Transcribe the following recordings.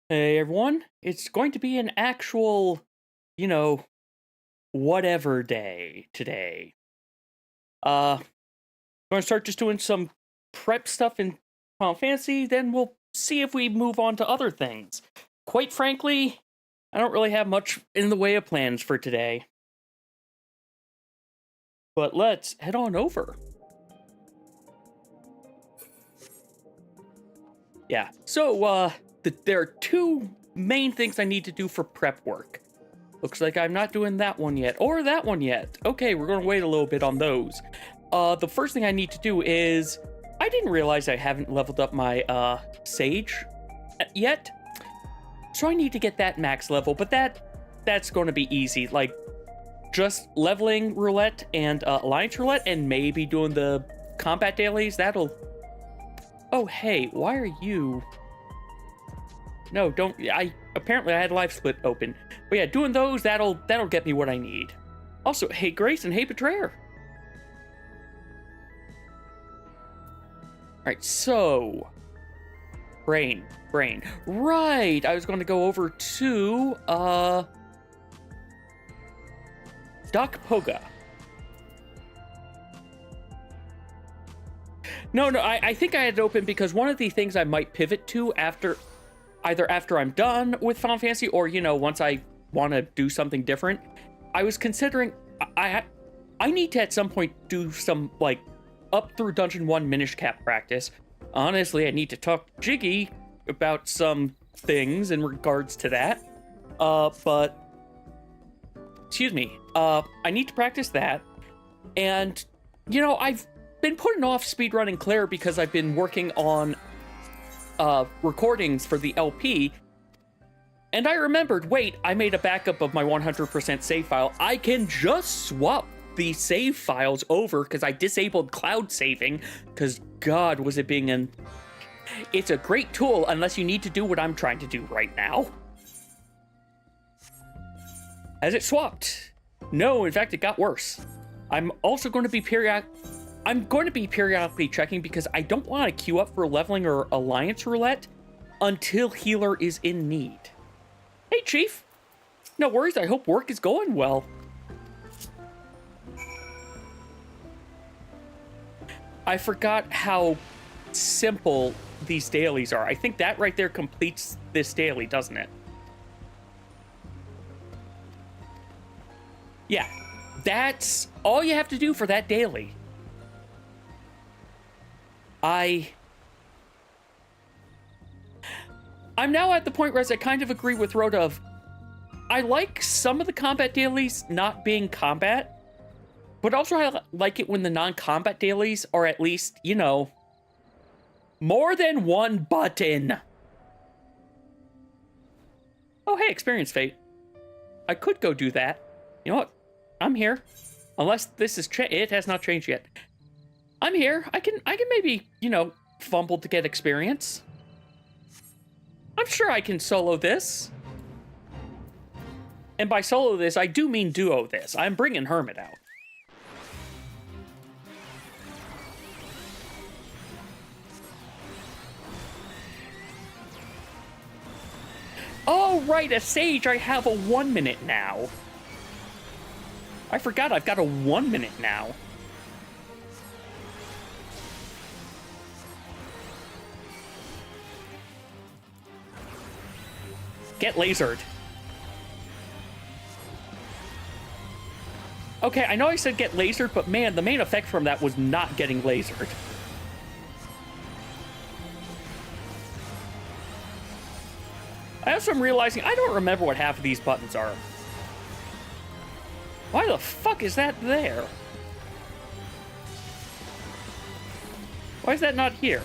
Hey everyone, it's going to be an actual, you know, whatever day today. Going to start just doing some prep stuff in Final Fantasy, then we'll see if we move on to other things. Quite frankly, I don't really have much in the way of plans for today. But let's head on over. Yeah, so, there are two main things I need to do for prep work. Looks like I'm not doing that one yet, or that one yet. Okay, we're gonna wait a little bit on those. The first thing I need to do is, I didn't realize I haven't leveled up my, Sage yet. So I need to get that max level, but that's gonna be easy. Like, just leveling Roulette and, Alliance Roulette, and maybe doing the combat dailies, that'll... Oh, hey, why are you... No, don't... Apparently I had Life Split open. But yeah, doing those, that'll get me what I need. Also, hey Grace and hey Betrayer. Alright, so... Brain. Right! I was going to go over to, Doc Poga. No, I think I had it open because one of the things I might pivot to either after I'm done with Final Fantasy or, you know, once I want to do something different, I was considering, I need to at some point do some, like, up through Dungeon 1 Minish Cap practice. Honestly, I need to talk to Jiggy about some things in regards to that. But, excuse me, I need to practice that. And, you know, I've been putting off speedrunning Claire because I've been working on recordings for the LP. And I remembered, wait, I made a backup of my 100% save file. I can just swap the save files over because I disabled cloud saving, because God, was it being an... It's a great tool unless you need to do what I'm trying to do right now. Has it swapped? No, in fact, it got worse. I'm also going to be periodically checking because I don't want to queue up for leveling or alliance roulette until healer is in need. Hey, Chief. No worries, I hope work is going well. I forgot how simple these dailies are. I think that right there completes this daily, doesn't it? Yeah, that's all you have to do for that daily. I'm now at the point where I kind of agree with Rhoda of, I like some of the combat dailies not being combat, but also I like it when the non-combat dailies are at least, you know, more than one button. Oh, hey, experience fate. I could go do that. You know what? I'm here. Unless this is it has not changed yet. I'm here. I can maybe, you know, fumble to get experience. I'm sure I can solo this. And by solo this, I do mean duo this. I'm bringing Hermit out. Oh, right, a Sage. I have a 1 minute now. I forgot I've got a 1 minute now. Get lasered. Okay, I know I said get lasered, but man, the main effect from that was not getting lasered. I also am realizing I don't remember what half of these buttons are. Why the fuck is that there? Why is that not here?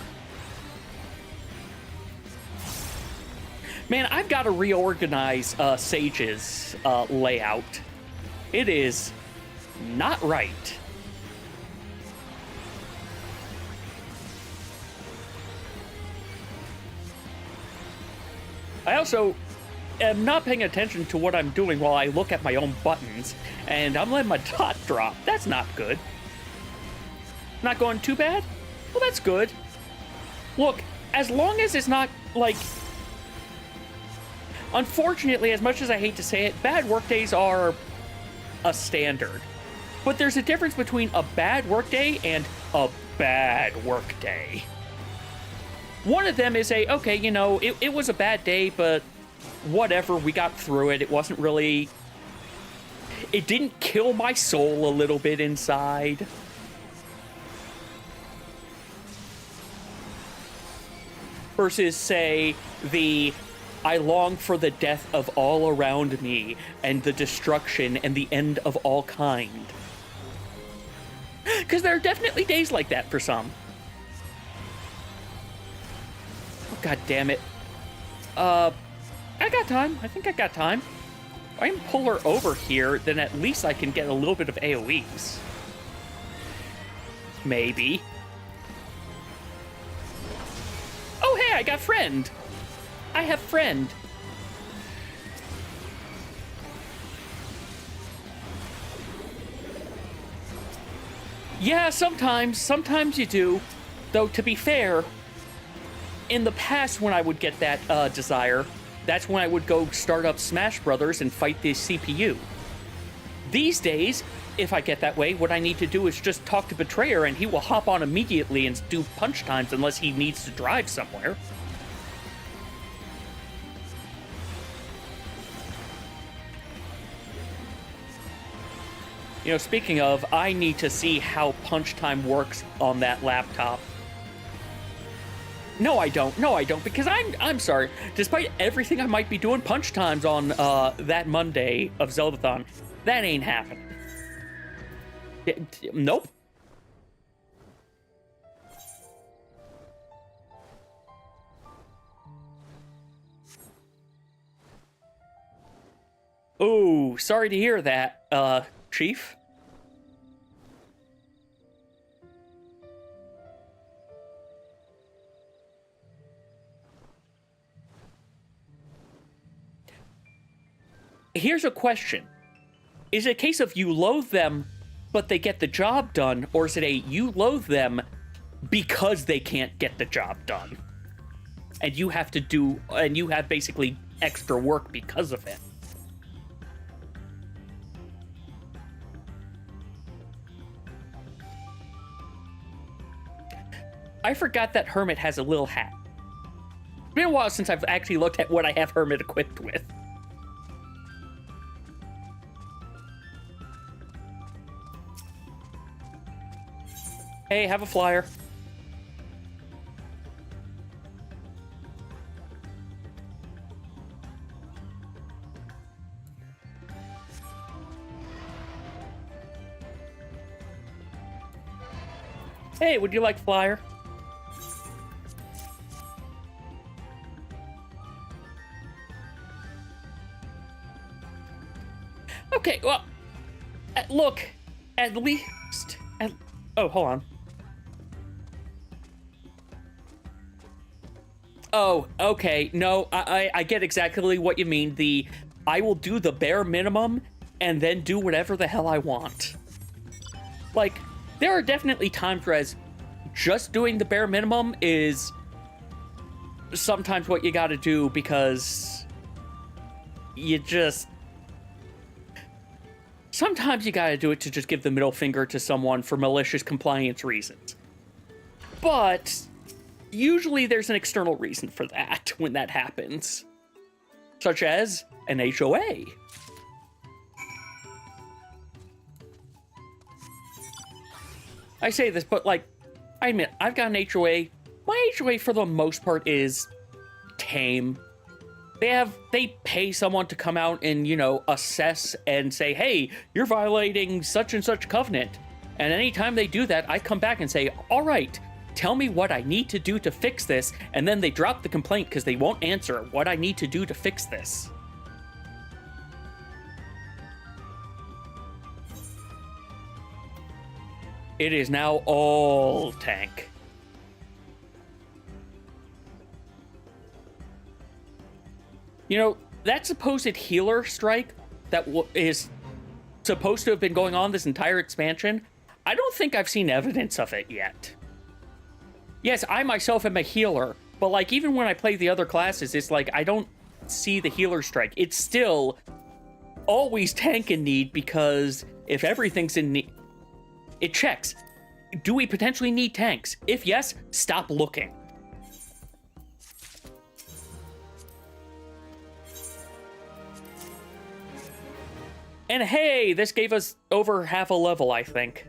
Man, I've got to reorganize Sage's layout. It is not right. I also am not paying attention to what I'm doing while I look at my own buttons, and I'm letting my dot drop. That's not good. Not going too bad? Well, that's good. Look, as long as it's not, like... Unfortunately, as much as I hate to say it, bad workdays are a standard. But there's a difference between a bad workday and a bad workday. One of them is okay, you know, it was a bad day, but whatever, we got through it. It wasn't really... It didn't kill my soul a little bit inside. Versus, say, I long for the death of all around me, and the destruction and the end of all kind. Because there are definitely days like that for some. Oh, God damn it. I got time. I think I got time. If I can pull her over here, then at least I can get a little bit of AoEs. Maybe. Oh, hey, I got friend. I have friend. Yeah, sometimes you do. Though, to be fair, in the past when I would get that desire, that's when I would go start up Smash Brothers and fight the CPU. These days, if I get that way, what I need to do is just talk to Betrayer and he will hop on immediately and do punch times unless he needs to drive somewhere. You know, speaking of, I need to see how punch time works on that laptop. No, I don't. No, I don't, because I'm sorry. Despite everything I might be doing, punch times on that Monday of Zeldathon, that ain't happening. Nope. Oh, sorry to hear that, Chief. Here's a question. Is it a case of you loathe them, but they get the job done, or is it a you loathe them because they can't get the job done? And you have basically extra work because of it. I forgot that Hermit has a little hat. It's been a while since I've actually looked at what I have Hermit equipped with. Hey, have a flyer. Hey, would you like flyer? Okay, well, look, at least... oh, hold on. Oh, okay, no, I get exactly what you mean. I will do the bare minimum and then do whatever the hell I want. Like, there are definitely times where just doing the bare minimum is sometimes what you gotta do because you just... Sometimes you gotta do it to just give the middle finger to someone for malicious compliance reasons. But usually there's an external reason for that when that happens. Such as an HOA. I say this, but like, I admit, I've got an HOA. My HOA for the most part is tame. They pay someone to come out and, you know, assess and say, hey, you're violating such and such covenant. And anytime they do that, I come back and say, all right, tell me what I need to do to fix this. And then they drop the complaint because they won't answer what I need to do to fix this. It is now all tank. You know, that supposed healer strike that is supposed to have been going on this entire expansion, I don't think I've seen evidence of it yet. Yes, I myself am a healer, but like even when I play the other classes, it's like I don't see the healer strike. It's still always tank in need because if everything's in need, it checks. Do we potentially need tanks? If yes, stop looking. And hey, this gave us over half a level, I think.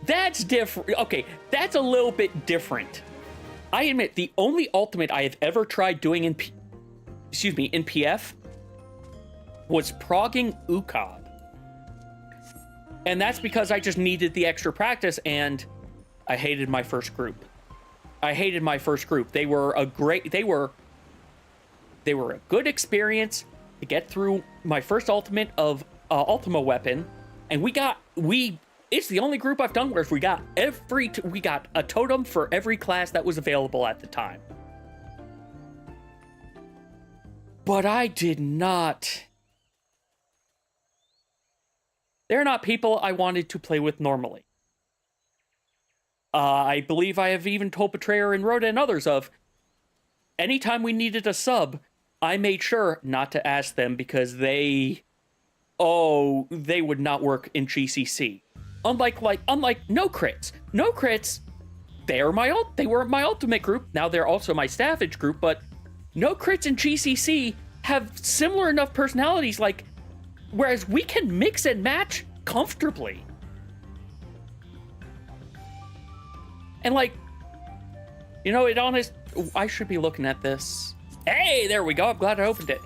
That's different. Okay, that's a little bit different. I admit, the only ultimate I have ever tried doing in PF was progging Ukab. And that's because I just needed the extra practice, and I hated my first group. They were a good experience to get through my first ultimate of Ultima weapon, and it's the only group I've done where we got a totem for every class that was available at the time. But I did not. They're not people I wanted to play with normally. I believe I have even told Betrayer and Rhoda and others of, anytime we needed a sub, I made sure not to ask them because they would not work in GCC. Unlike No Crits. No Crits, they were my ultimate group. Now they're also my Savage group, but No Crits and GCC have similar enough personalities, whereas we can mix and match comfortably. And I should be looking at this. Hey, there we go. I'm glad I opened it.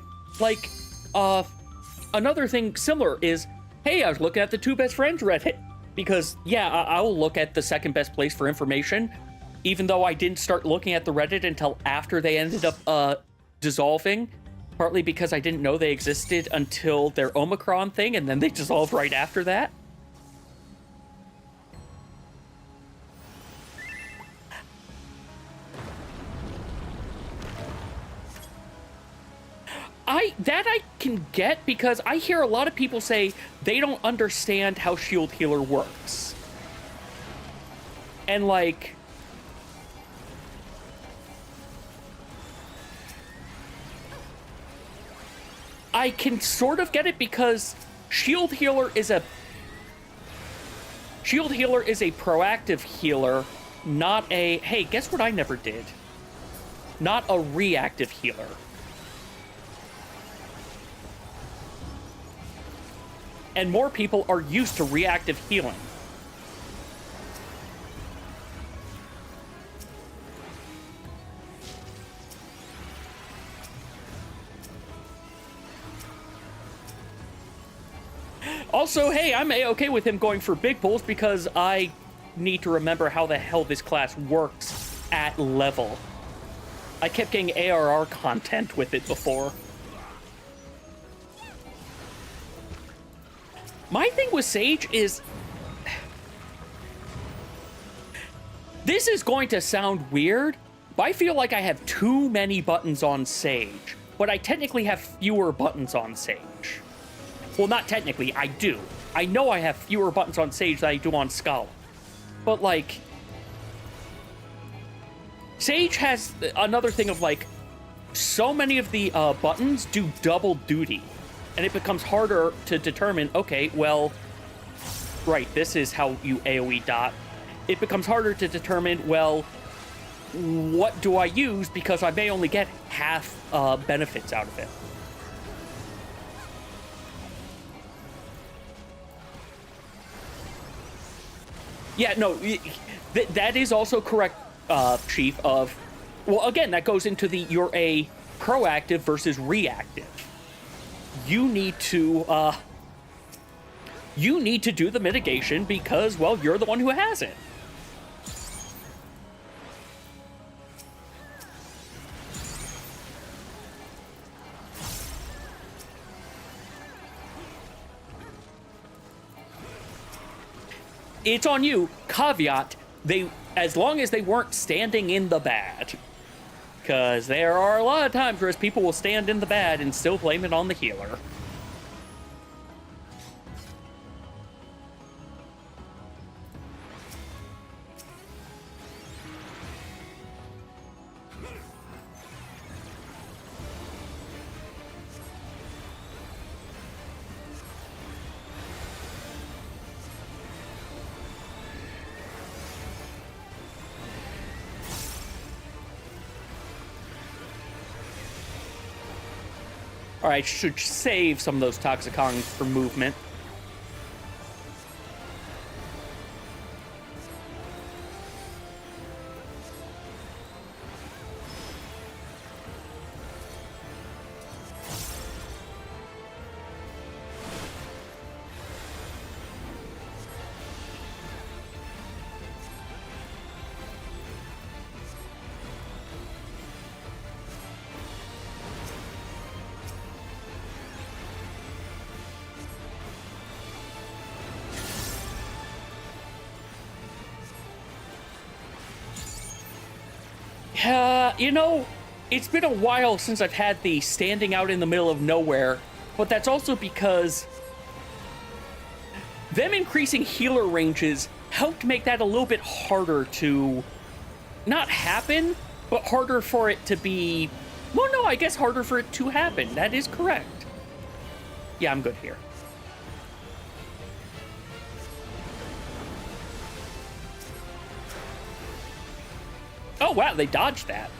Another thing similar is, hey, I was looking at the Two Best Friends Reddit. Because, yeah, I'll look at the second best place for information, even though I didn't start looking at the Reddit until after they ended up dissolving, partly because I didn't know they existed until their Omicron thing, and then they dissolved right after that. I can get, because I hear a lot of people say they don't understand how Shield Healer works. And, like, I can sort of get it, because Shield Healer is a proactive healer, not a, hey, guess what I never did? Not a reactive healer. And more people are used to reactive healing. Also, hey, I'm A-okay with him going for big pulls, because I need to remember how the hell this class works at level. I kept getting ARR content with it before. My thing with Sage is... this is going to sound weird, but I feel like I have too many buttons on Sage, but I technically have fewer buttons on Sage. Well, not technically, I do. I know I have fewer buttons on Sage than I do on Scholar. But, like... Sage has another thing of, like, so many of the buttons do double duty. And it becomes harder to determine, okay, well, right, this is how you AoE dot. It becomes harder to determine, well, what do I use, because I may only get half benefits out of it. Yeah, no, that is also correct, Chief, of... well, again, that goes into the, you're a proactive versus reactive. You need to do the mitigation because, well, you're the one who has it. It's on you. Caveat, as long as they weren't standing in the bad. Because there are a lot of times where people will stand in the bad and still blame it on the healer. Alright, should save some of those Toxicons for movement. You know, it's been a while since I've had the standing out in the middle of nowhere, but that's also because them increasing healer ranges helped make that a little bit harder to not happen, but harder for it to be... well, no, I guess harder for it to happen. That is correct. Yeah, I'm good here. Oh, wow, they dodged that.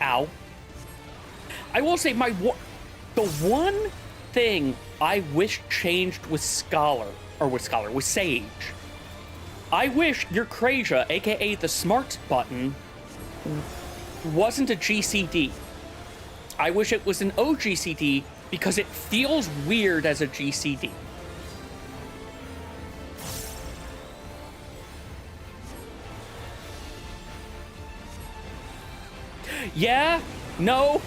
Ow. I will say the one thing I wish changed with with Sage. I wish your Krasia, aka the Smarts button, wasn't a GCD. I wish it was an OGCD because it feels weird as a GCD. Yeah, no.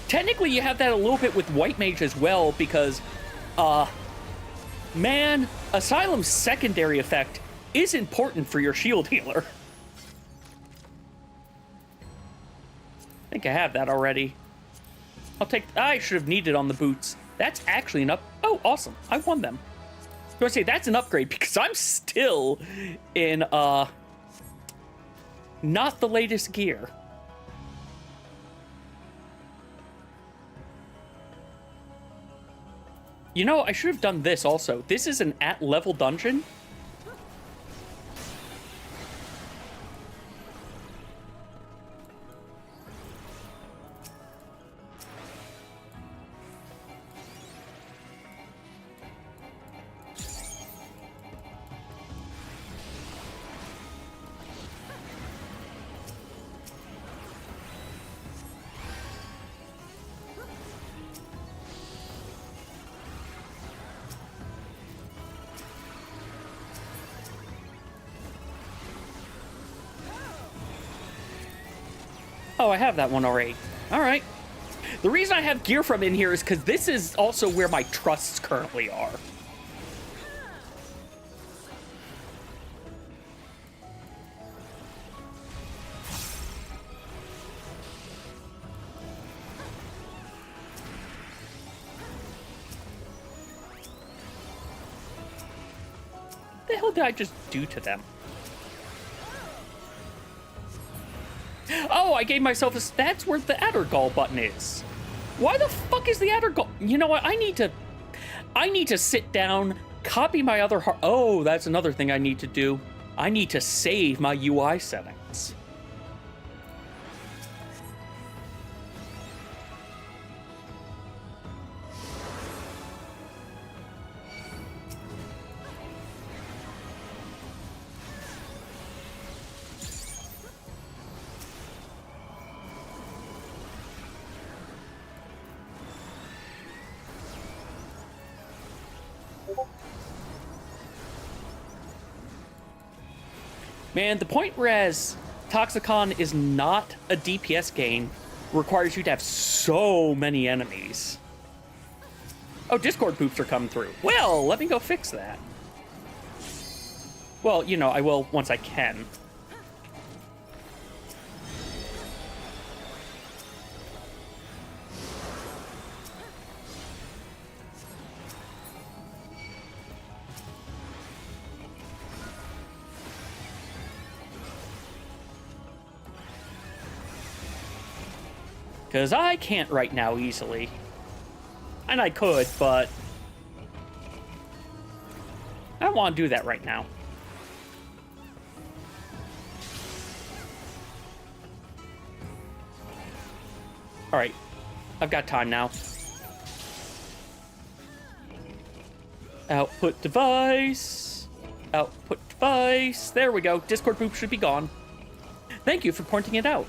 Technically, you have that a little bit with White Mage as well because, man, Asylum's secondary effect is important for your shield healer. I think I have that already. I should have needed on the boots. That's actually an oh, awesome. I won them. Do I say that's an upgrade because I'm still in, not the latest gear. You know, I should have done this also. This is an at-level dungeon. Oh, I have that one already. All right. The reason I have gear from in here is because this is also where my trusts currently are. What the hell did I just do to them? Oh, I gave myself a... That's where the Addergall button is. Why the fuck is the Addergall... You know what? I need to sit down, copy my other heart... Oh, that's another thing I need to do. I need to save my UI settings. Man, the point whereas Toxicon is not a DPS game requires you to have so many enemies. Oh, Discord poops are coming through. Well, let me go fix that. Well, you know, I will once I can. Because I can't right now easily. And I could, but I don't want to do that right now. Alright, I've got time now. Output device. Output device. There we go. Discord poop should be gone. Thank you for pointing it out.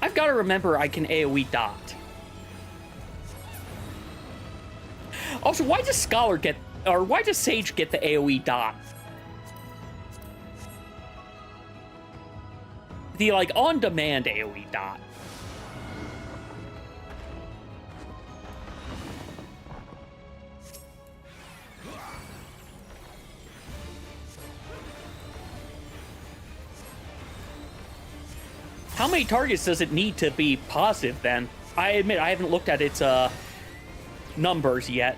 I've got to remember I can AoE dot. Also, why does Scholar get, or why does Sage get the AoE dot? The, like, on-demand AoE dot. How many targets does it need to be positive, then? I admit, I haven't looked at its, numbers yet.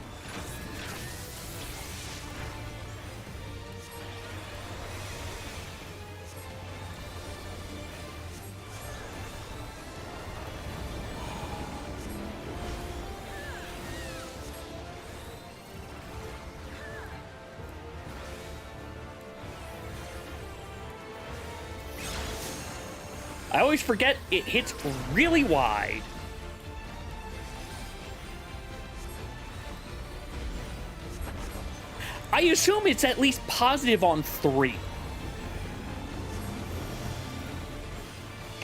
I always forget it hits really wide. I assume it's at least positive on 3.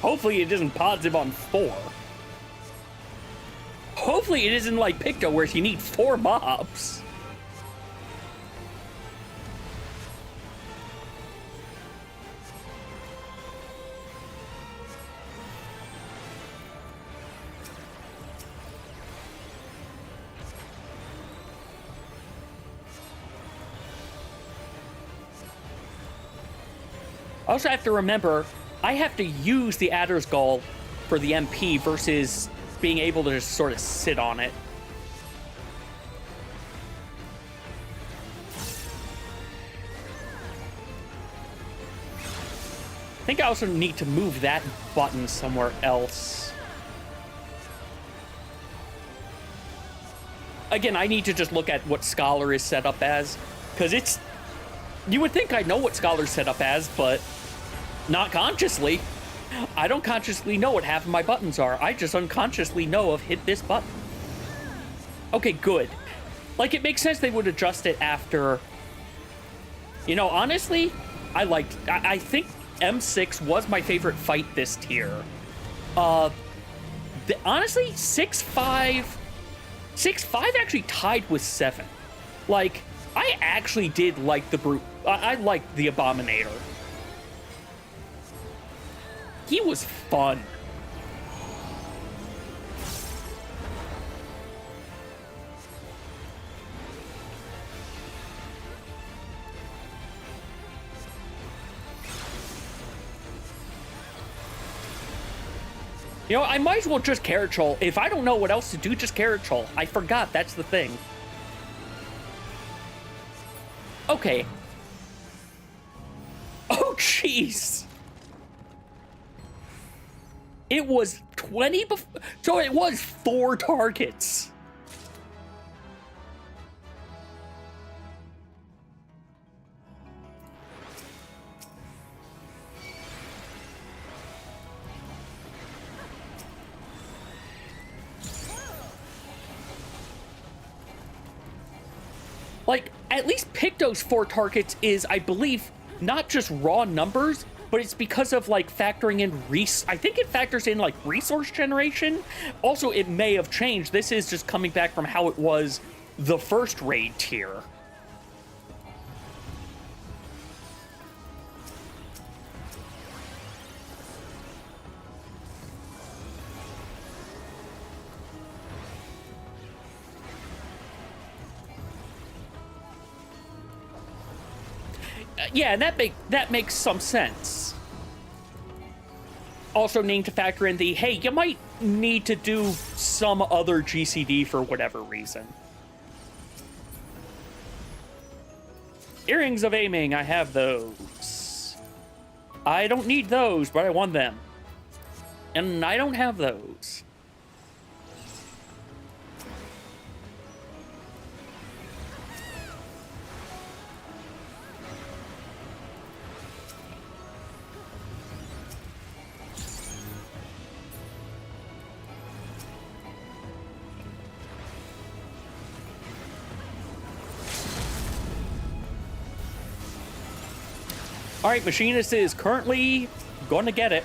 Hopefully it isn't positive on 4. Hopefully it isn't like Picto where you need 4 mobs. I also have to remember, I have to use the Adder's Gall for the MP versus being able to just sort of sit on it. I think I also need to move that button somewhere else. Again, I need to just look at what Scholar is set up as, because it's... You would think I know what Scholar's set up as, but not consciously. I don't consciously know what half of my buttons are. I just unconsciously know of hit this button. Okay, good. Like, it makes sense they would adjust it after... You know, honestly, I think M6 was my favorite fight this tier. Honestly, 6-5 actually tied with 7. Like, I actually did like the Brute. I liked the Abominator. He was fun. You know, I might as well just Carrot Troll. If I don't know what else to do, just Carrot Troll. I forgot, that's the thing. Okay. Oh, jeez. It was 20 before, so it was 4 targets. Like, at least Picto's 4 targets is, I believe, not just raw numbers, but it's because of, like, factoring in I think it factors in, like, resource generation. Also, it may have changed. This is just coming back from how it was the first raid tier. Yeah, that makes some sense. Also need to factor in the, hey, you might need to do some other GCD for whatever reason. Earrings of Aiming, I have those. I don't need those, but I want them. And I don't have those. All right, Machinist is currently going to get it.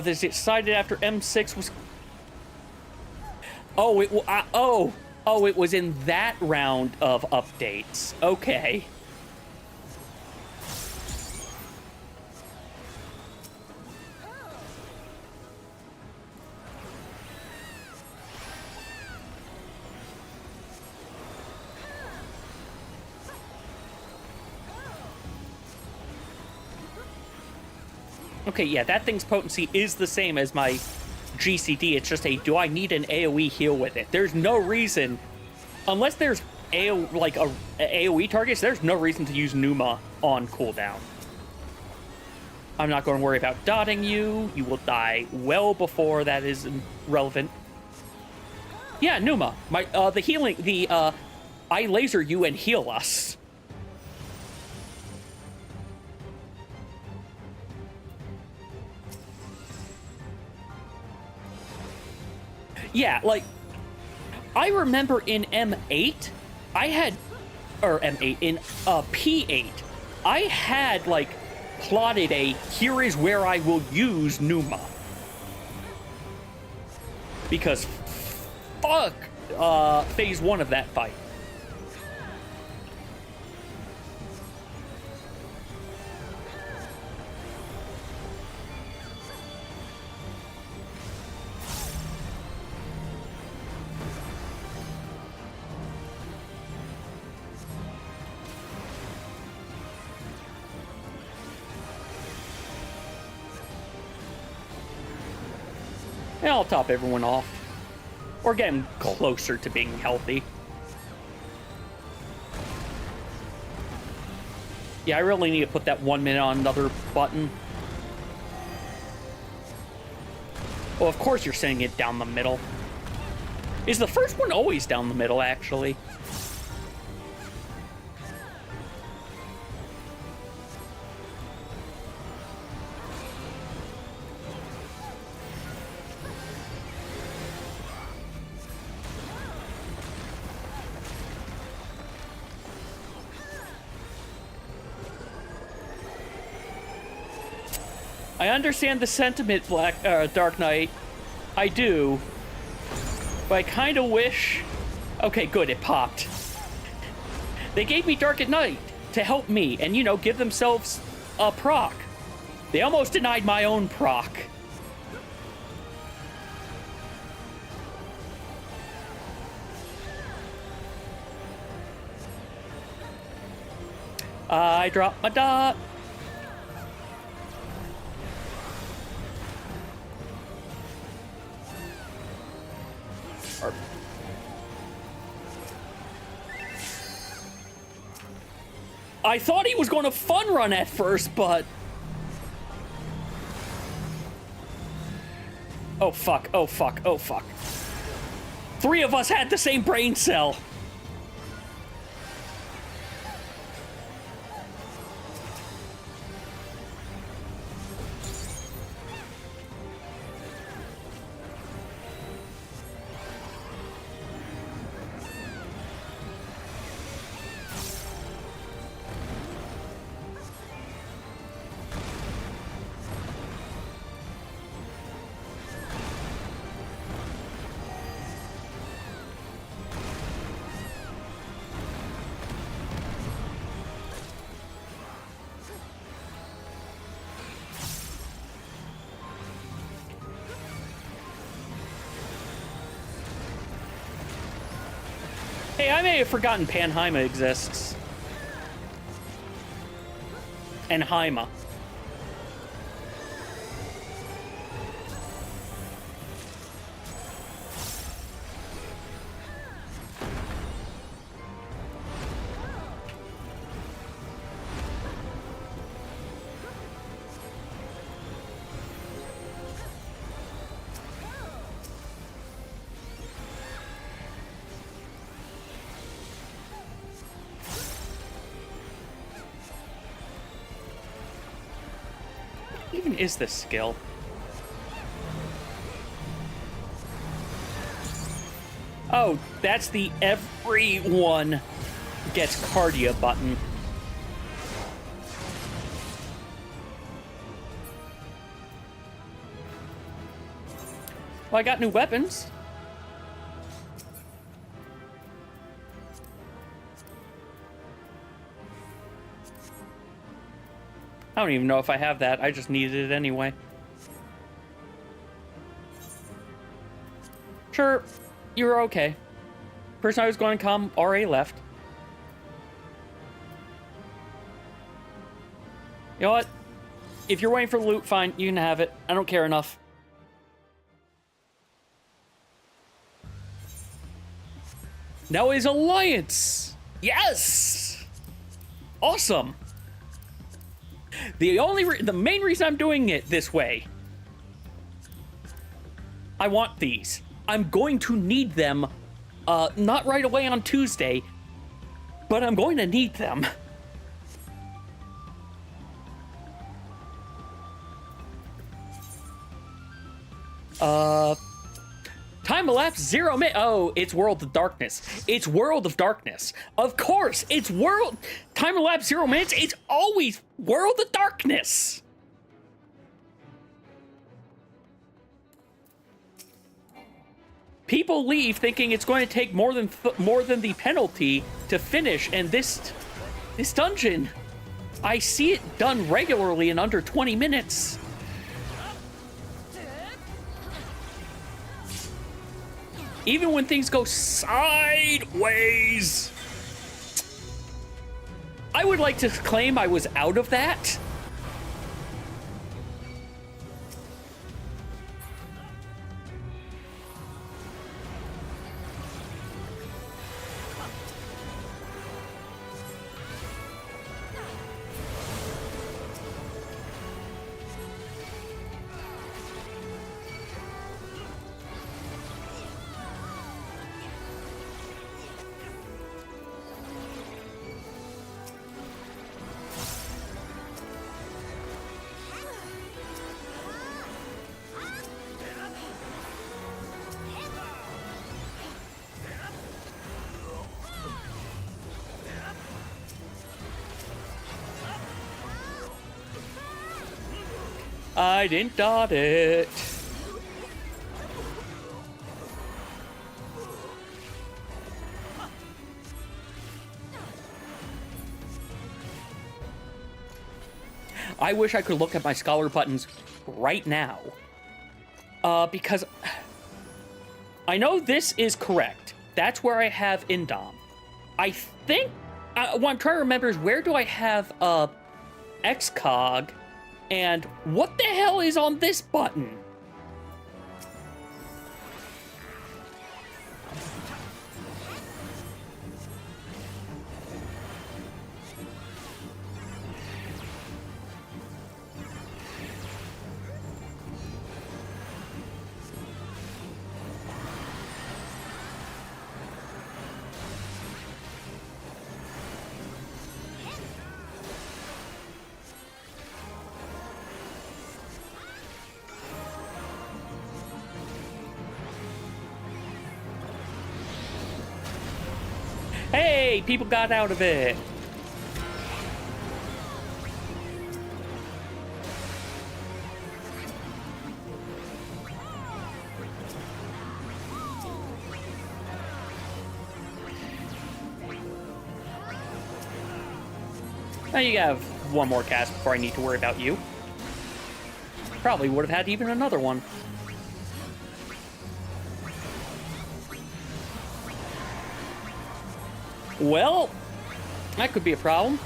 They decided after M6 was... Oh, it was in that round of updates. Okay. Okay, yeah, that thing's potency is the same as my GCD. It's just a, do I need an AoE heal with it? There's no reason, unless there's AoE targets, there's no reason to use Numa on cooldown. I'm not going to worry about dotting you. You will die well before that is relevant. Yeah, Numa. The healing, I laser you and heal us. Yeah, like, I remember in M8, I had, or M8, in P8, I had, like, plotted a, here is where I will use Numa. Because, fuck, phase 1 of that fight. And I'll top everyone off. Or get them closer to being healthy. Yeah, I really need to put that 1 minute on another button. Well, of course you're sending it down the middle. Is the first one always down the middle, actually? I understand the sentiment, Dark Knight. I do. But I kind of wish... Okay, good, it popped. They gave me Dark at Night to help me and, you know, give themselves a proc. They almost denied my own proc. I dropped my dot. I thought he was going to fun run at first, but... Oh, fuck. Oh, fuck. Oh, fuck. 3 of us had the same brain cell. Hey, I may have forgotten Panheima exists. And Heima. Even is this skill? Oh, that's the everyone gets cardia button. Well, I got new weapons. I don't even know if I have that. I just needed it anyway. Sure, you were okay. Person I was going to come already left. You know what? If you're waiting for loot, fine, you can have it. I don't care enough. Now is Alliance. Yes. Awesome. The main reason I'm doing it this way, I want these. I'm going to need them, not right away on Tuesday, but I'm going to need them. Time-elapse 0 minute. Oh, it's World of Darkness. It's World of Darkness. Of course, it's time-elapse 0 minutes. It's always World of Darkness. People leave thinking it's going to take more than the penalty to finish, and this dungeon, I see it done regularly in under 20 minutes. Even when things go sideways. I would like to claim I was out of that. I didn't dot it. I wish I could look at my scholar buttons right now. Because I know this is correct. That's where I have Indom. I think what I'm trying to remember is, where do I have XCOG? And what the hell is on this button? Hey, people got out of it. Now you have one more cast before I need to worry about you. Probably would have had even another one. Well, that could be a problem.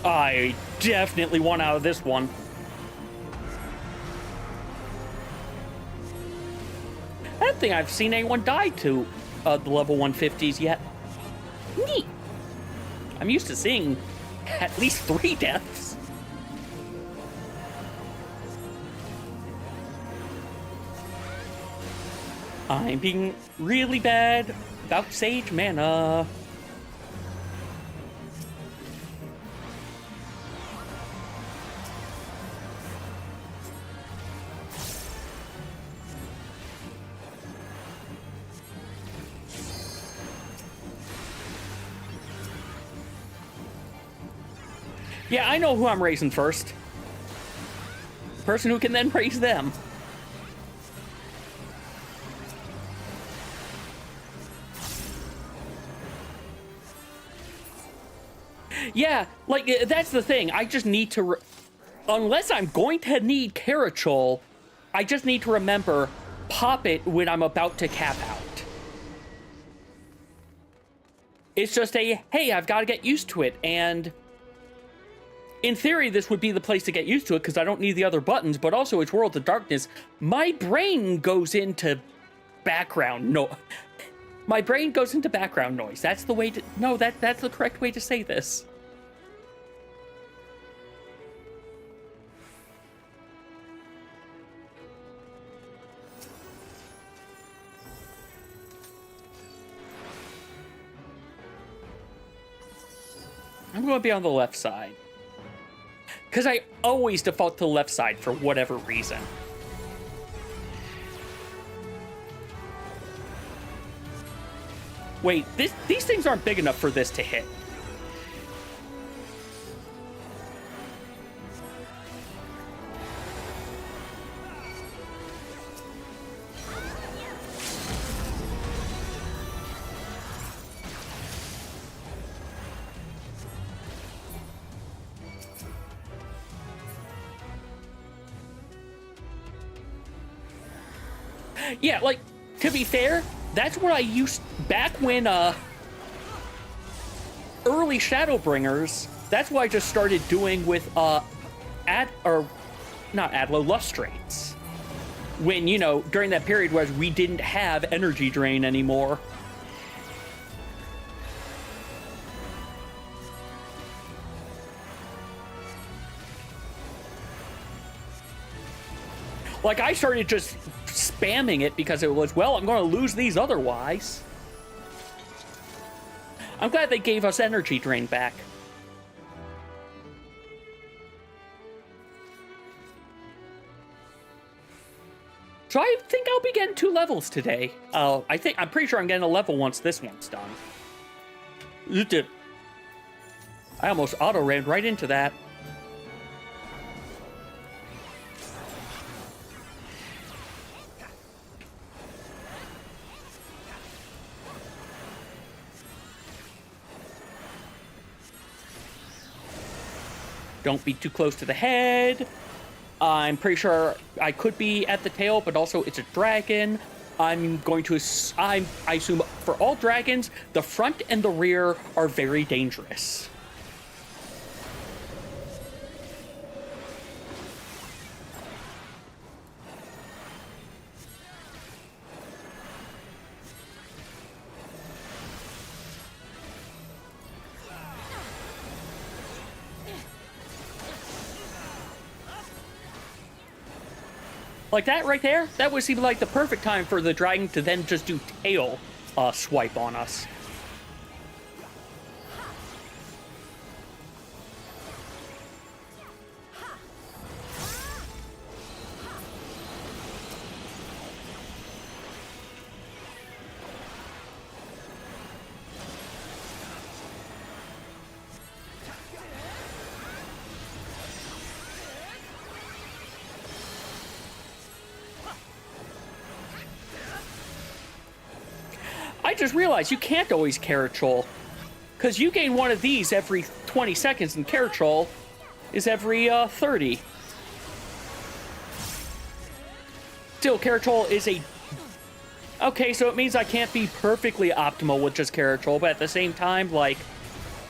I definitely won out of this one. I don't think I've seen anyone die to the level 150s yet. Neat. I'm used to seeing at least 3 deaths. I'm being really bad about Sage Mana. Yeah, I know who I'm raising first. The person who can then raise them. Yeah, like, that's the thing. I just need to... Unless I'm going to need Carachol, I just need to remember, pop it when I'm about to cap out. It's just a, hey, I've got to get used to it, and... In theory, this would be the place to get used to it, because I don't need the other buttons, but also it's World of Darkness. My brain goes into background no... My brain goes into background noise. That's the way to... No, that's the correct way to say this. I'm going to be on the left side. Because I always default to the left side for whatever reason. Wait, these things aren't big enough for this to hit. Yeah, like, to be fair, that's what I used back when, early Shadowbringers, that's what I just started doing with, not Adlo, Lustrates. When, you know, during that period where we didn't have energy drain anymore. Like, I started just spamming it because it was, well, I'm going to lose these otherwise. I'm glad they gave us energy drain back. So I think I'll be getting 2 levels today. I'm pretty sure I'm getting a level once this one's done. I almost auto-ran right into that. Don't be too close to the head. I'm pretty sure I could be at the tail, but also it's a dragon. I'm going to... I assume for all dragons, the front and the rear are very dangerous. Like that right there, that would seem like the perfect time for the dragon to then just do tail swipe on us. I just realized you can't always Carachol, because you gain one of these every 20 seconds, and Carachol is every 30. Still, Carachol is a... Okay, so it means I can't be perfectly optimal with just Carachol, but at the same time, like,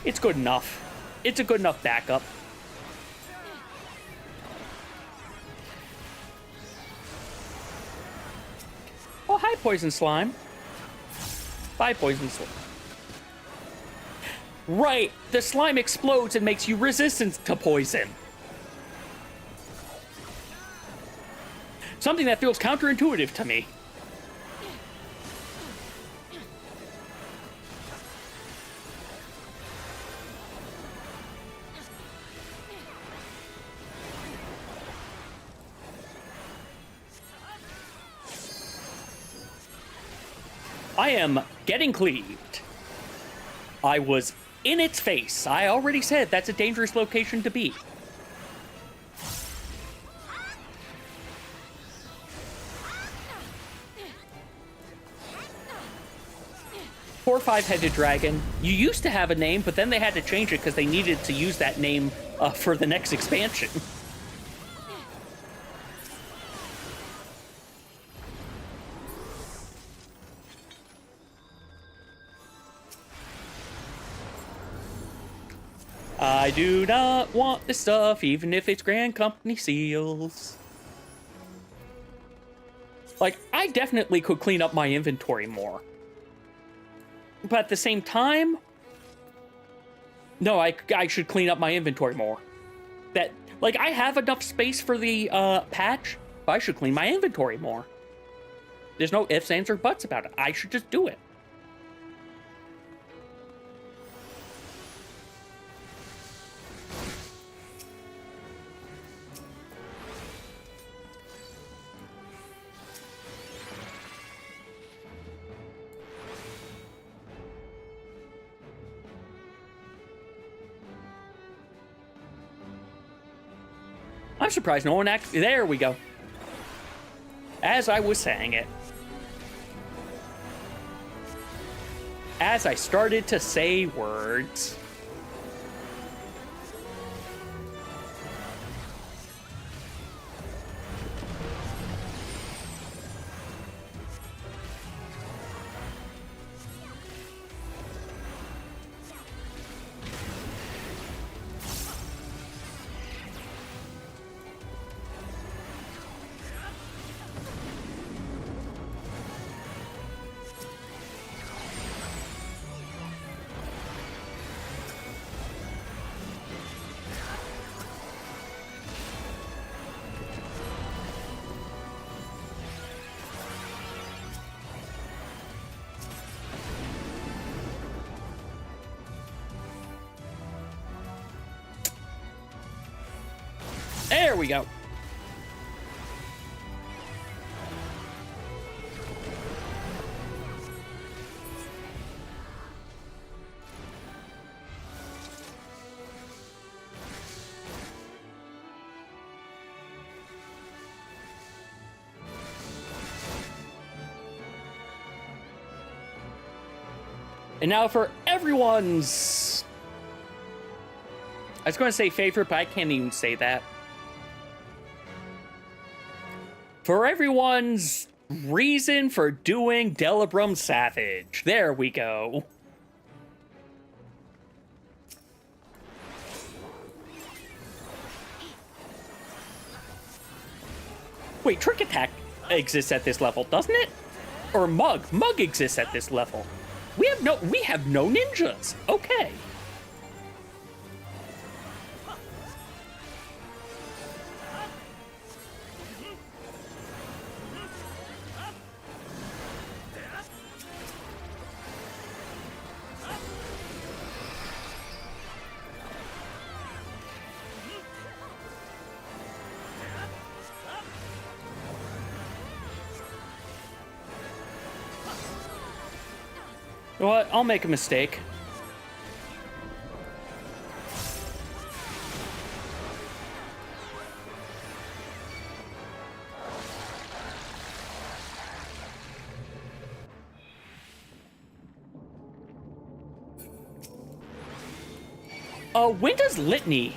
it's good enough. It's a good enough backup. Oh, hi, Poison Slime. Bye, Poison Slime. Right, the slime explodes and makes you resistant to poison. Something that feels counterintuitive to me. I am getting cleaved. I was in its face. I already said that's a dangerous location to be. Poor five-headed dragon. You used to have a name, but then they had to change it because they needed to use that name for the next expansion. I do not want this stuff, even if it's Grand Company seals. Like, I definitely could clean up my inventory more. But at the same time, no, I should clean up my inventory more. That, like, I have enough space for the patch, but I should clean my inventory more. There's no ifs, ands, or buts about it. I should just do it. I'm surprised no one actually... There we go. As I was saying it. As I started to say words. There we go. And now for everyone's... I was going to say favorite, but I can't even say that. For everyone's reason for doing Delibrum Savage. There we go. Wait, Trick Attack exists at this level, doesn't it? Or Mug. Mug exists at this level. We have no ninjas. Okay. You know what? I'll make a mistake. When does Litany?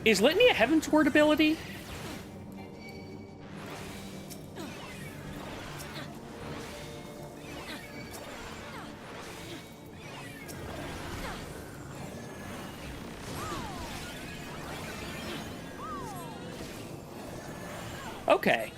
Is Litany a Heaven's Word ability? Okay.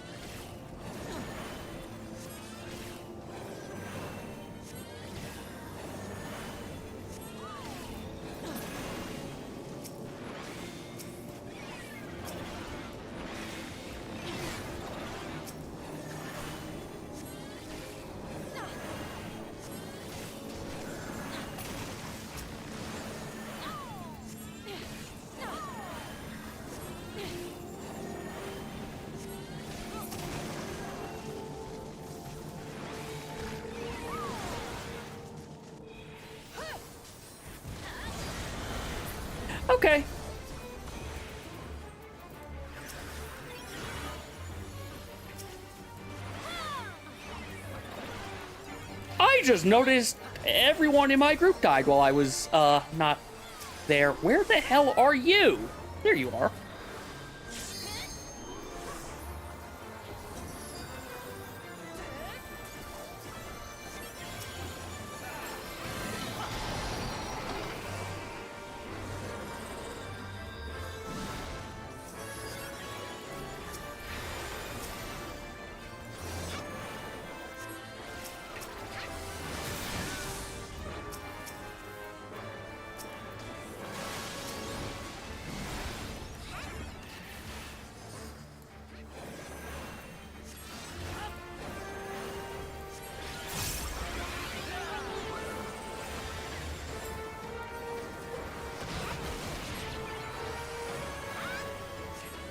Okay. I just noticed everyone in my group died while I was, not there. Where the hell are you? There you are.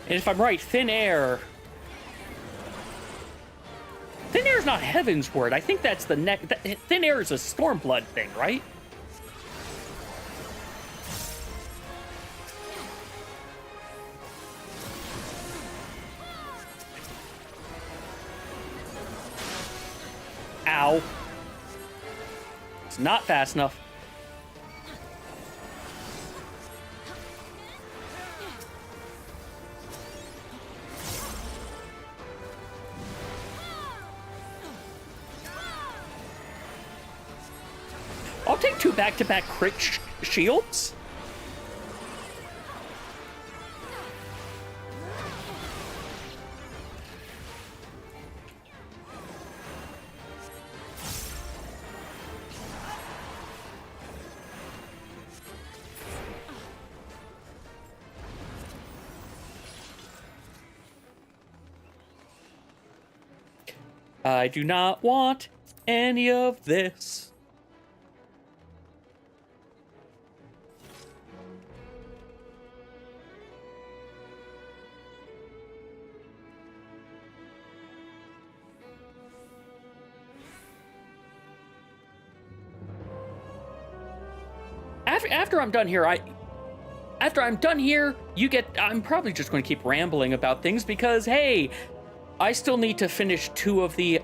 And if I'm right, thin air... Thin air is not Heaven's Word. I think that's the neck... Thin air is a Stormblood thing, right? Ow. It's not fast enough. I'll take 2 back-to-back crit shields. I do not want any of this. After I'm done here, I'm probably just going to keep rambling about things because, hey, I still need to finish 2 of the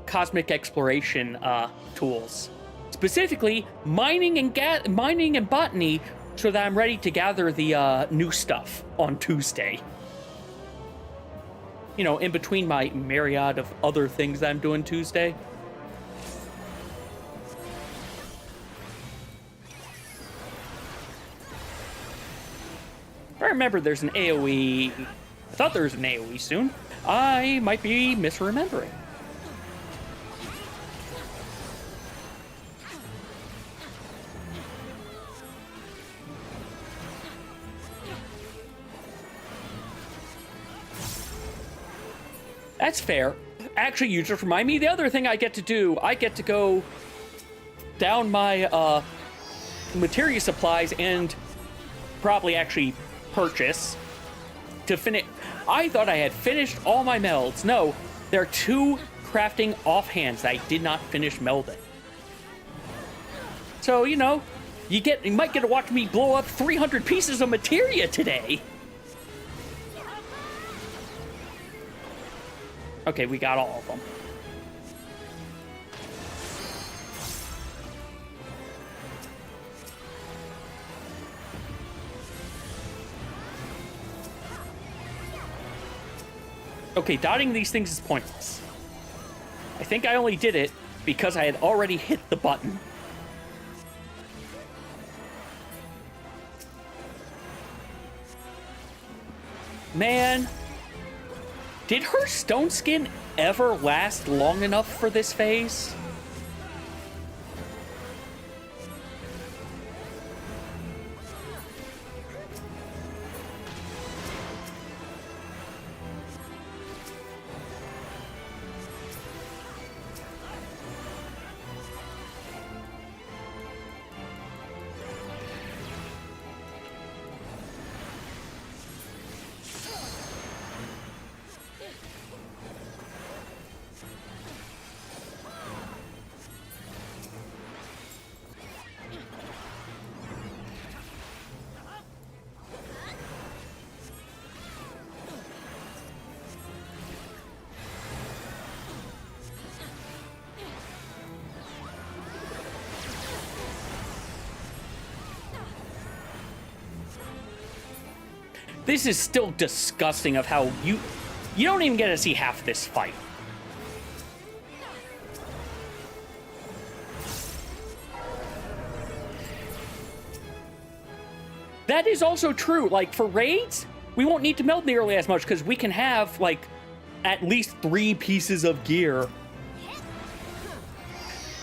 cosmic exploration tools, specifically mining and botany, so that I'm ready to gather the new stuff on Tuesday. You know, in between my myriad of other things that I'm doing Tuesday. I remember there's an AoE. I thought there was an AoE soon. I might be misremembering. That's fair. Actually, you just remind me, the other thing I get to do, I get to go down my materia supplies and probably actually purchase to finish. I thought I had finished all my melds. No, there are 2 crafting offhands that I did not finish melding. So, you know, you might get to watch me blow up 300 pieces of materia today. Okay, we got all of them. Okay, dotting these things is pointless. I think I only did it because I had already hit the button. Man, did her stone skin ever last long enough for this phase? This is still disgusting of how you don't even get to see half this fight. That is also true. Like, for raids, we won't need to meld nearly as much because we can have, like, at least 3 pieces of gear.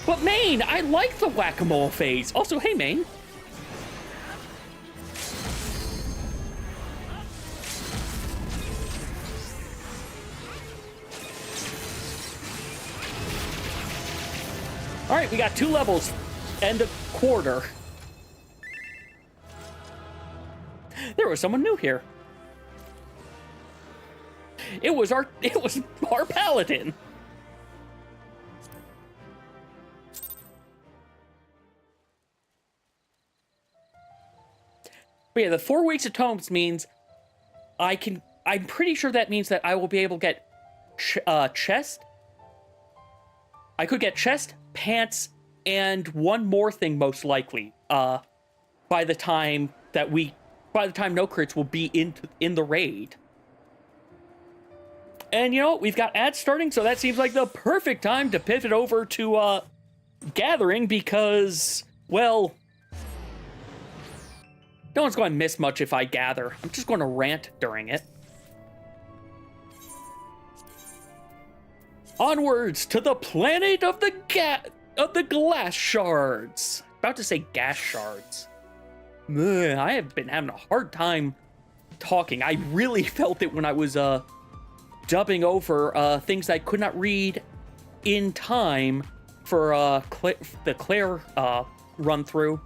But Main, I like the whack-a-mole phase. Also, hey, Main. All right, we got 2 levels. End of quarter. There was someone new here. It was our paladin. But yeah, the 4 weeks of tomes means I'm pretty sure that means that I will be able to get chest. I could get chest, pants, and one more thing most likely. By the time no crits will be in the raid. And you know, we've got ads starting, so that seems like the perfect time to pivot over to gathering because, well, no one's going to miss much if I gather. I'm just going to rant during it. Onwards to the planet of the glass shards. About to say gas shards. I have been having a hard time talking. I really felt it when I was dubbing over things I could not read in time for the Claire run through.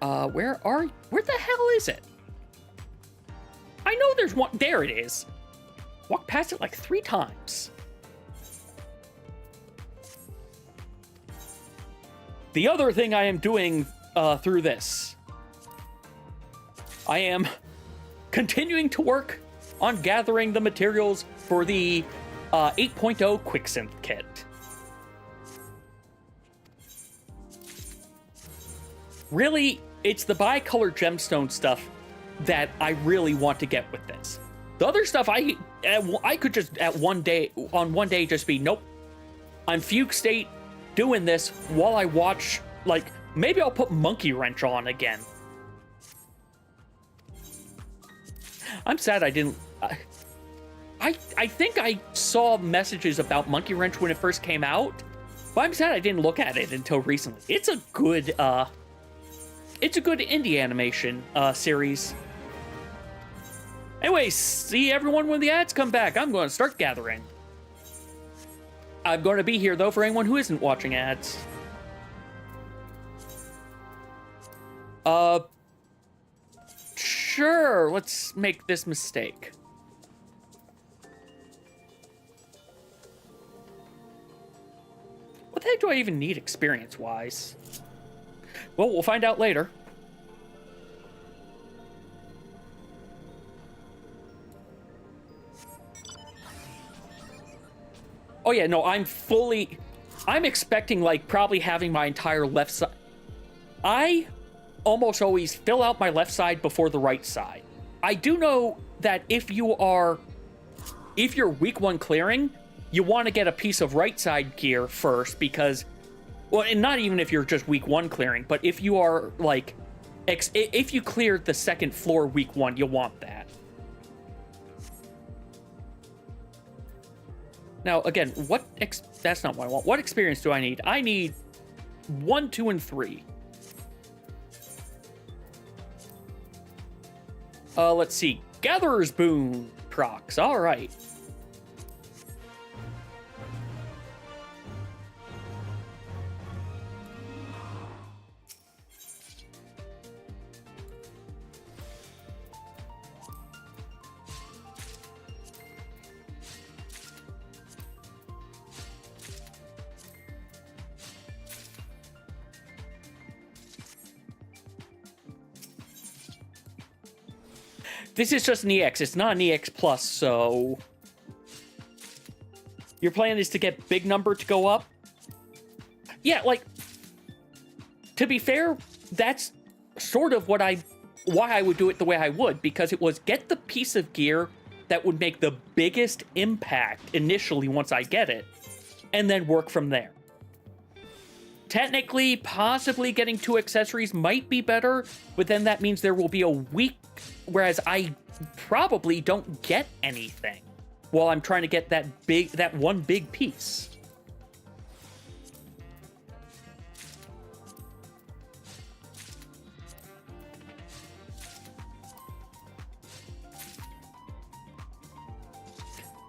Where the hell is it? I know there's one. There it is. Walked past it like 3 times. The other thing I am doing through this, I am continuing to work on gathering the materials for the 8.0 Quicksynth kit. Really, it's the bicolor gemstone stuff that I really want to get with this. The other stuff I could just on one day just be, nope, I'm fugue state doing this while I watch, like, maybe I'll put Monkey Wrench on again. I'm sad I didn't. I think I saw messages about Monkey Wrench when it first came out, but I'm sad I didn't look at it until recently. It's a good indie animation series. Anyway, see everyone when the ads come back. I'm going to start gathering. I'm going to be here, though, for anyone who isn't watching ads. Sure, let's make this mistake. What the heck do I even need experience-wise? Well, we'll find out later. Oh yeah, no, I'm expecting, like, probably having my entire left side. I almost always fill out my left side before the right side. I do know that if you're week 1 clearing, you want to get a piece of right side gear first because, well, and not even if you're just week 1 clearing, but if you are, like, if you cleared the 2nd floor week 1, you'll want that. Now, again, that's not what I want. What experience do I need? I need 1, 2, and 3. Let's see. Gatherer's Boon procs. All right. This is just an EX. It's not an EX Plus, so... Your plan is to get big number to go up? Yeah, like... To be fair, that's sort of what I why I would do it the way I would, because it was get the piece of gear that would make the biggest impact initially once I get it, and then work from there. Technically, possibly getting 2 accessories might be better, but then that means there will be a week, whereas I probably don't get anything while I'm trying to get that one big piece.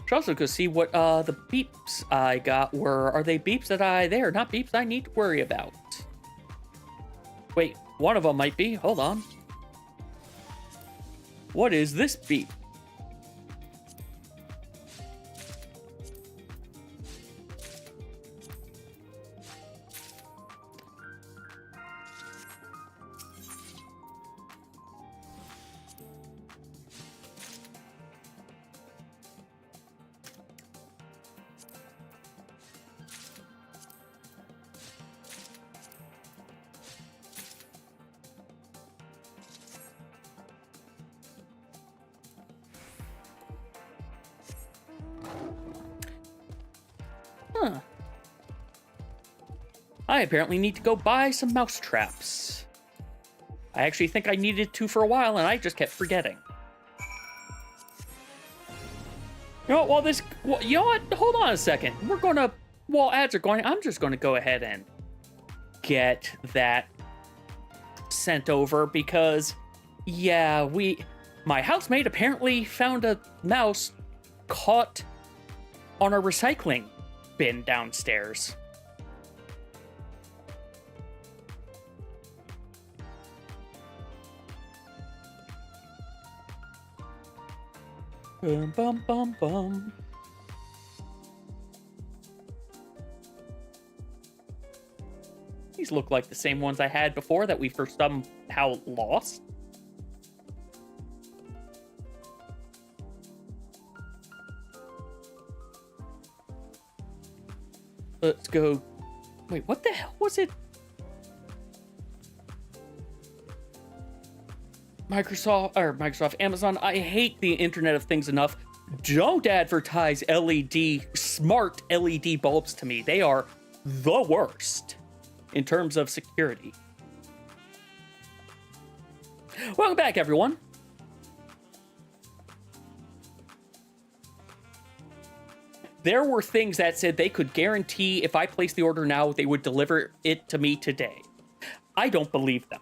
Should also go see what the beeps I got were. Are they beeps that they are not beeps I need to worry about. Wait, one of them might be. Hold on. What is this beep? Huh. I apparently need to go buy some mouse traps. I actually think I needed to for a while, and I just kept forgetting. You know what, you know what? Hold on a second. We're gonna, while ads are going, I'm just gonna go ahead and get that sent over because, yeah, my housemate apparently found a mouse caught on a recycling bin downstairs. Bum, bum, bum, bum. These look like the same ones I had before that we first somehow lost. Let's go. Wait, what the hell was it? Microsoft, Amazon. I hate the Internet of Things enough. Don't advertise smart LED bulbs to me. They are the worst in terms of security. Welcome back, everyone. There were things that said they could guarantee if I placed the order now, they would deliver it to me today. I don't believe them.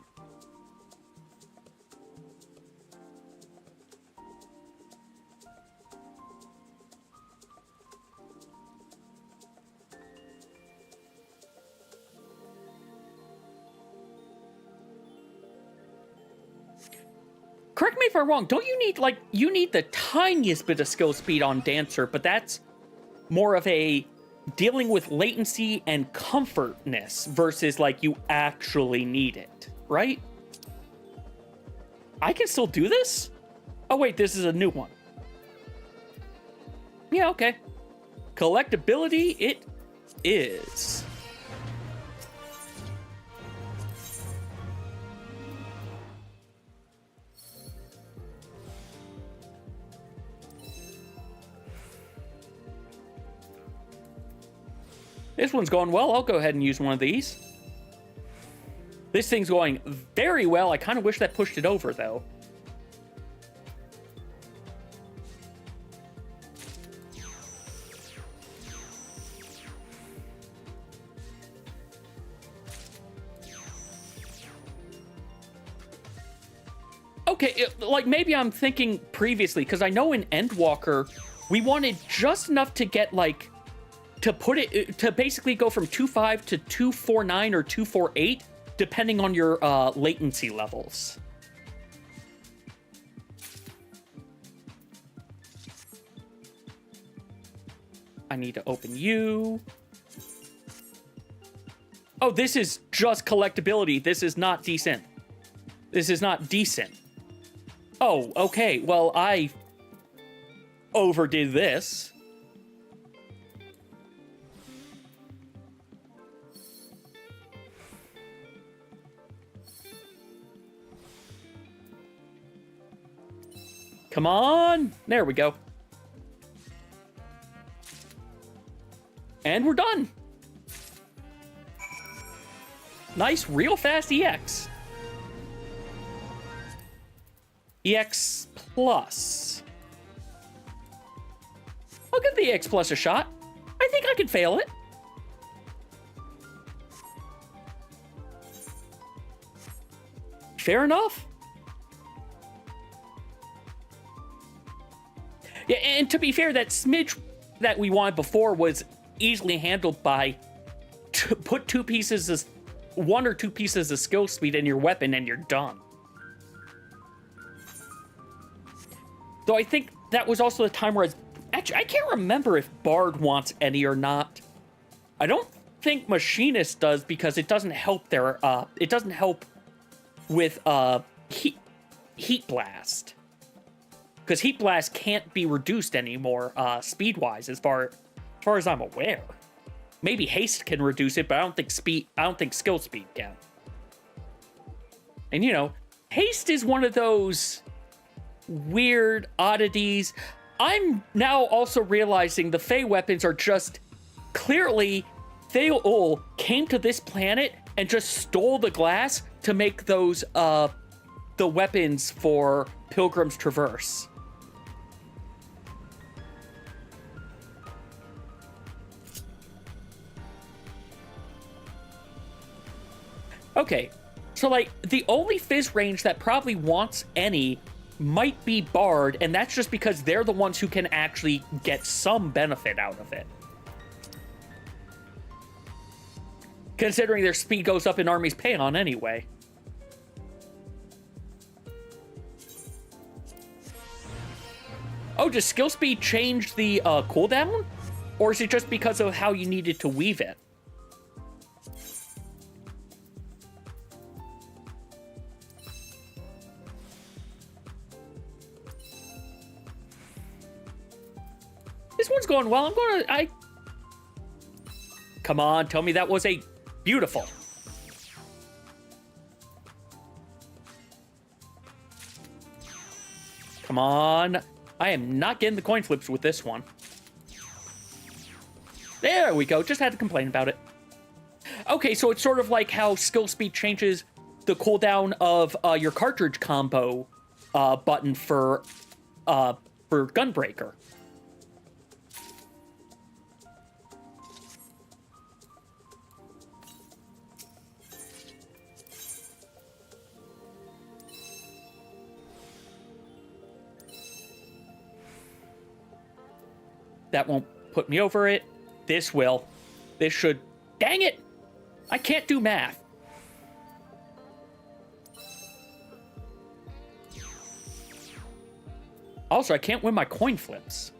Correct me if I'm wrong, don't you need, you need the tiniest bit of skill speed on Dancer, but that's more of a dealing with latency and comfortness versus, you actually need it, right? I can still do this? Oh, wait, this is a new one. Yeah, okay. Collectability, it is. This one's going well. I'll go ahead and use one of these. This thing's going very well. I kind of wish that pushed it over, though. Okay, maybe I'm thinking previously, because I know in Endwalker, we wanted just enough to get, to put it, to basically go from 2.5 to 2.49 or 2.48, depending on your latency levels. I need to open you. Oh, this is just collectability. This is not decent. This is not decent. Oh, okay. Well, I overdid this. Come on. There we go. And we're done. Nice, real fast EX. EX Plus. I'll give the EX Plus a shot. I think I can fail it. Fair enough. Yeah, and to be fair, that smidge that we wanted before was easily handled by put one or two pieces of skill speed in your weapon and you're done. Though I think that was also the time where actually, I can't remember if Bard wants any or not. I don't think Machinist does because it doesn't help their it doesn't help with Heat Blast. Because Heat Blast can't be reduced anymore speed-wise as far as I'm aware. Maybe haste can reduce it, but I don't think skill speed can. And you know, haste is one of those weird oddities. I'm now also realizing the Fey weapons are just clearly Theol came to this planet and just stole the glass to make those the weapons for Pilgrim's Traverse. Okay, so like the only Fizz range that probably wants any might be Bard, and that's just because they're the ones who can actually get some benefit out of it. Considering their speed goes up in Army's Payon anyway. Oh, does skill speed change the cooldown? Or is it just because of how you needed to weave it? This one's going well. Come on, tell me that was a beautiful. Come on. I am not getting the coin flips with this one. There we go. Just had to complain about it. Okay, so it's sort of like how skill speed changes the cooldown of your cartridge combo button for Gunbreaker. That won't put me over it. This will. This should. Dang it! I can't do math. Also, I can't win my coin flips.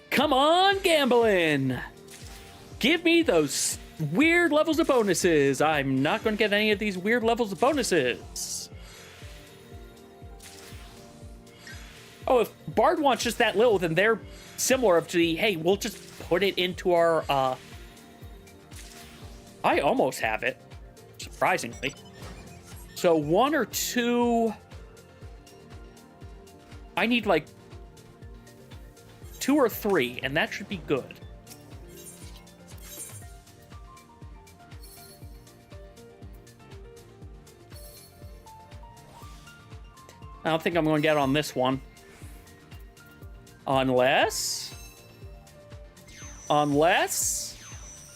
Come on, gambling! Give me those weird levels of bonuses. I'm not going to get any of these weird levels of bonuses. Oh, if Bard wants just that little, then they're similar to the, hey, we'll just put it into our, I almost have it, surprisingly. So 1 or 2, I need like 2 or 3, and that should be good. I don't think I'm going to get on this one. Unless,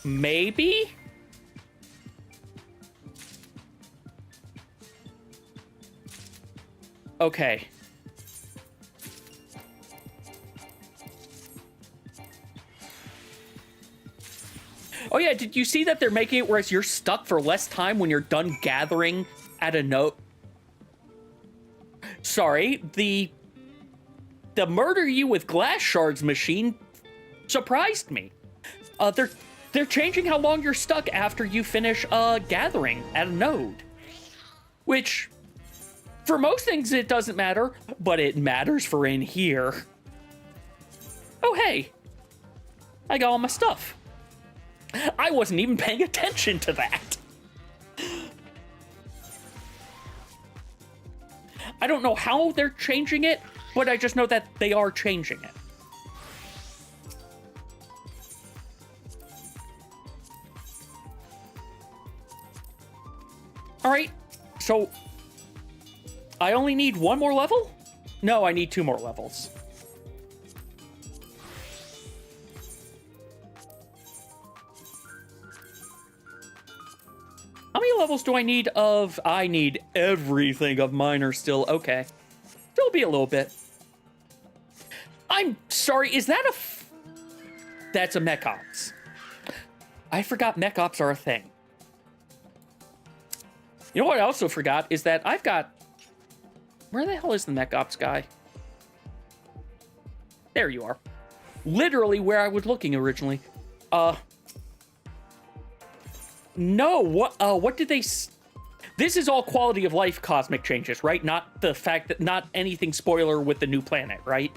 maybe? Okay. Oh yeah, did you see that they're making it whereas you're stuck for less time when you're done gathering at a node? Sorry, the murder you with glass shards machine surprised me. They're changing how long you're stuck after you finish gathering at a node. Which, for most things it doesn't matter, but it matters for in here. Oh hey, I got all my stuff. I wasn't even paying attention to that. I don't know how they're changing it, but I just know that they are changing it. Alright, so I only need one more level? No, I need 2 more levels. How many levels do I need of... I need everything of Miner still. Okay. Still be a little bit. I'm sorry, is that a... That's a Mech Ops. I forgot Mech Ops are a thing. You know what I also forgot is that I've got... Where the hell is the Mech Ops guy? There you are. Literally where I was looking originally. No, what did they... This is all quality of life cosmic changes, right? Not the fact that... Not anything spoiler with the new planet, right?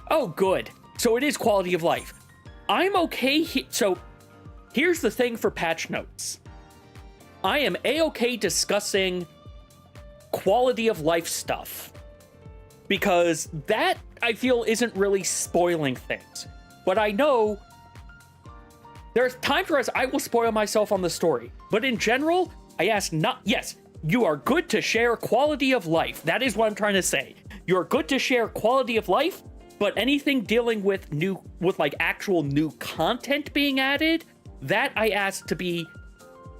Oh, good. So it is quality of life. I'm okay. So here's the thing for patch notes. I am a-okay discussing quality of life stuff. Because that, I feel, isn't really spoiling things. But I know there's times where I will spoil myself on the story. But in general, I ask not... Yes, you are good to share quality of life. That is what I'm trying to say. You're good to share quality of life, but anything dealing with like actual new content being added, that I ask to be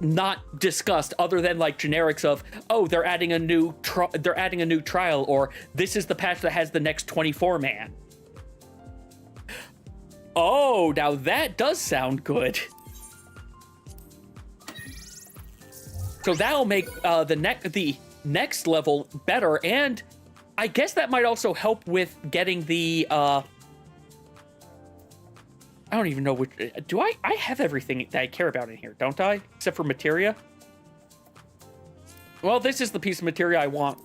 not discussed other than like generics of, oh, they're adding a new trial, or this is the patch that has the next 24-man. Oh, now that does sound good. So that'll make the next level better, and I guess that might also help with getting the I don't even know which... Do I have everything that I care about in here, don't I? Except for materia? Well, this is the piece of materia I want.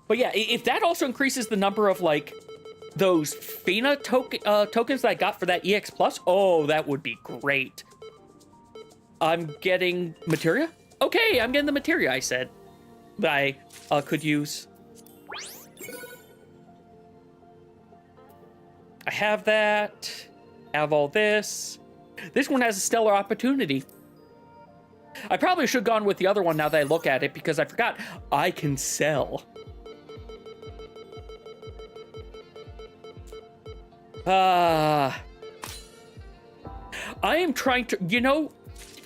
But yeah, if that also increases the number of, like, those Fina tokens that I got for that EX+, oh, that would be great. I'm getting materia? Okay, I'm getting the materia I said that I could use. I have that. Have all this. This one has a stellar opportunity. I probably should have gone with the other one now that I look at it, because I forgot I can sell. I am trying to, you know,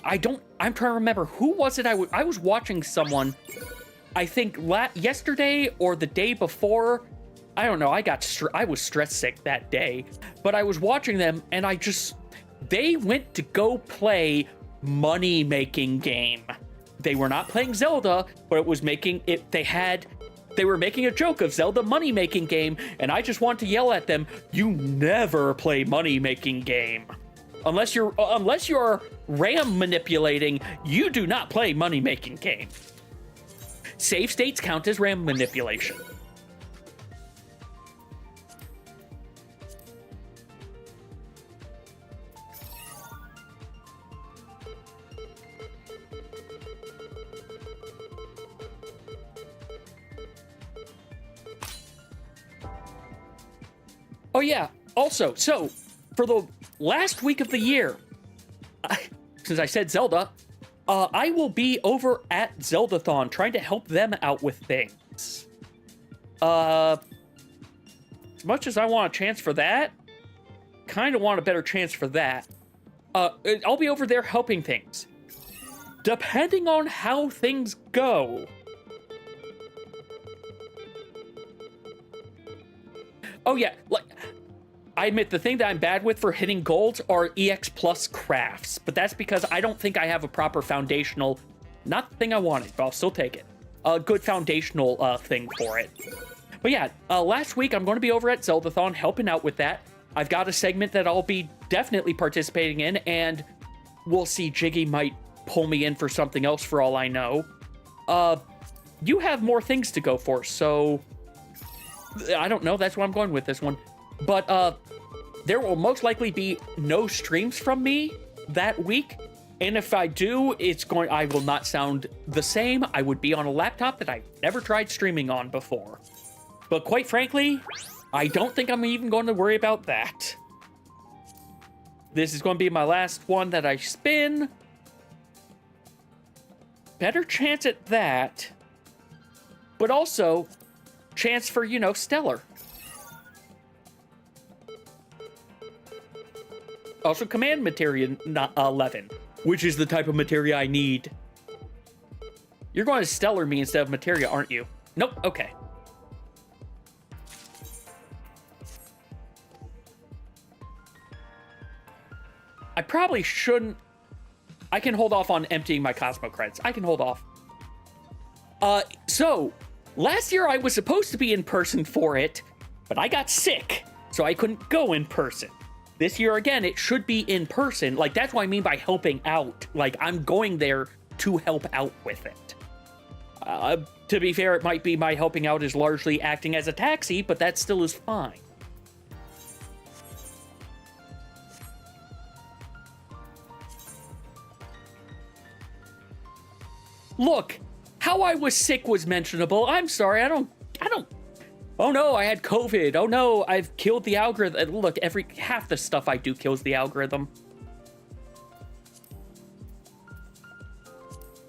I'm trying to remember, who was it I was watching someone, I think yesterday or the day before. I don't know, I was stress sick that day, but I was watching them and they went to go play money-making game. They were not playing Zelda, but it was making it, they were making a joke of Zelda money-making game, and I just want to yell at them, you never play money-making game. Unless you're RAM manipulating, you do not play money-making game. Save states count as RAM manipulation. Oh yeah, also, so, for the last week of the year, since I said Zelda, I will be over at Zeldathon trying to help them out with things. As much as I want a chance for that, kind of want a better chance for that. I'll be over there helping things. Depending on how things go. Oh yeah, like, I admit the thing that I'm bad with for hitting golds are EX plus crafts, but that's because I don't think I have a proper foundational, not the thing I wanted, but I'll still take it, a good foundational thing for it. But yeah, last week I'm going to be over at Zeldathon helping out with that. I've got a segment that I'll be definitely participating in, and we'll see, Jiggy might pull me in for something else for all I know. you have more things to go for, so I don't know. That's why I'm going with this one. But there will most likely be no streams from me that week. And if I do, I will not sound the same. I would be on a laptop that I've never tried streaming on before. But quite frankly, I don't think I'm even going to worry about that. This is going to be my last one that I spin. Better chance at that. But also, chance for, stellar. Also, command materia 11. Which is the type of materia I need. You're going to stellar me instead of materia, aren't you? Nope, okay. I probably shouldn't... I can hold off on emptying my Cosmo credits. I can hold off. So, last year I was supposed to be in person for it, but I got sick, so I couldn't go in person. This year, again, it should be in person. Like, that's what I mean by helping out. Like, I'm going there to help out with it. To be fair, it might be my helping out is largely acting as a taxi, but that still is fine. Look, how I was sick was mentionable. I'm sorry, I don't... Oh no, I had COVID. Oh no, I've killed the algorithm. Look, half the stuff I do kills the algorithm.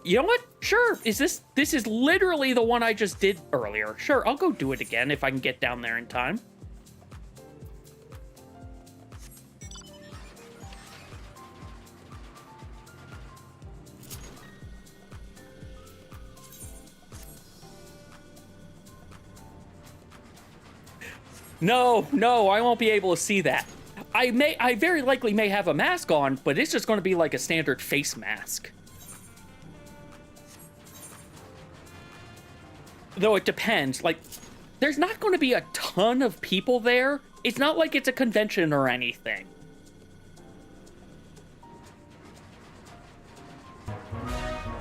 You know what? Sure, this is literally the one I just did earlier. Sure, I'll go do it again if I can get down there in time. No, I won't be able to see that. I very likely may have a mask on, but it's just going to be like a standard face mask. Though it depends. Like, there's not going to be a ton of people there. It's not like it's a convention or anything.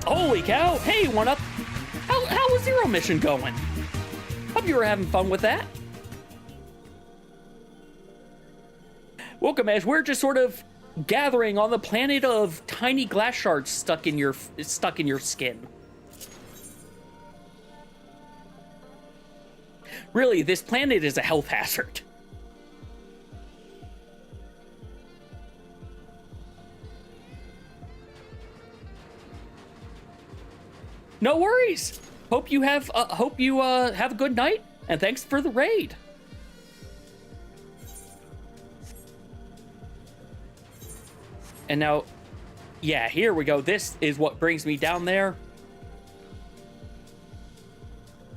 Holy cow! Hey, one up. How was Zero Mission going? Hope you were having fun with that. Welcome, as we're just sort of gathering on the planet of tiny glass shards stuck in your skin. Really, this planet is a health hazard. No worries. Hope you have a good night, and thanks for the raid. And now, yeah, here we go. This is what brings me down there.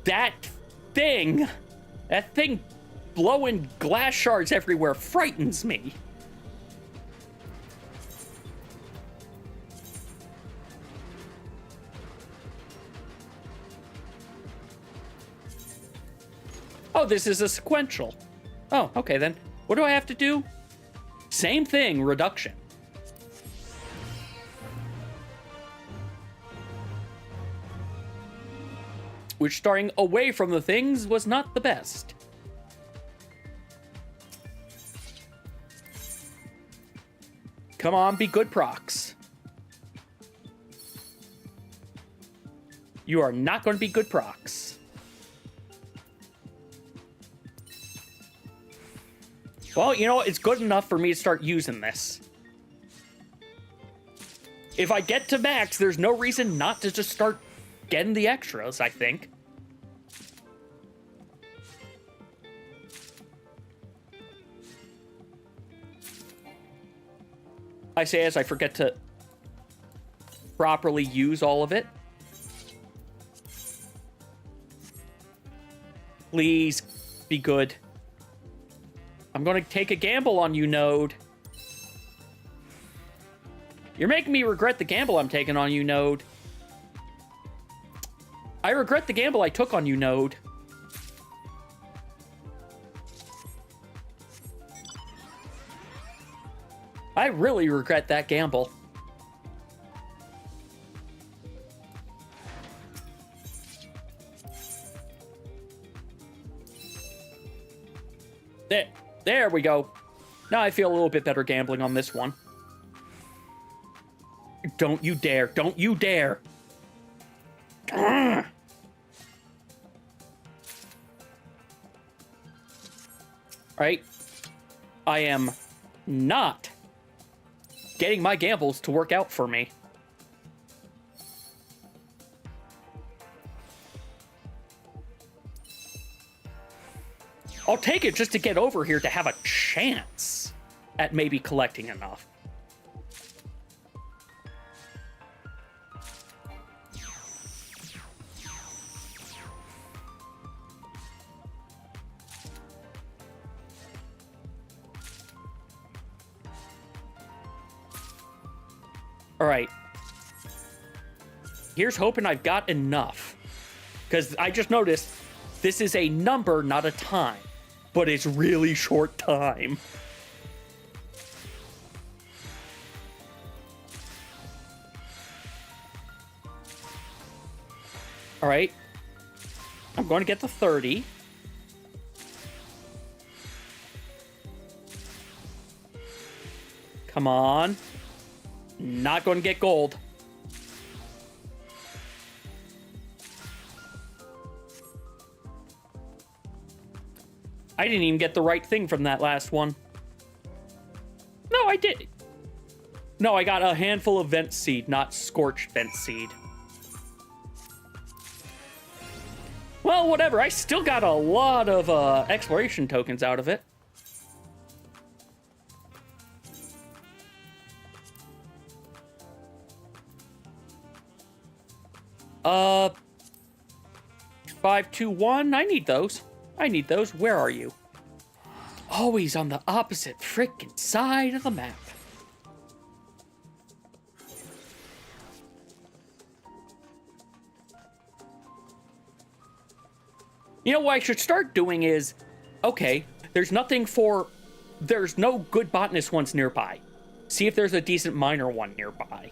That thing blowing glass shards everywhere frightens me. Oh, this is a sequential. Oh, okay then. What do I have to do? Same thing, reduction. Which, starting away from the things, was not the best. Come on, be good procs. You are not going to be good procs. Well, you know, it's good enough for me to start using this. If I get to max, there's no reason not to just start getting the extras, I think. I say as I forget to properly use all of it. Please be good. I'm going to take a gamble on you, Node. You're making me regret the gamble I'm taking on you, Node. I regret the gamble I took on you, Node. I really regret that gamble. There we go. Now I feel a little bit better gambling on this one. Don't you dare. Don't you dare. Ugh. Right? I am not getting my gambles to work out for me. I'll take it just to get over here to have a chance at maybe collecting enough. All right. Here's hoping I've got enough. Because I just noticed this is a number, not a time. But it's really short time. All right. I'm going to get the 30. Come on. Not going to get gold. I didn't even get the right thing from that last one. No, I did. No, I got a handful of vent seed, not scorched vent seed. Well, whatever. I still got a lot of exploration tokens out of it. Uh, 521. I need those. I need those. Where are you? Always on the opposite frickin' side of the map. You know what I should start doing is, okay, there's no good botanist ones nearby. See if there's a decent miner one nearby.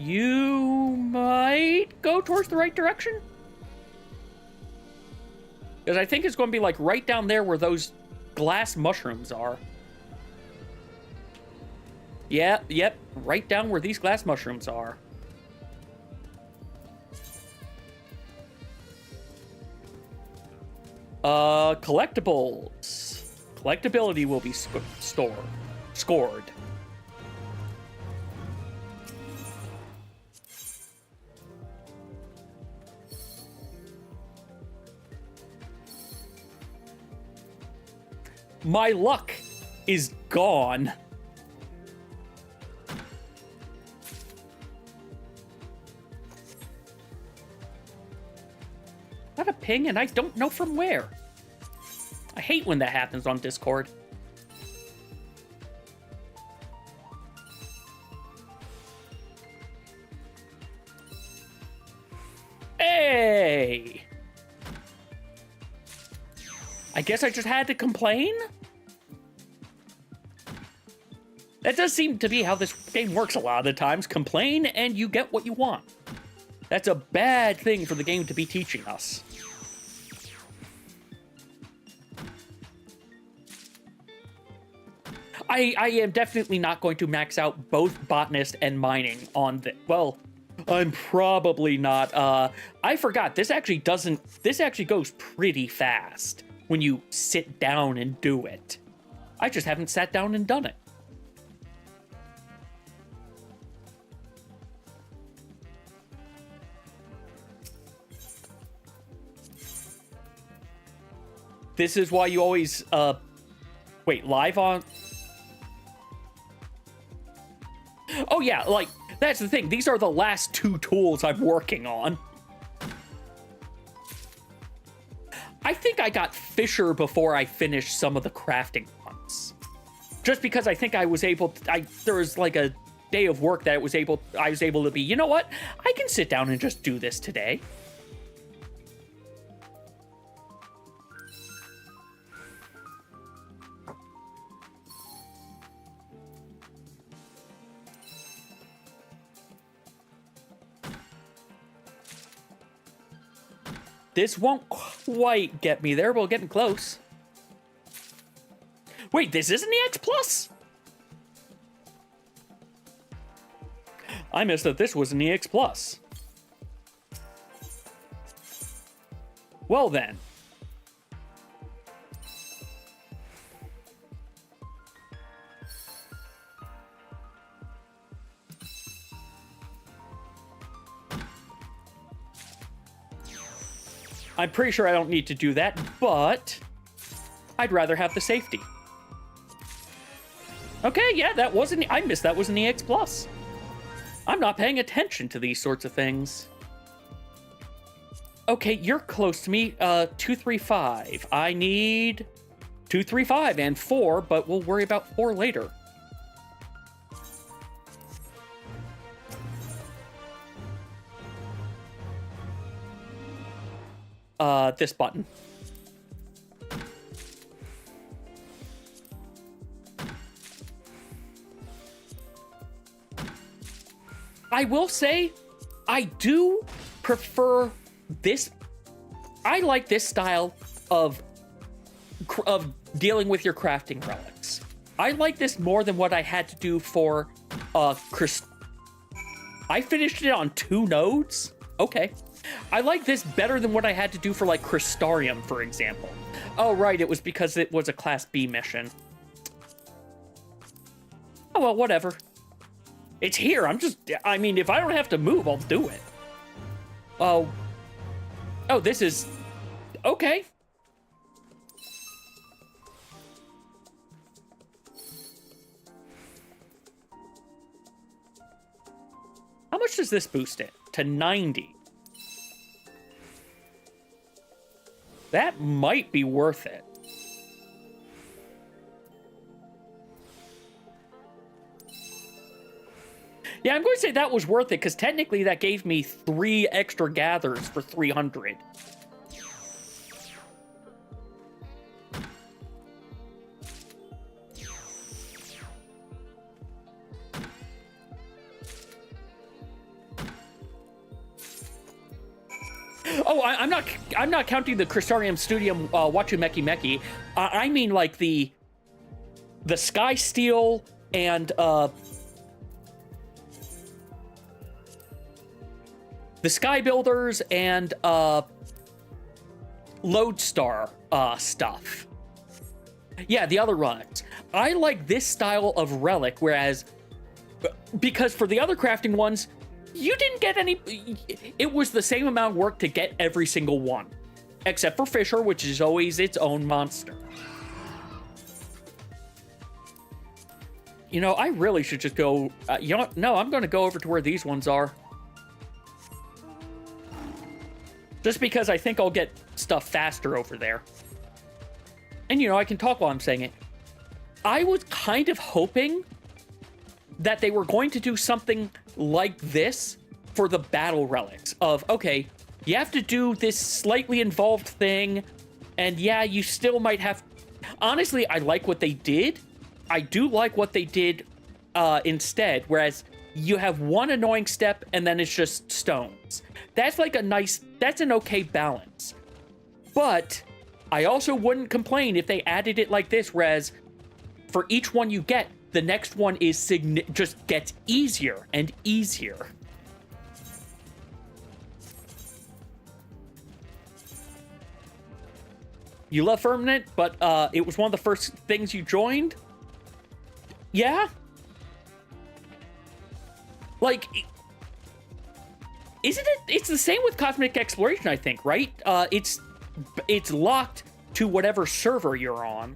You might go towards the right direction. Because I think it's going to be like right down there where those glass mushrooms are. Yeah, yep, right down where these glass mushrooms are. Collectibles. Collectability will be scored. My luck is gone. Got a ping and I don't know from where. I hate when that happens on Discord. Hey! I guess I just had to complain? That does seem to be how this game works a lot of the times. Complain and you get what you want. That's a bad thing for the game to be teaching us. I am definitely not going to max out both botanist and mining on the... Well, I'm probably not. I forgot. This actually goes pretty fast when you sit down and do it. I just haven't sat down and done it. This is why you always, wait, live on? Oh yeah, like, that's the thing. These are the last two tools I'm working on. I think I got Fisher before I finished some of the crafting ones. Just because I think I was able to, there was like a day of work that I was able to be, you know what? I can sit down and just do this today. this won't quite get me there, but we're getting close. Wait, this isn't EX Plus? I missed that this was an EX Plus. Well then. I'm pretty sure I don't need to do that, but I'd rather have the safety. Okay, yeah, that wasn't... I missed that was an EX Plus. I'm not paying attention to these sorts of things. Okay, you're close to me. 235. I need 235 and 4, but we'll worry about 4 later. This button. I will say, I do prefer this. I like this style of dealing with your crafting relics. I like this more than what I had to do for I finished it on 2 nodes. Okay. I like this better than what I had to do for, like, Crystarium, for example. Oh, right, it was because it was a Class B mission. Oh, well, whatever. It's here, I mean, if I don't have to move, I'll do it. Oh. Oh, this is... Okay. How much does this boost it? To 90. That might be worth it. Yeah, I'm going to say that was worth it, because technically that gave me 3 extra gathers for 300. Oh, I'm not counting the Crystarium Studium Wachumeki Meki. I mean like the Sky Steel and the Sky Builders and Lodestar stuff. Yeah, the other runs. I like this style of relic, whereas because for the other crafting ones, you didn't get any... It was the same amount of work to get every single one. Except for Fisher, which is always its own monster. You know, I really should just go... you know what? No, I'm going to go over to where these ones are. Just because I think I'll get stuff faster over there. And, you know, I can talk while I'm saying it. I was kind of hoping that they were going to do something like this for the battle relics of, okay, you have to do this slightly involved thing, and yeah, you still might have... Honestly, I like what they did. I do like what they did instead, whereas you have one annoying step and then it's just stones. That's like a nice... That's an okay balance. But I also wouldn't complain if they added it like this, whereas for each one you get, the next one is just gets easier and easier. You love Firmament, but it was one of the first things you joined? Yeah? Like, isn't it? It's the same with Cosmic Exploration, I think, right? It's locked to whatever server you're on.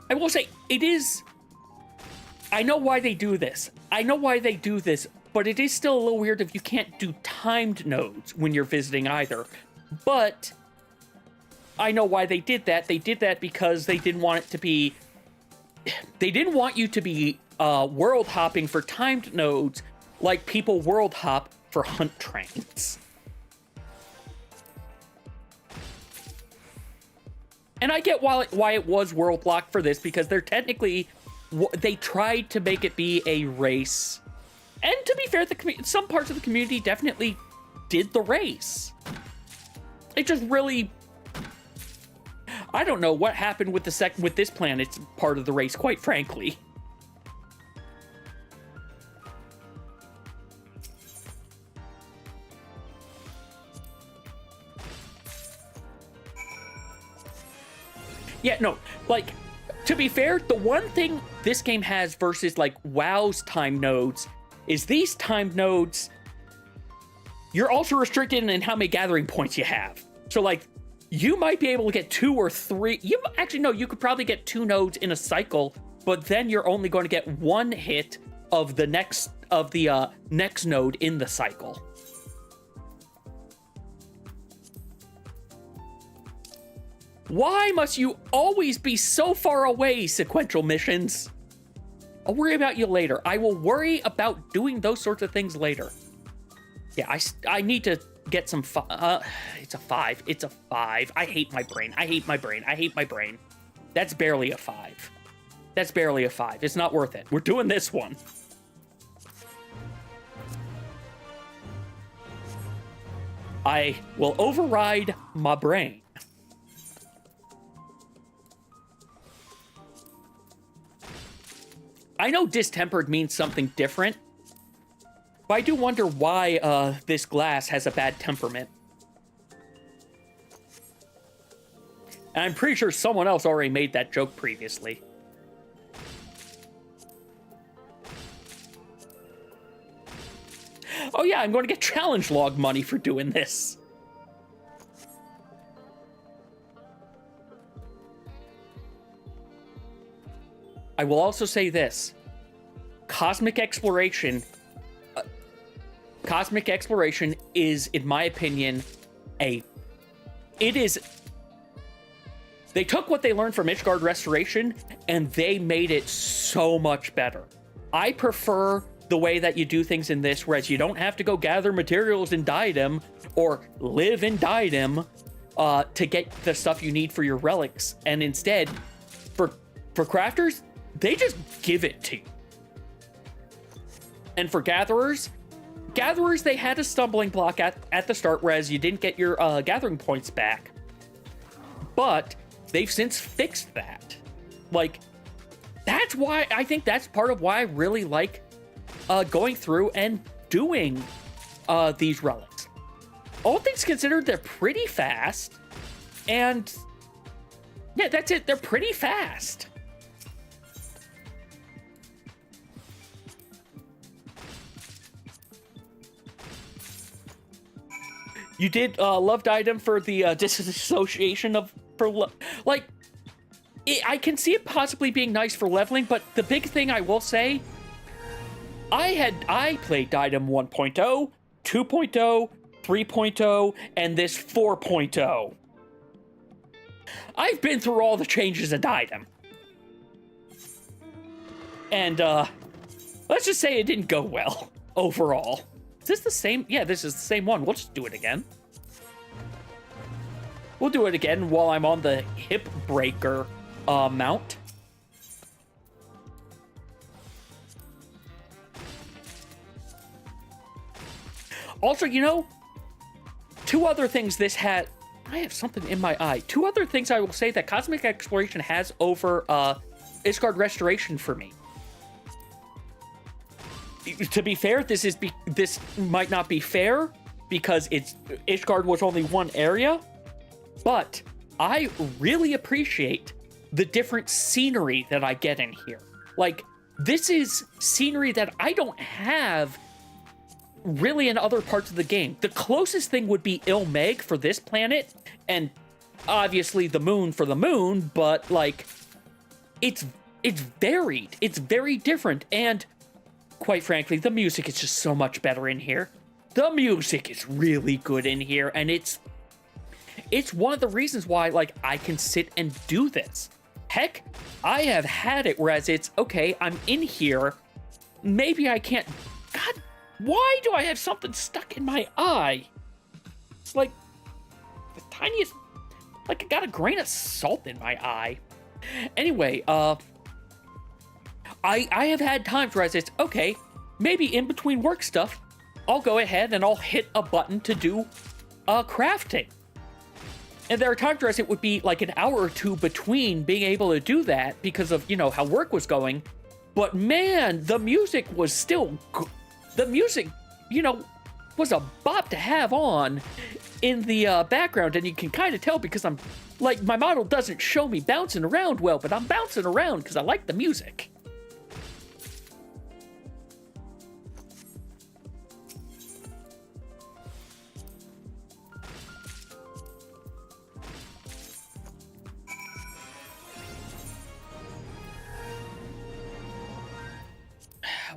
I will say, it is... I know why they do this. But it is still a little weird if you can't do timed nodes when you're visiting either. But I know why they did that. They did that because they didn't want it to be... They didn't want you to be world hopping for timed nodes like people world hop for hunt trains. And I get why it was world locked for this, because they're technically, they tried to make it be a race. And to be fair, some parts of the community definitely did the race. It just really, I don't know what happened with with this planet's part of the race, quite frankly. Yeah, no, like, to be fair, the one thing this game has versus, like, WoW's time nodes is these time nodes, you're also restricted in how many gathering points you have. So, like, you might be able to get 2 or 3, actually, no, you could probably get 2 nodes in a cycle, but then you're only going to get 1 hit of the next node in the cycle. Why must you always be so far away, sequential missions? I'll worry about you later. I will worry about doing those sorts of things later. Yeah, I need to get some it's a 5. It's a 5. I hate my brain. I hate my brain. I hate my brain. That's barely a 5. That's barely a 5. It's not worth it. We're doing this one. I will override my brain. I know distempered means something different, but I do wonder why this glass has a bad temperament. And I'm pretty sure someone else already made that joke previously. Oh yeah, I'm going to get challenge log money for doing this. I will also say this. Cosmic exploration is, in my opinion, they took what they learned from Ishgard Restoration and they made it so much better. I prefer the way that you do things in this, whereas you don't have to go gather materials in Diadem or live in Diadem to get the stuff you need for your relics. And instead, for crafters, they just give it to you. And for gatherers, they had a stumbling block at the start, whereas you didn't get your gathering points back. But they've since fixed that. Like, that's why, I think that's part of why I really like going through and doing these relics. All things considered, they're pretty fast. And yeah, that's it. They're pretty fast. You did loved item for the disassociation of like I can see it possibly being nice for leveling, but the big thing I will say, I played item 1.0, 2.0, 3.0, and this 4.0. I've been through all the changes in item. And let's just say it didn't go well overall. Is this the same? Yeah, this is the same one. We'll just do it again. We'll do it again while I'm on the hip breaker mount. Also, you know, 2 other things this had... I have something in my eye. 2 other things I will say that Cosmic Exploration has over Ishgard Restoration for me. To be fair, this might not be fair because Ishgard was only one area, but I really appreciate the different scenery that I get in here. Like, this is scenery that I don't have really in other parts of the game. The closest thing would be Ilmeg for this planet, and obviously the moon for the moon, but like, it's varied. It's very different, and quite frankly, the music is just so much better in here. The music is really good in here, and it's one of the reasons why, like, I can sit and do this. Heck, I have had it whereas it's, okay, I'm in here, maybe I can't... God, Why do I have something stuck in my eye? It's like the tiniest, like I got a grain of salt in my eye. Anyway, I have had times where I said, okay, maybe in between work stuff, I'll go ahead and I'll hit a button to do crafting. And there are times where it would be like an hour or two between being able to do that because of, you know, how work was going. But man, the music was still good. The music, you know, was a bop to have on in the background. And you can kind of tell because I'm like, my model doesn't show me bouncing around well, but I'm bouncing around because I like the music.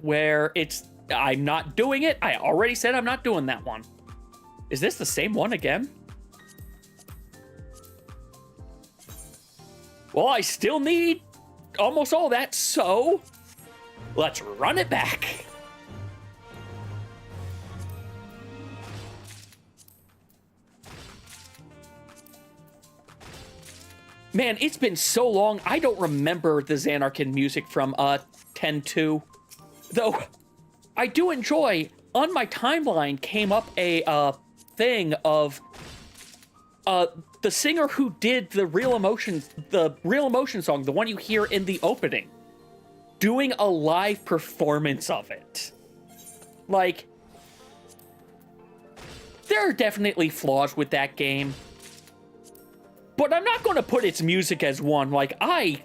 Where I'm not doing it. I already said I'm not doing that one. Is this the same one again? Well, I still need almost all that, so let's run it back. Man, it's been so long, I don't remember the Xanarkin music from 10.2. Though, I do enjoy, on my timeline came up a thing of the singer who did the Real Emotion song, the one you hear in the opening, doing a live performance of it. Like, there are definitely flaws with that game, but I'm not going to put its music as one. Like, I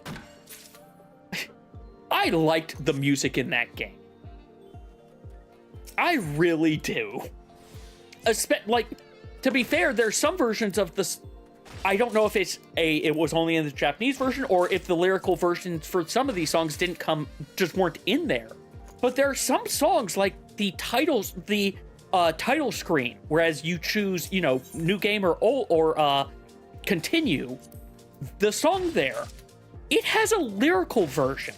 liked the music in that game. I really do. Like, to be fair, there's some versions of this. I don't know if it was only in the Japanese version or if the lyrical versions for some of these songs just weren't in there. But there are some songs like the title screen, whereas you choose, you know, new game or old or continue. The song there, it has a lyrical version.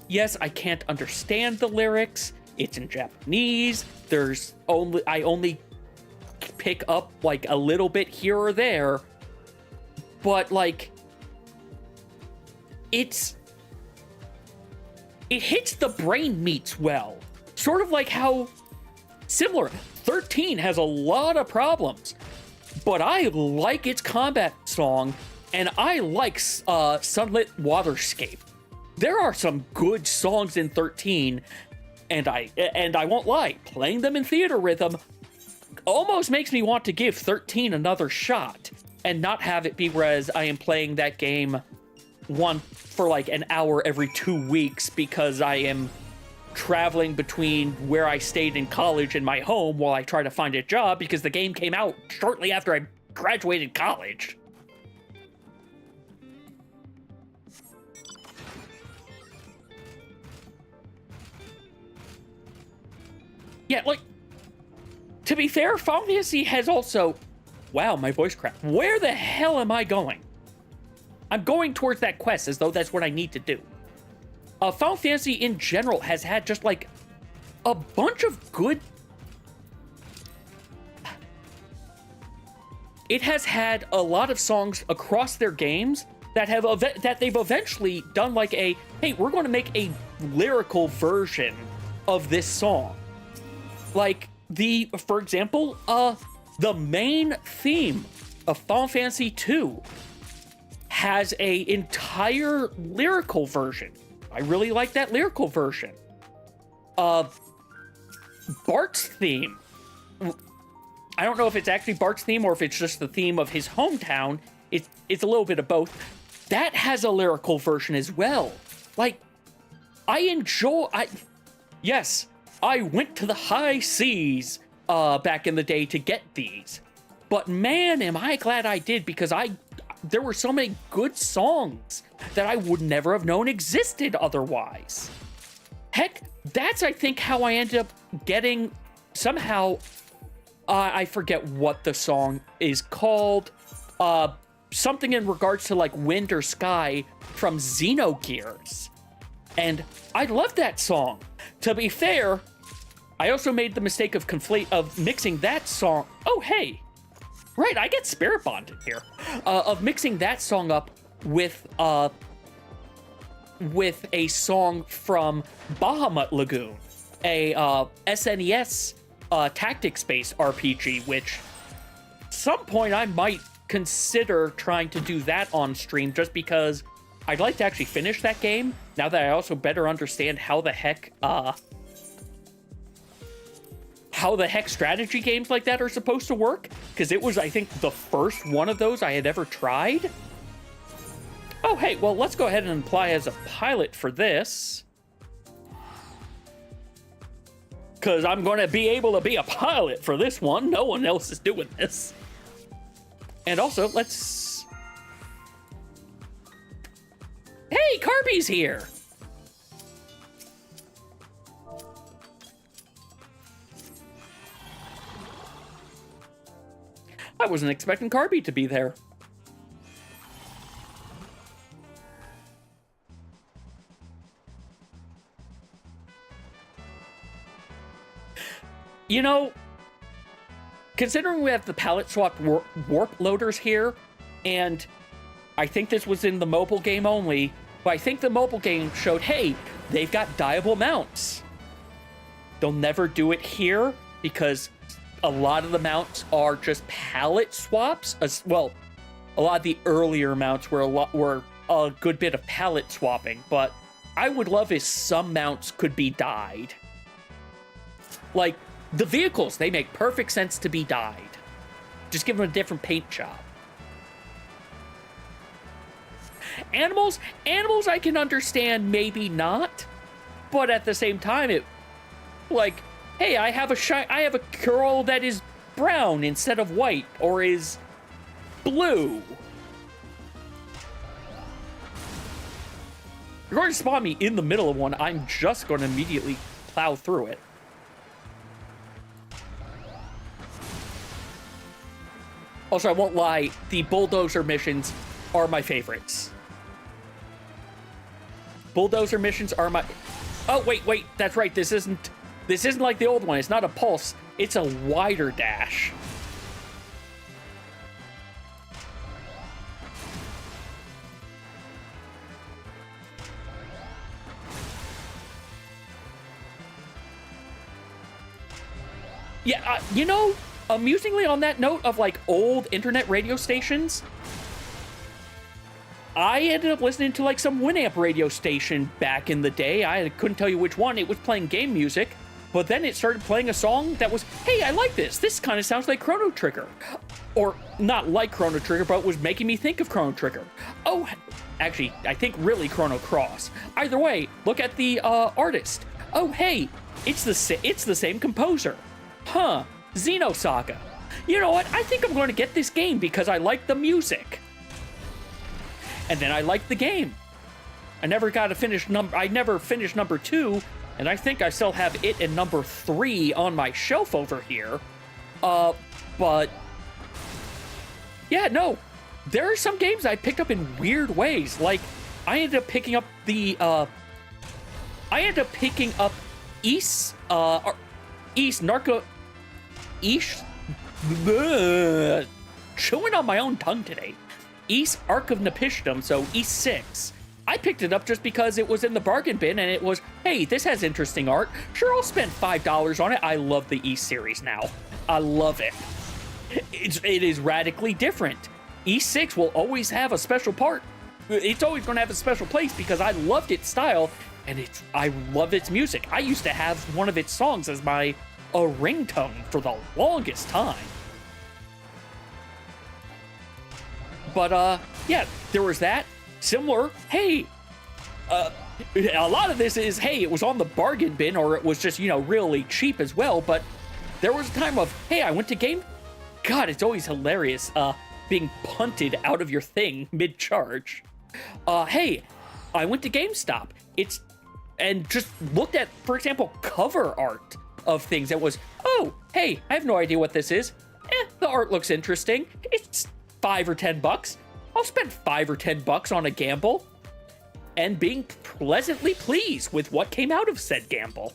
Yes, I can't understand the lyrics. It's in Japanese. I only pick up like a little bit here or there. But like, it hits the brain meats well. Sort of like how similar 13 has a lot of problems. But I like its combat song, and I like Sunlit Waterscape. There are some good songs in 13, and I won't lie, playing them in theater rhythm almost makes me want to give 13 another shot and not have it be whereas I am playing that game for like an hour every 2 weeks because I am traveling between where I stayed in college and my home while I try to find a job because the game came out shortly after I graduated college. Yeah, like, to be fair, Final Fantasy has also... Wow, my voice cracked. Where the hell am I going? I'm going towards that quest as though that's what I need to do. Final Fantasy in general has had just, like, a bunch of good... It has had a lot of songs across their games that they've eventually done, like, hey, we're going to make a lyrical version of this song. Like, for example, the main theme of Final Fantasy II has an entire lyrical version. I really like that lyrical version. Bart's theme. I don't know if it's actually Bart's theme or if it's just the theme of his hometown. It's a little bit of both. That has a lyrical version as well. Like, yes, I went to the high seas back in the day to get these. But man, am I glad I did, because there were so many good songs that I would never have known existed otherwise. Heck, that's, I think, how I ended up getting, somehow, I forget what the song is called, something in regards to, like, wind or sky from Xenogears. And I love that song. To be fair, I also made the mistake of mixing that song. Oh, hey. Right, I get Spirit Bonded here. Of mixing that song up with a song from Bahamut Lagoon, a SNES tactics-based RPG, which at some point I might consider trying to do that on stream, just because I'd like to actually finish that game, now that I also better understand how the heck strategy games like that are supposed to work, because it was, I think, the first one of those I had ever tried. Oh, hey, well, let's go ahead and apply as a pilot for this, because I'm going to be able to be a pilot for this one. No one else is doing this. And also, let's... Hey, Kirby's here! I wasn't expecting Kirby to be there. You know, considering we have the palette swap warp loaders here, and I think this was in the mobile game only, but I think the mobile game showed, hey, they've got dyeable mounts. They'll never do it here, because a lot of the mounts are just palette swaps. Well, a lot of the earlier mounts were a good bit of palette swapping, but I would love if some mounts could be dyed. Like, the vehicles, they make perfect sense to be dyed. Just give them a different paint job. Animals I can understand, maybe not, but at the same time, like, hey, I have a girl that is brown instead of white, or is blue. You're going to spawn me in the middle of one, I'm just going to immediately plow through it. Also, I won't lie, the bulldozer missions are my favorites. Bulldozer missions are my... Oh, wait, that's right, this isn't like the old one. It's not a pulse, it's a wider dash. Yeah, you know, amusingly on that note of, like, old internet radio stations, I ended up listening to, like, some Winamp radio station back in the day. I couldn't tell you which one. It was playing game music, but then it started playing a song that was, hey, I like this. This kind of sounds like Chrono Trigger. Or not like Chrono Trigger, but was making me think of Chrono Trigger. Oh, actually, I think really Chrono Cross. Either way, look at the artist. Oh, hey, it's the same composer. Huh, Xenosaga. You know what? I think I'm going to get this game because I like the music. And then I liked the game. I never finished number 2, and I think I still have it in number 3 on my shelf over here. But yeah, no. There are some games I picked up in weird ways. Like, I ended up picking up chewing on my own tongue today. East Ark of Nepishdom, so East 6. I picked it up just because it was in the bargain bin, and it was, hey, this has interesting art. Sure, I'll spend $5 on it. I love the East series now. I love it. It is radically different. East 6 will always have a special part. It's always going to have a special place because I loved its style, and I love its music. I used to have one of its songs as my ringtone for the longest time. But, yeah, there was that. Similar, hey, a lot of this is, hey, it was on the bargain bin, or it was just, you know, really cheap as well, but there was a time of, hey, I went to game... God, it's always hilarious, being punted out of your thing mid-charge. Hey, I went to GameStop. And just looked at, for example, cover art of things that was, oh, hey, I have no idea what this is. The art looks interesting. It's $5 or $10. I'll spend $5 or $10 on a gamble, and being pleasantly pleased with what came out of said gamble.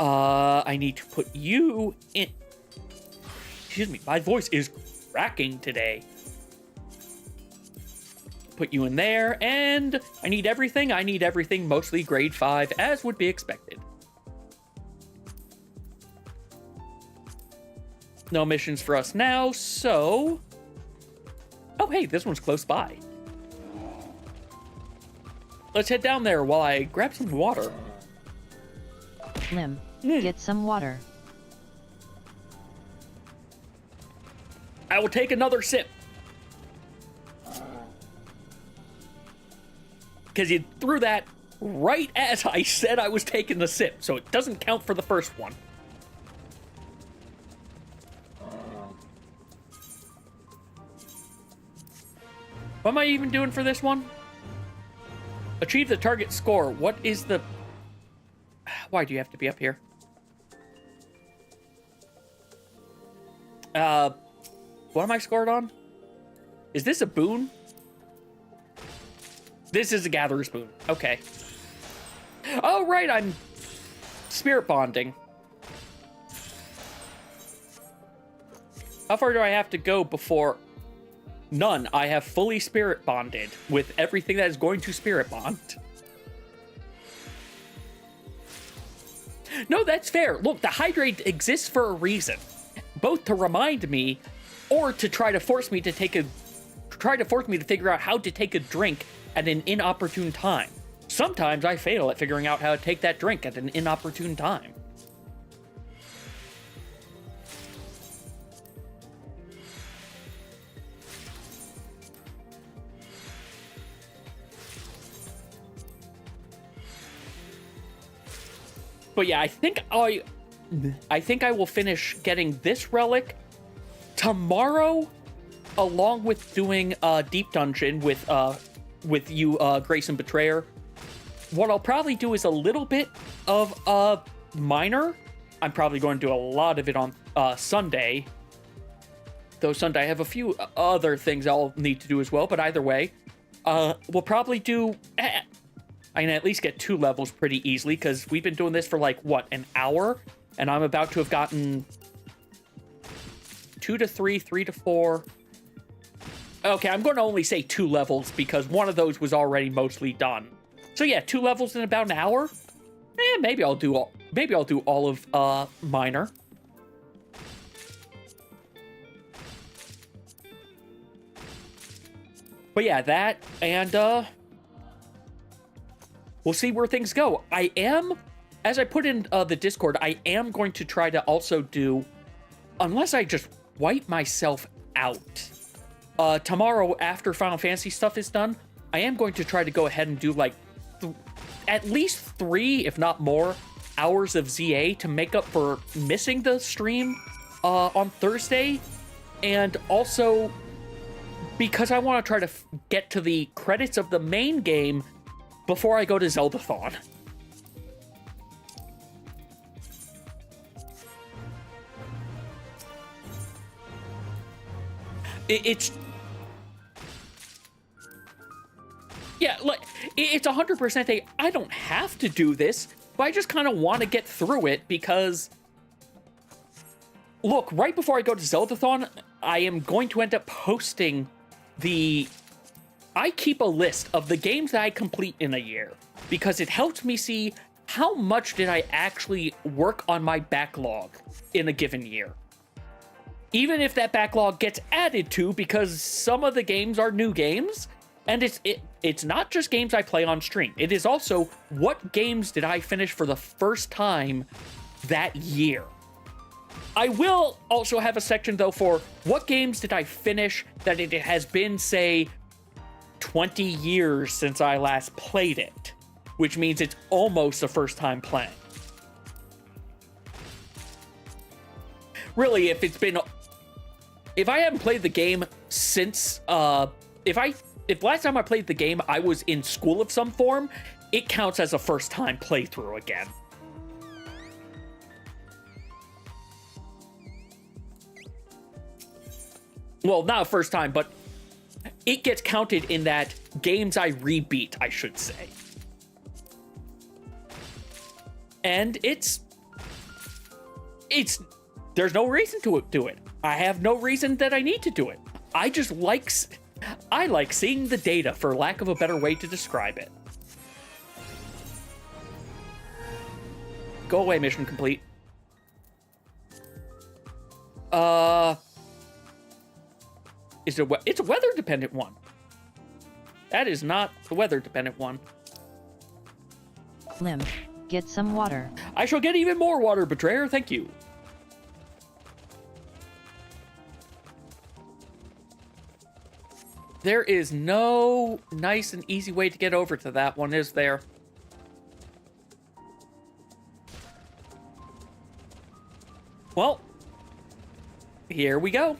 I need to put you in... Excuse me, my voice is cracking today. Put you in there, and I need everything. I need everything, mostly grade 5, as would be expected. No missions for us now, so... Oh, hey, this one's close by. Let's head down there while I grab some water. Lim, get some water. I will take another sip. Because you threw that right as I said I was taking the sip, so it doesn't count for the first one. What am I even doing for this one? Achieve the target score. What is the... Why do you have to be up here? What am I scored on? Is this a boon? This is a gatherer's boon. Okay. Oh, right, I'm spirit bonding. How far do I have to go before... None. I have fully spirit bonded with everything that is going to spirit bond. No, that's fair. Look, the hydrate exists for a reason. Both to remind me or to try to force me to figure out how to take a drink at an inopportune time. Sometimes I fail at figuring out how to take that drink at an inopportune time. But yeah, I think I will finish getting this relic tomorrow, along with doing Deep Dungeon with you, Grace and Betrayer. What I'll probably do is a little bit of minor. I'm probably going to do a lot of it on Sunday. Though Sunday I have a few other things I'll need to do as well, but either way, we'll probably do... I can at least get 2 levels pretty easily, because we've been doing this for, like, what, an hour? And I'm about to have gotten 2 to 3, 3 to 4. Okay, I'm going to only say 2 levels, because one of those was already mostly done. So yeah, 2 levels in about an hour? Maybe I'll do all of minor. But yeah, that, and, we'll see where things go. I am, as I put in the Discord, I am going to try to also do, unless I just wipe myself out, tomorrow after Final Fantasy stuff is done, I am going to try to go ahead and do like at least 3, if not more, hours of ZA to make up for missing the stream on Thursday. And also, because I want to try to get to the credits of the main game before I go to Zeldathon. It's... Yeah, like, it's 100% I don't have to do this, but I just kind of want to get through it because... Look, right before I go to Zeldathon, I am going to end up posting the... I keep a list of the games that I complete in a year because it helps me see how much did I actually work on my backlog in a given year. Even if that backlog gets added to because some of the games are new games, and it's not just games I play on stream. It is also what games did I finish for the first time that year. I will also have a section though for what games did I finish that it has been, say, 20 years since I last played it, which means it's almost the first time playing. Really, if I haven't played the game since, if last time I played the game I was in school of some form, it counts as a first time playthrough again. Well, not a first time, but it gets counted in that games I rebeat, I should say. And it's There's no reason to do it. I have no reason that I need to do it. I like seeing the data, for lack of a better way to describe it. Go away, mission complete. It's a weather-dependent one. That is not the weather-dependent one. Lim, get some water. I shall get even more water, Betrayer. Thank you. There is no nice and easy way to get over to that one, is there? Well, here we go.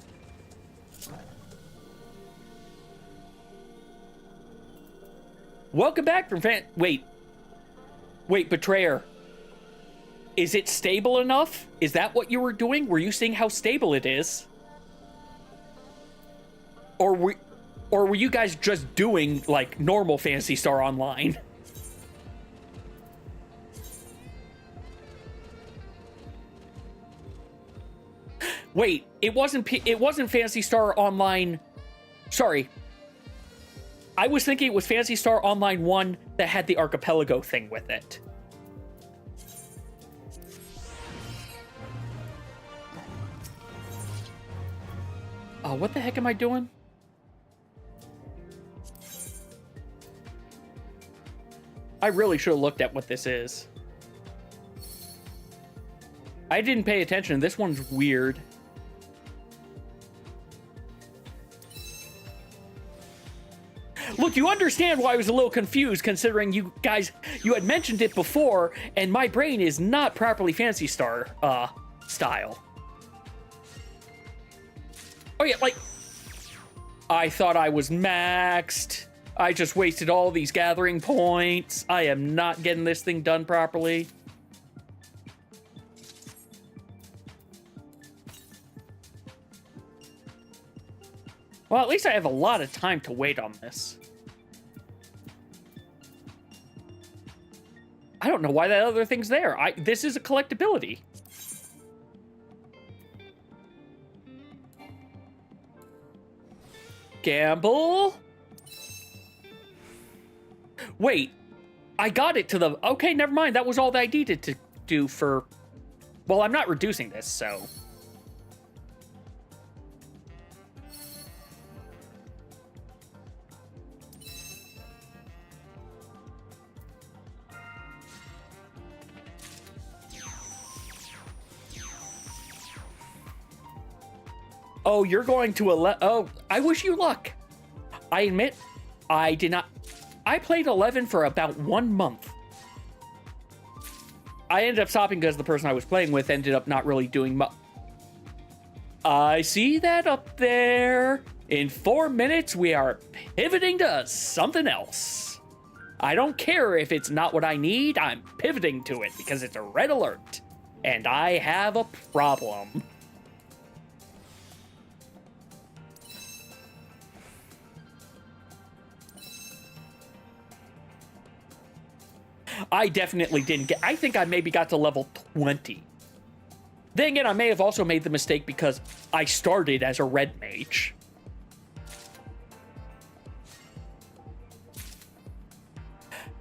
Welcome back from Wait, Betrayer. Is it stable enough? Is that what you were doing? Were you seeing how stable it is? Or were you guys just doing, like, normal Phantasy Star Online? Wait, it wasn't Phantasy Star Online. Sorry. I was thinking it was Phantasy Star Online 1 that had the archipelago thing with it. Oh, what the heck am I doing? I really should have looked at what this is. I didn't pay attention. This one's weird. Look, you understand why I was a little confused, considering you guys, you had mentioned it before, and my brain is not properly Phantasy Star style. Oh yeah, like, I thought I was maxed. I just wasted all these gathering points. I am not getting this thing done properly. Well, at least I have a lot of time to wait on this. I don't know why that other thing's there. This is a collectability. Gamble? Wait, I got it to the... Okay, never mind. That was all that I needed to do for... Well, I'm not reducing this, so... Oh, you're going to Oh, I wish you luck. I admit, I did not... I played 11 for about 1 month. I ended up stopping because the person I was playing with ended up not really doing much. I see that up there. In 4 minutes, we are pivoting to something else. I don't care if it's not what I need. I'm pivoting to it because it's a red alert. And I have a problem. I definitely didn't get... I think I maybe got to level 20. Then again, I may have also made the mistake because I started as a red mage.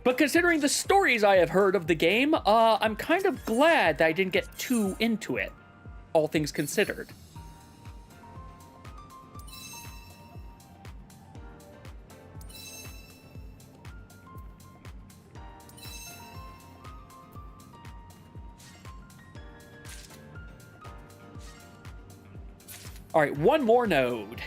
But considering the stories I have heard of the game, I'm kind of glad that I didn't get too into it, all things considered. All right, one more node.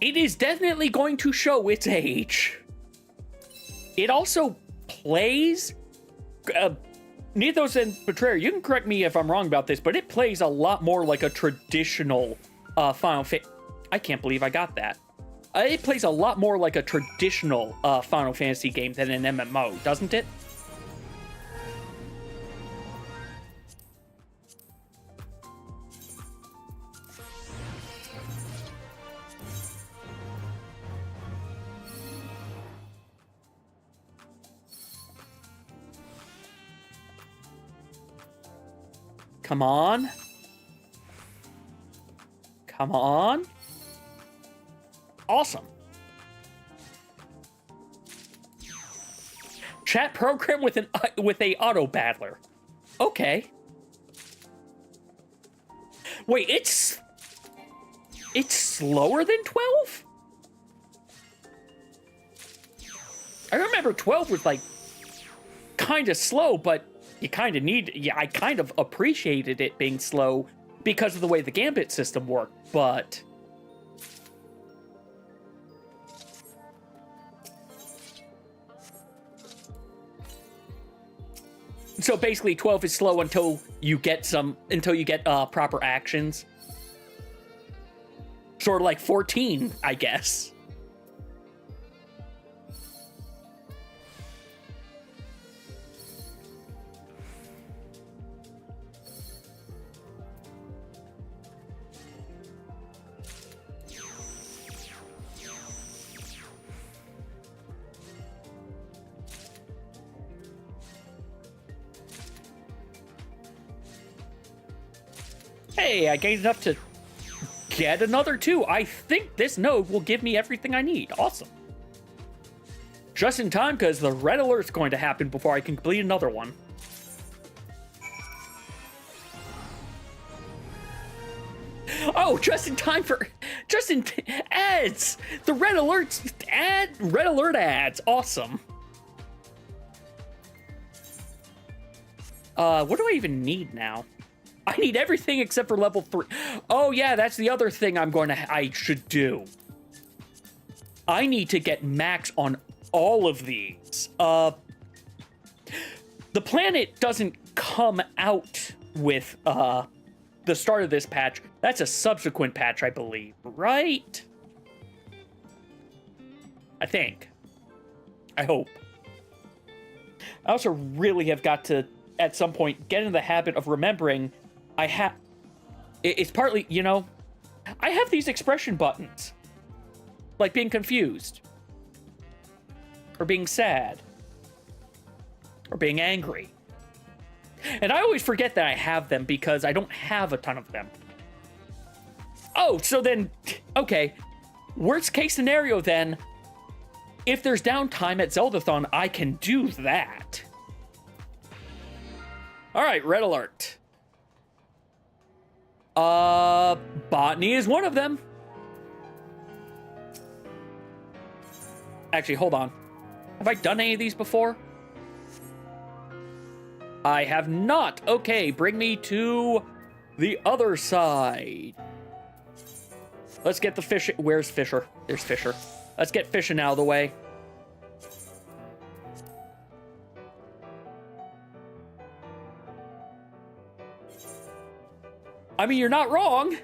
It is definitely going to show its age. It also plays... Nethos and Betrayer, you can correct me if I'm wrong about this, but it plays a lot more like a traditional... I can't believe I got that. It plays a lot more like a traditional Final Fantasy game than an MMO, doesn't it? Come on. Come on. Awesome. Chat program with a auto battler. Okay. Wait, it's slower than 12? I remember 12 was like kind of slow, but you kind of I kind of appreciated it being slow because of the way the gambit system worked, but so basically 12 is slow until you get proper actions. Sort of like 14, I guess. Hey, I gained enough to get another 2. I think this node will give me everything I need. Awesome. Just in time, because the red alert's going to happen before I can complete another one. Oh, just in time for... ads! The red alert ads. Awesome. What do I even need now? I need everything except for level 3. Oh yeah, that's the other thing I should do. I need to get max on all of these. The planet doesn't come out with the start of this patch. That's a subsequent patch, I believe, right? I think. I hope. I also really have got to, at some point, get in the habit of remembering it's partly, you know, I have these expression buttons. Like being confused. Or being sad. Or being angry. And I always forget that I have them because I don't have a ton of them. Oh, so then, okay. Worst case scenario then, if there's downtime at Zeldathon, I can do that. Alright, red alert. Botany is one of them. Actually, hold on. Have I done any of these before? I have not. Okay, bring me to the other side. Let's get the fish. Where's Fisher? There's Fisher. Let's get fishing out of the way. I mean, you're not wrong.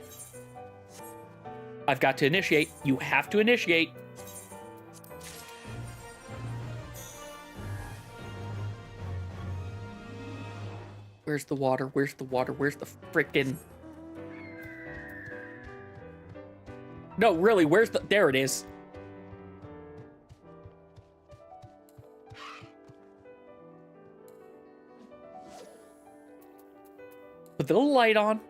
I've got to initiate. You have to initiate. Where's the water? Where's the water? Where's the frickin'... No, really, where's the... There it is. Put the little light on.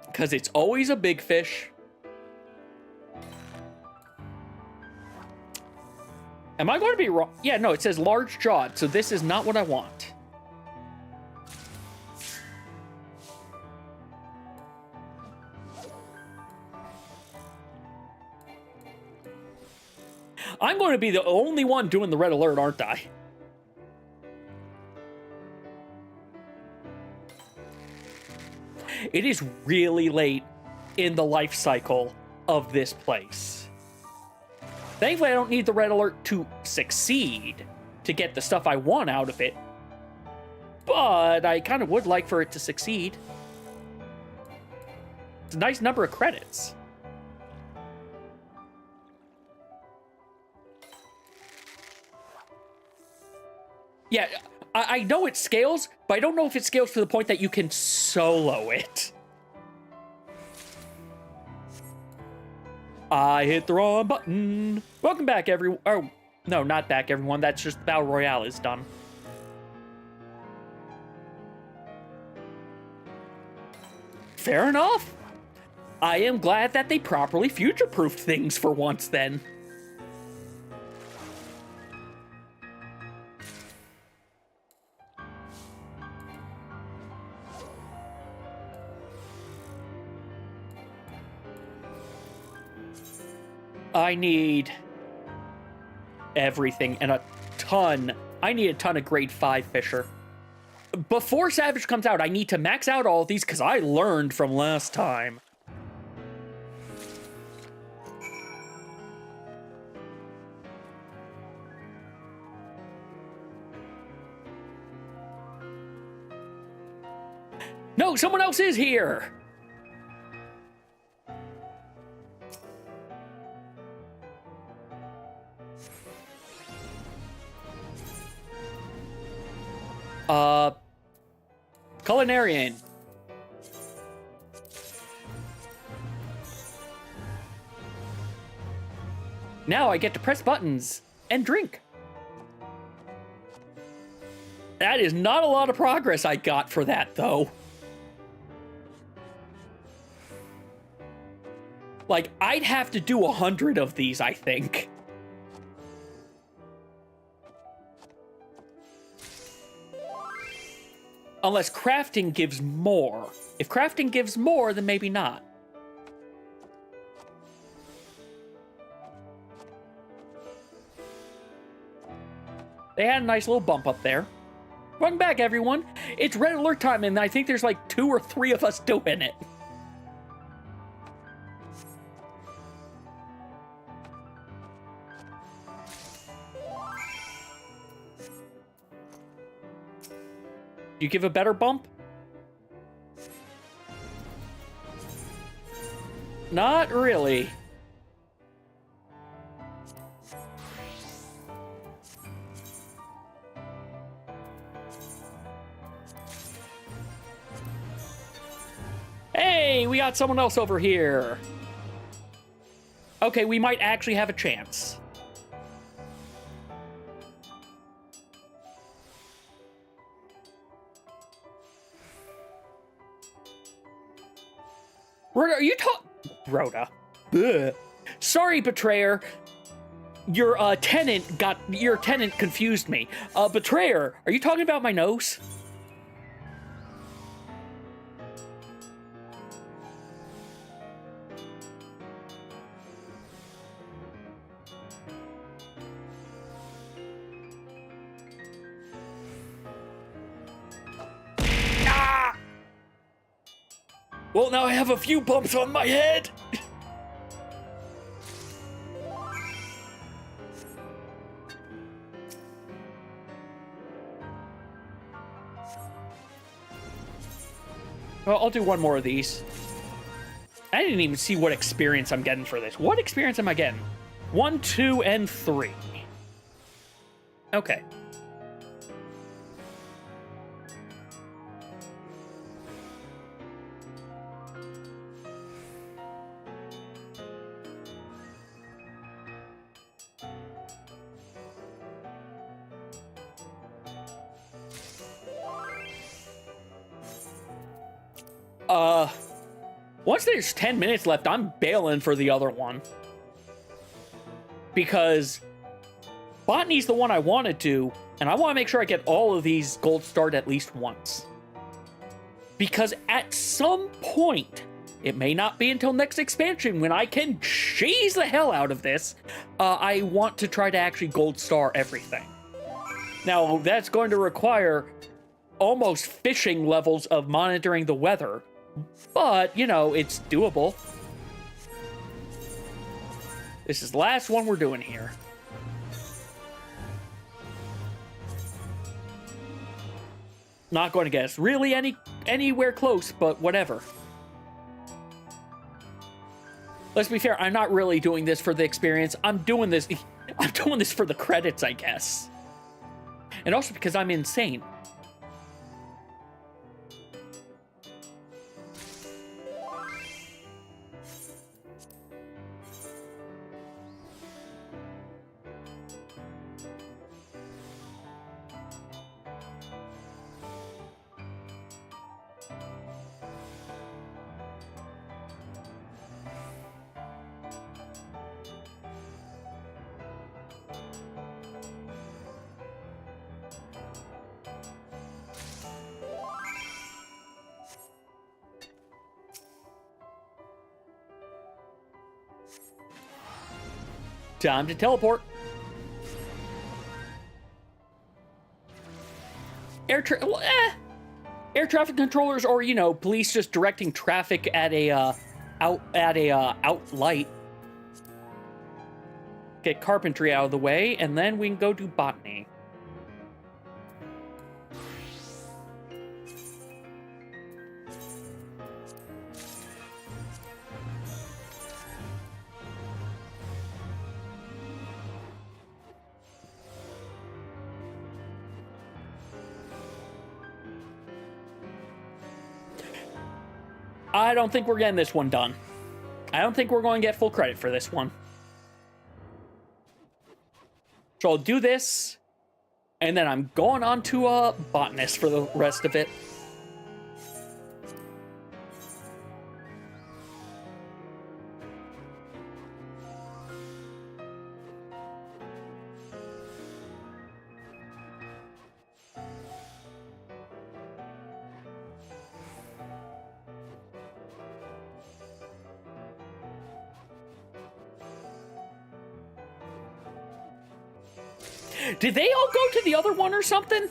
Because it's always a big fish. Am I going to be wrong? Yeah, no, it says large jawed, so this is not what I want. I'm going to be the only one doing the red alert, aren't I? It is really late in the life cycle of this place. Thankfully, I don't need the red alert to succeed to get the stuff I want out of it. But I kind of would like for it to succeed. It's a nice number of credits. Yeah, I know it scales, but I don't know if it scales to the point that you can solo it. I hit the wrong button. Welcome back, everyone. Oh, no, not back, everyone. That's just Battle Royale is done. Fair enough. I am glad that they properly future-proofed things for once, then. I need everything and a ton. I need a ton of grade 5 Fisher. Before Savage comes out, I need to max out all of these because I learned from last time. No, someone else is here! Culinarian. Now I get to press buttons and drink. That is not a lot of progress I got for that, though. Like, I'd have to do 100 of these, I think. Unless crafting gives more. If crafting gives more, then maybe not. They had a nice little bump up there. Welcome back, everyone. It's Red Alert time, and I think there's like 2 or 3 of us doing it. You give a better bump? Not really. Hey, we got someone else over here. Okay, we might actually have a chance. Rhoda, are you Rhoda. Ugh. Sorry, Betrayer. Your tenant confused me. Betrayer, are you talking about my nose? Well, now I have a few bumps on my head. Well, I'll do one more of these. I didn't even see what experience I'm getting for this. What experience am I getting? 1, 2, and 3. Okay. Once there's 10 minutes left, I'm bailing for the other one. Because botany's the one I want to do, and I want to make sure I get all of these gold starred at least once. Because at some point, it may not be until next expansion when I can cheese the hell out of this, I want to try to actually gold star everything. Now, that's going to require almost fishing levels of monitoring the weather. But, you know, it's doable. This is the last one we're doing here. Not going to get us really anywhere close, but whatever. Let's be fair, I'm not really doing this for the experience. I'm doing this for the credits, I guess. And also because I'm insane. Time to teleport. Air traffic controllers, or you know, police just directing traffic at a out light. Get carpentry out of the way, and then we can go do botany. I don't think we're getting this one done. I don't think we're going to get full credit for this one. So I'll do this, and then I'm going on to a botanist for the rest of it. Did they all go to the other one or something?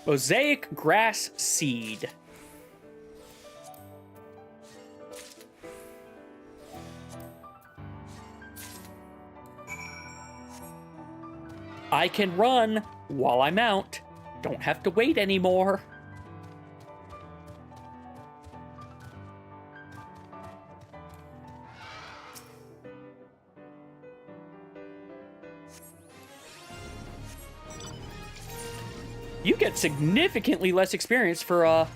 Mosaic grass seed. I can run while I'm out. Don't have to wait anymore. You get significantly less experience for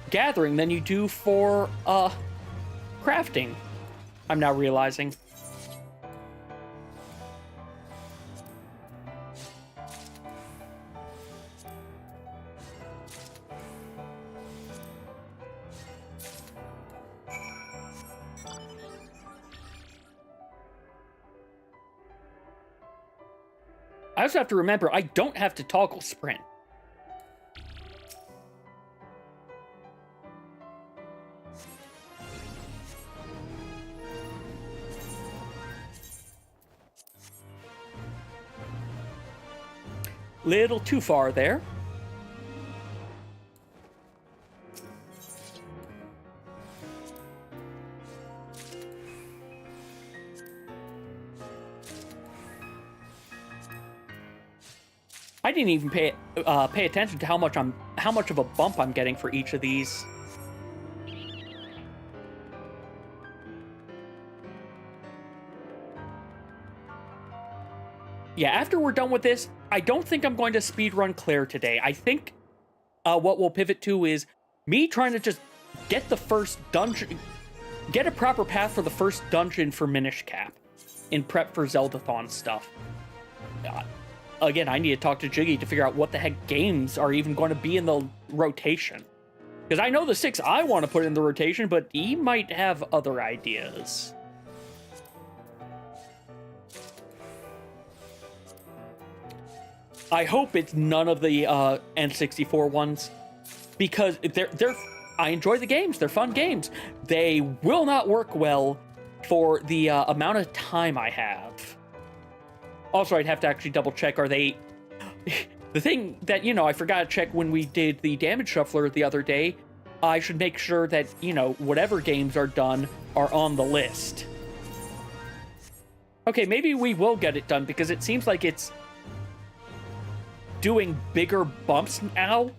gathering than you do for crafting. I'm now realizing. I also have to remember, I don't have to toggle sprint. Little too far there. I didn't even pay attention to how much of a bump I'm getting for each of these. Yeah, after we're done with this, I don't think I'm going to speedrun Claire today. I think what we'll pivot to is me trying to just get the first dungeon, get a proper path for the first dungeon for Minish Cap in prep for Zeldathon stuff. Again, I need to talk to Jiggy to figure out what the heck games are even going to be in the rotation. Because I know the 6 I want to put in the rotation, but he might have other ideas. I hope it's none of the N64 ones, because I enjoy the games. They're fun games. They will not work well for the amount of time I have. Also, I'd have to actually double check, are they... The thing that, I forgot to check when we did the damage shuffler the other day, I should make sure that, whatever games are done are on the list. Okay, maybe we will get it done, because it seems like it's doing bigger bumps now.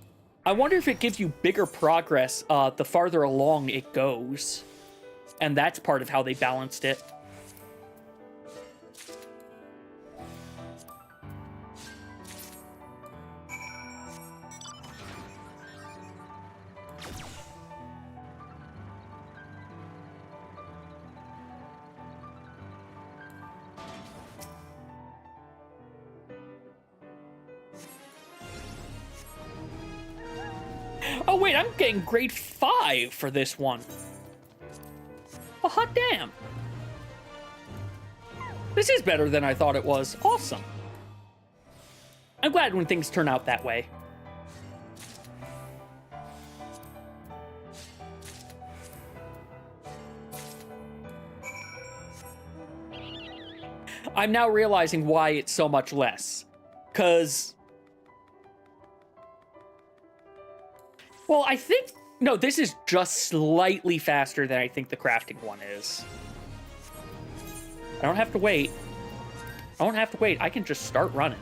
I wonder if it gives you bigger progress the farther along it goes. And that's part of how they balanced it. Oh wait, I'm getting grade 5 for this one. Oh, hot damn. This is better than I thought it was. Awesome. I'm glad when things turn out that way. I'm now realizing why it's so much less. 'Cause... Well, I think... No, this is just slightly faster than I think the crafting one is. I don't have to wait. I don't have to wait. I can just start running.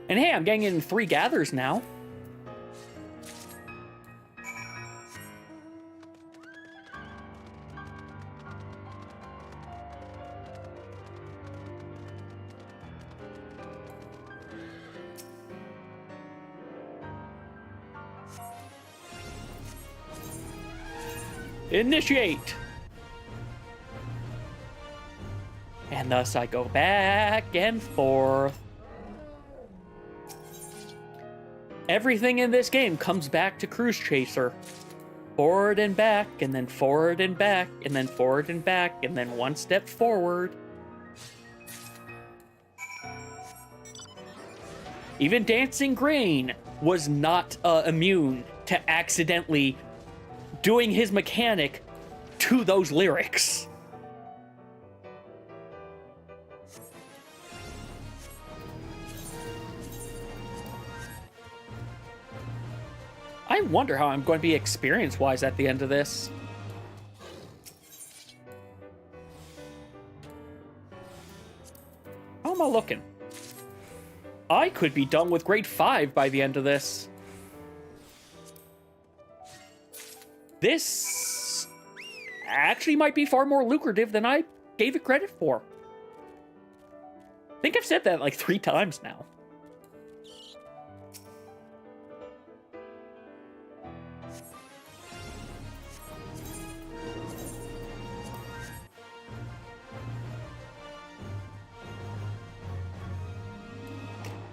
And hey, I'm getting in 3 gathers now. Initiate! And thus I go back and forth. Everything in this game comes back to Cruise Chaser. Forward and back, and then forward and back, and then forward and back, and then one step forward. Even Dancing Green was not immune to accidentally doing his mechanic to those lyrics. I wonder how I'm going to be experience-wise at the end of this. How am I looking? I could be done with grade 5 by the end of this. This actually might be far more lucrative than I gave it credit for. I think I've said that like 3 times now.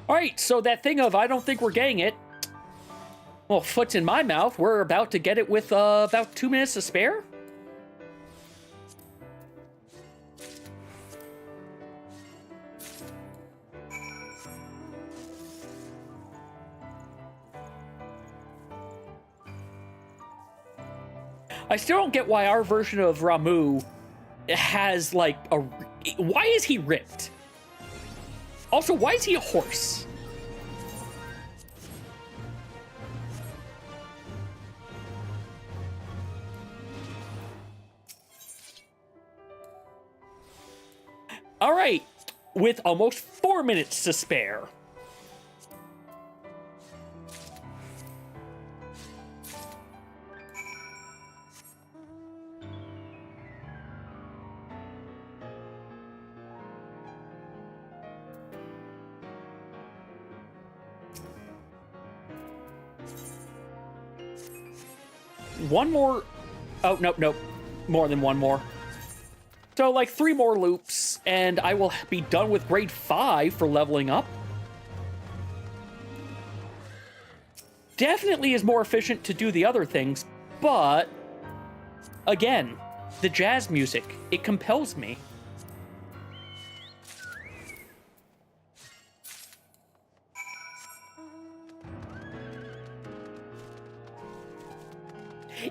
Alright, so that thing of I don't think we're getting it. Well, foot's in my mouth. We're about to get it with about 2 minutes to spare. I still don't get why our version of Ramu has, like, a... Why is he ripped? Also, why is he a horse? All right, with almost 4 minutes to spare. One more. Oh, nope, nope. More than one more. So, like, 3 more loops, and I will be done with grade 5 for leveling up. Definitely is more efficient to do the other things, but... Again, the jazz music, it compels me.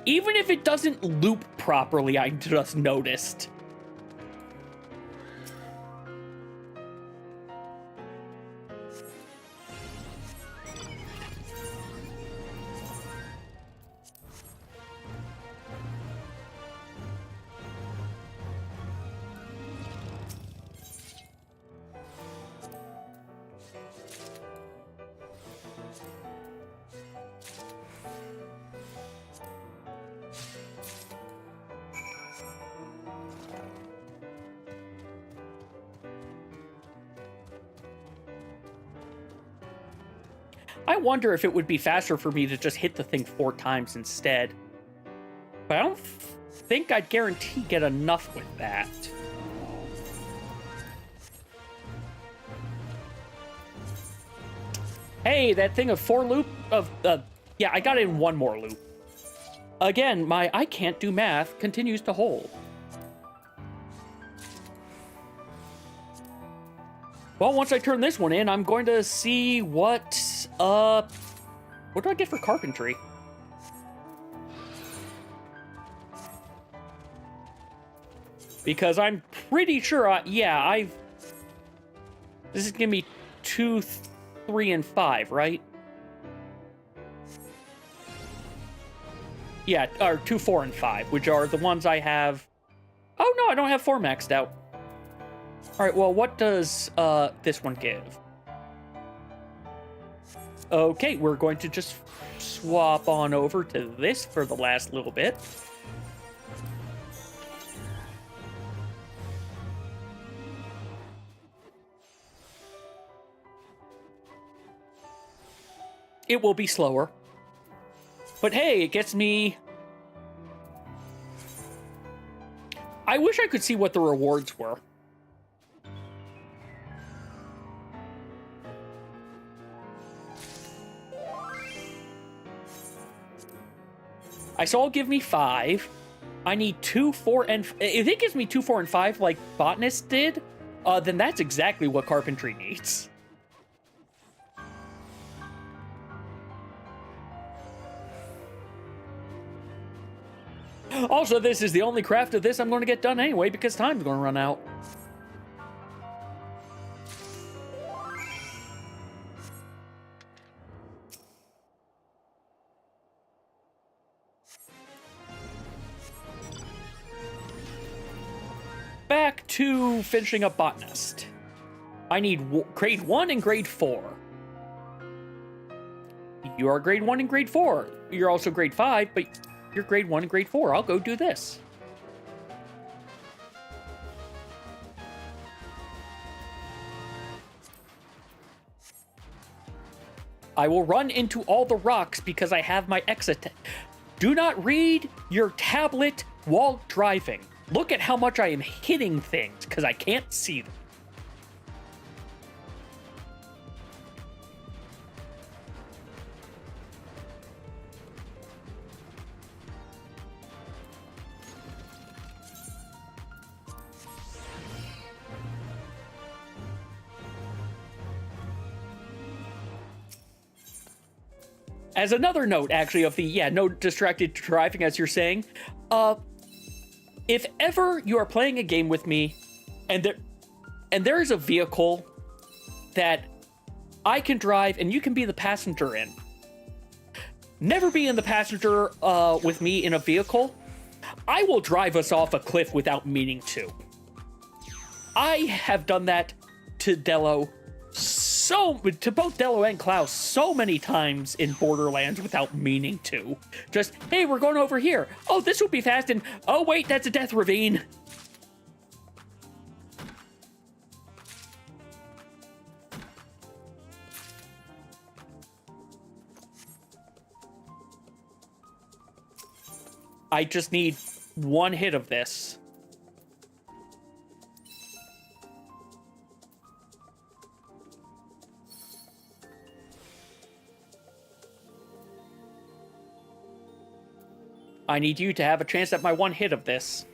Even if it doesn't loop properly, I just noticed. I wonder if it would be faster for me to just hit the thing 4 times instead. But I don't think I'd guarantee get enough with that. Hey, that thing of 4 loop of, yeah, I got in 1 more loop. Again, my I can't do math continues to hold. Well, once I turn this one in, I'm going to see what do I get for carpentry? Because I'm pretty sure, this is gonna be 2, 3, and 5, right? Yeah, or 2, 4, and 5, which are the ones I have. Oh no, I don't have 4 maxed out. All right, well, what does this one give? Okay, we're going to just swap on over to this for the last little bit. It will be slower. But hey, it gets me... I wish I could see what the rewards were. I saw it'll give me 5. I need 2, 4, and... If it gives me 2, 4, and 5 like Botanist did, then that's exactly what Carpentry needs. Also, this is the only craft of this I'm going to get done anyway, because time's going to run out. Back to finishing up Botanist. I need grade 1 and grade 4. You are grade 1 and grade 4. You're also grade 5, but you're grade 1 and grade 4. I'll go do this. I will run into all the rocks because I have my exit. Do not read your tablet while driving. Look at how much I am hitting things because I can't see them. As another note, actually, of the, no distracted driving, as you're saying, if ever you are playing a game with me, and there is a vehicle that I can drive and you can be the passenger in, never be in the passenger with me in a vehicle. I will drive us off a cliff without meaning to. I have done that to Dello to both Dello and Klaus so many times in Borderlands without meaning to. Just, hey, we're going over here. Oh, this will be fast, and oh wait, that's a death ravine. I just need 1 hit of this. I need you to have a chance at my 1 hit of this.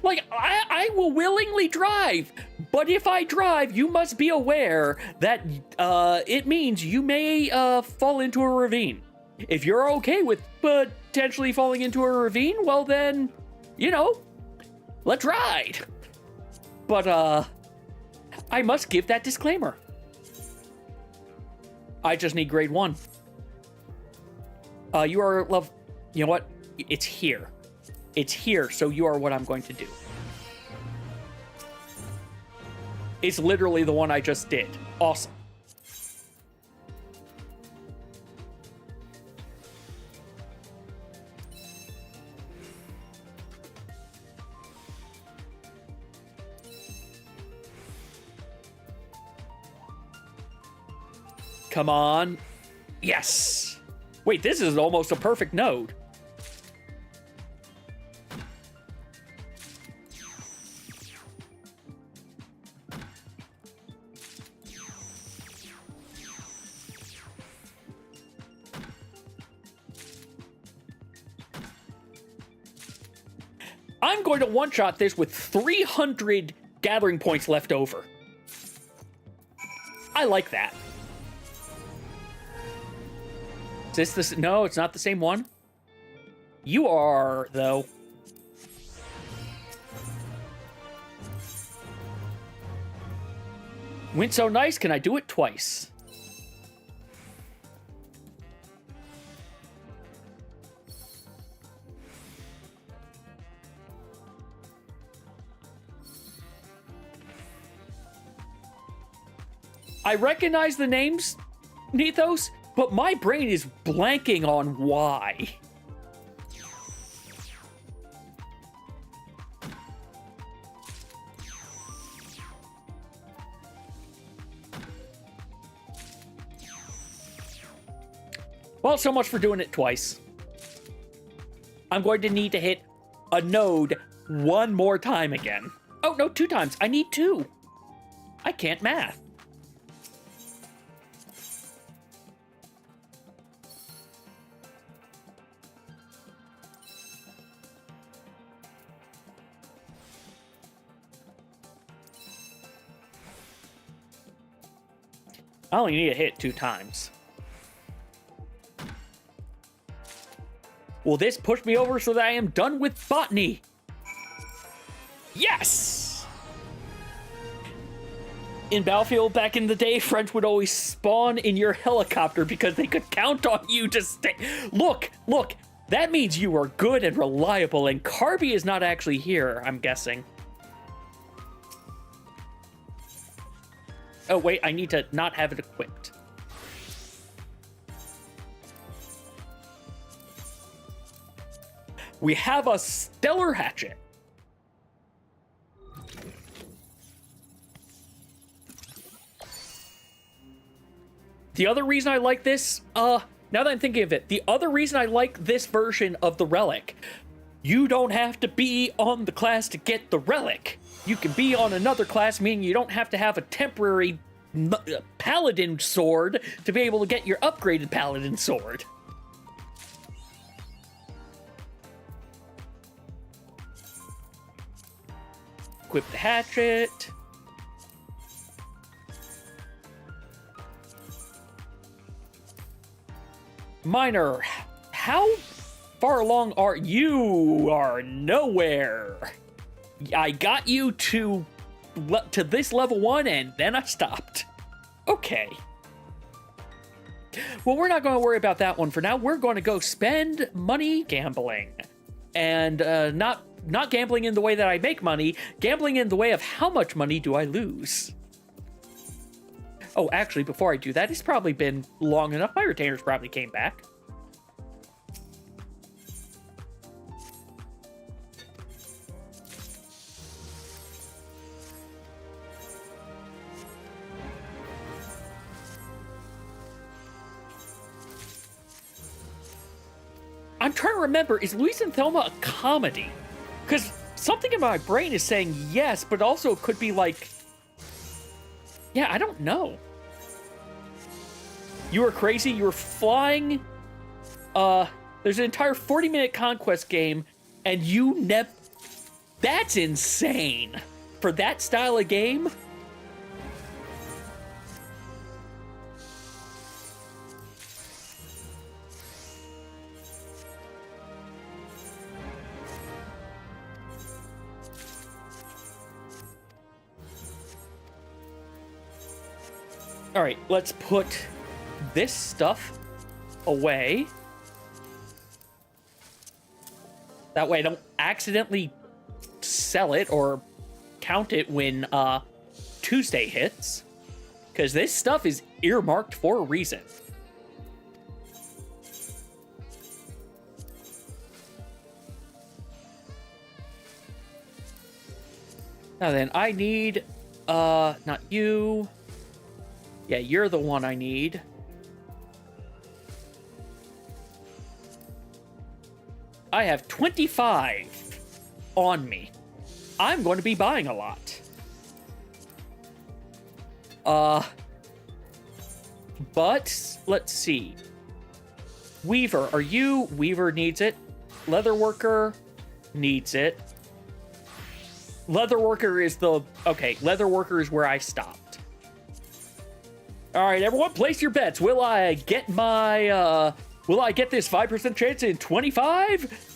Like, I will willingly drive, but if I drive, you must be aware that it means you may fall into a ravine. If you're okay with potentially falling into a ravine, well then, let's ride. But I must give that disclaimer. I just need grade 1. You are you know what? It's here. It's here, so you are what I'm going to do. It's literally the one I just did. Awesome. Come on. Yes. Wait, this is almost a perfect node. I'm going to one-shot this with 300 gathering points left over. I like that. Is this no, it's not the same one. You are, though. Went so nice, can I do it twice? I recognize the names, Nethos, but my brain is blanking on why. Well, so much for doing it twice. I'm going to need to hit a node one more time again. Oh, no, 2 times. I need 2. I can't math. I only need to hit 2 times. Will this push me over so that I am done with botany? Yes! In Battlefield back in the day, friends would always spawn in your helicopter because they could count on you to stay. Look, that means you are good and reliable, and Carby is not actually here, I'm guessing. Oh, wait, I need to not have it equipped. We have a stellar hatchet. The other reason I like this, now that I'm thinking of it, the other reason I like this version of the relic, you don't have to be on the class to get the relic. You can be on another class, meaning you don't have to have a temporary paladin sword to be able to get your upgraded paladin sword. Equip the hatchet. Miner, how far along are you? Are nowhere. I got you to this level 1 and then I stopped. Okay. Well, we're not going to worry about that one for now. We're going to go spend money gambling. And not gambling in the way that I make money, gambling in the way of how much money do I lose. Oh, actually, before I do that, it's probably been long enough. My retainers probably came back. I'm trying to remember, is Luis and Thelma a comedy? Because something in my brain is saying yes, but also it could be like... Yeah, I don't know. You were crazy, you were flying... there's an entire 40-minute conquest game, and you never... That's insane! For that style of game... All right, let's put this stuff away. That way I don't accidentally sell it or count it when Tuesday hits. Because this stuff is earmarked for a reason. Now then, I need, not you. Yeah, you're the one I need. I have 25 on me. I'm going to be buying a lot. But let's see. Weaver, are you? Weaver needs it. Leatherworker needs it. Leatherworker is the... Okay, Leatherworker is where I stopped. All right, everyone, place your bets. Will I get my... Will I get this 5% chance in 25?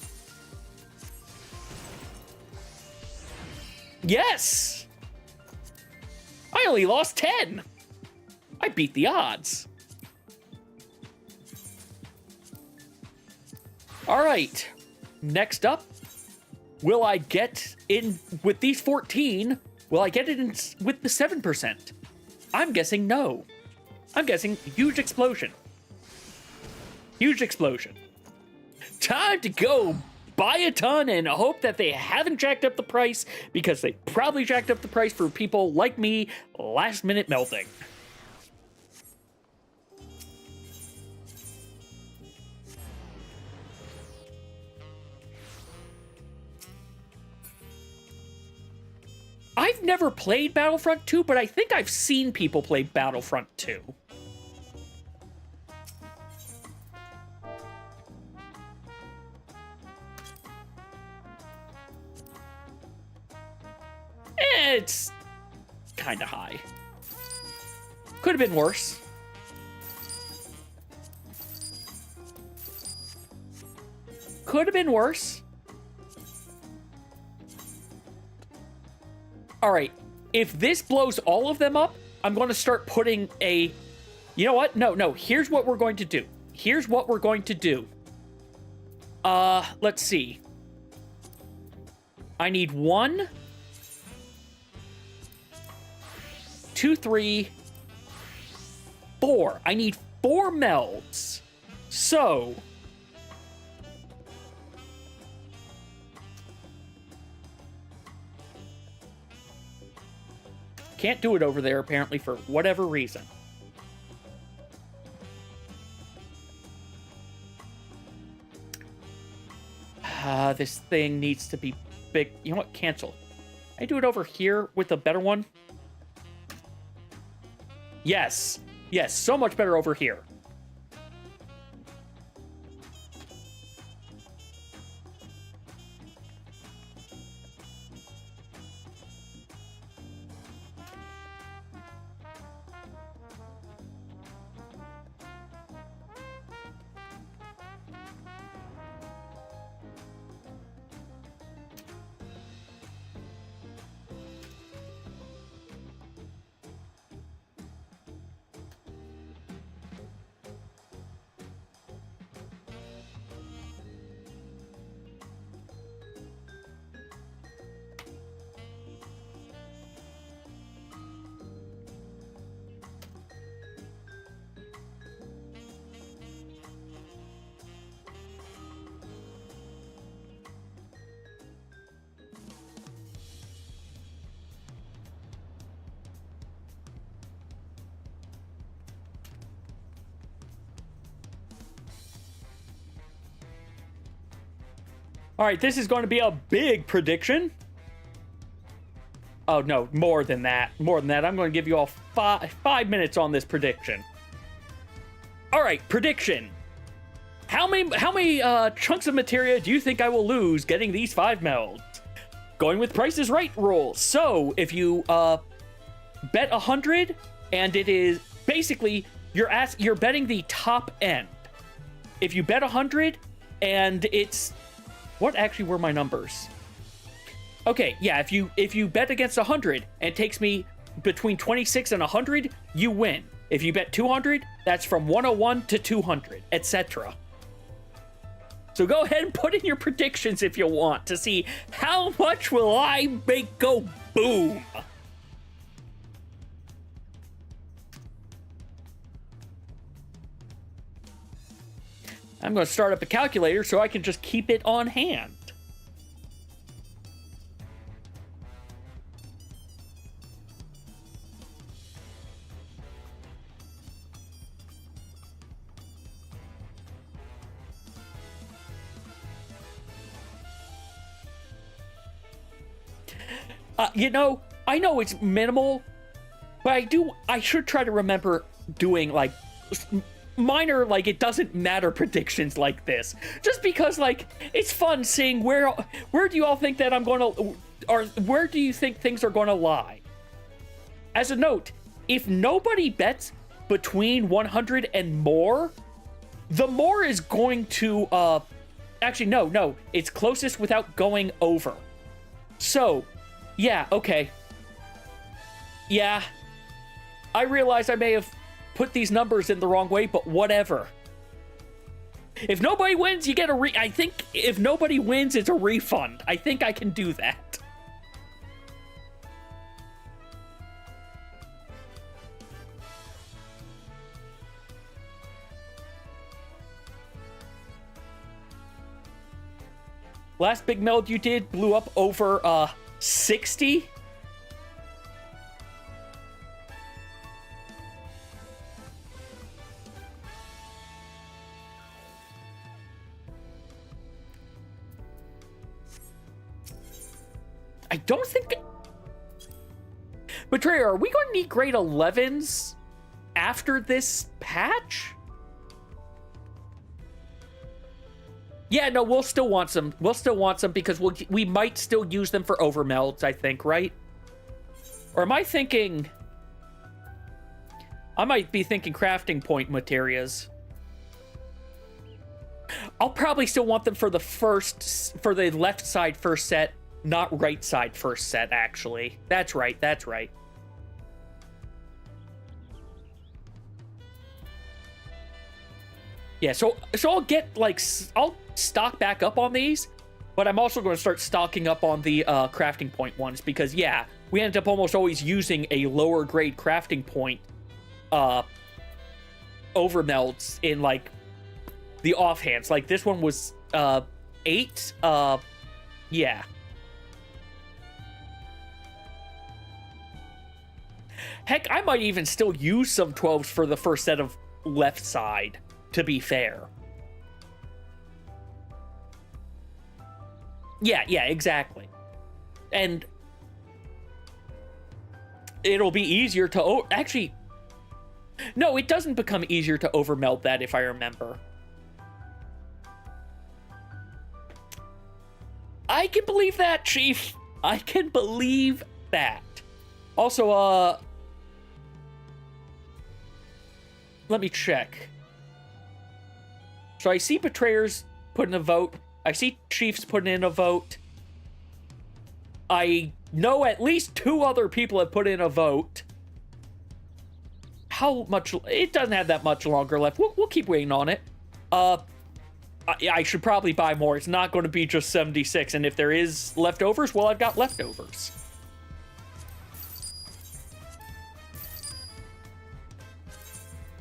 Yes! I only lost 10. I beat the odds. All right. Next up, will I get in with these 14? Will I get it in with the 7%? I'm guessing no. I'm guessing huge explosion. Huge explosion. Time to go buy a ton and hope that they haven't jacked up the price, because they probably jacked up the price for people like me last minute melting. I've never played Battlefront 2, but I think I've seen people play Battlefront 2. It's kind of high. Could have been worse. Could have been worse. All right, if this blows all of them up, I'm going to start putting a... You know what? No, here's what we're going to do. Here's what we're going to do. Let's see. I need 1, 2, 3, 4. I need 4 melds. So... Can't do it over there, apparently, for whatever reason. This thing needs to be big. You know what? Cancel. I do it over here with a better one. Yes. Yes, so much better over here. All right, this is going to be a big prediction. Oh, no, more than that. More than that. I'm going to give you all five minutes on this prediction. All right, prediction. How many chunks of materia do you think I will lose getting these 5 melds? Going with Price is Right rules. So, if you bet 100, and it is basically, you're betting the top end. If you bet 100, and it's... What actually were my numbers? Okay, yeah, if you bet against 100 and it takes me between 26 and 100, you win. If you bet 200, that's from 101 to 200, etc. So go ahead and put in your predictions if you want to see how much will I make go boom. I'm going to start up a calculator so I can just keep it on hand. You know, I know it's minimal, but I should try to remember doing, like, minor, like, it doesn't matter predictions like this. Just because, like, it's fun seeing where do you all think that I'm going to, or where do you think things are going to lie? As a note, if nobody bets between 100 and more, the more is going to, actually, no, it's closest without going over. So, yeah, okay. Yeah, I realize I may have put these numbers in the wrong way, but whatever. If nobody wins, you get a I think if nobody wins, it's a refund. I think I can do that. Last big meld you did blew up over 60. I don't think... Betrayer, are we going to need grade 11s after this patch? Yeah, no, we'll still want some. We'll still want some because we might still use them for overmelds, I think, right? Or am I thinking... I might be thinking crafting point materials. I'll probably still want them for the left side first set, not right side first set, actually. That's right, that's right. Yeah, so I'll get, like, I'll stock back up on these, but I'm also going to start stocking up on the crafting point ones, because, yeah, we end up almost always using a lower grade crafting point overmelds in, like, the offhands. Like, this one was 8, yeah. Heck, I might even still use some 12s for the first set of left side, to be fair. Yeah, exactly. And it'll be easier to... actually, no, it doesn't become easier to overmeld that, if I remember. I can believe that, Chief. I can believe that. Also, let me check. So I see Betrayers putting a vote. I see Chiefs putting in a vote. I know at least 2 other people have put in a vote. How much? It doesn't have that much longer left. We'll keep waiting on it. I should probably buy more. It's not going to be just 76. And if there is leftovers, well, I've got leftovers.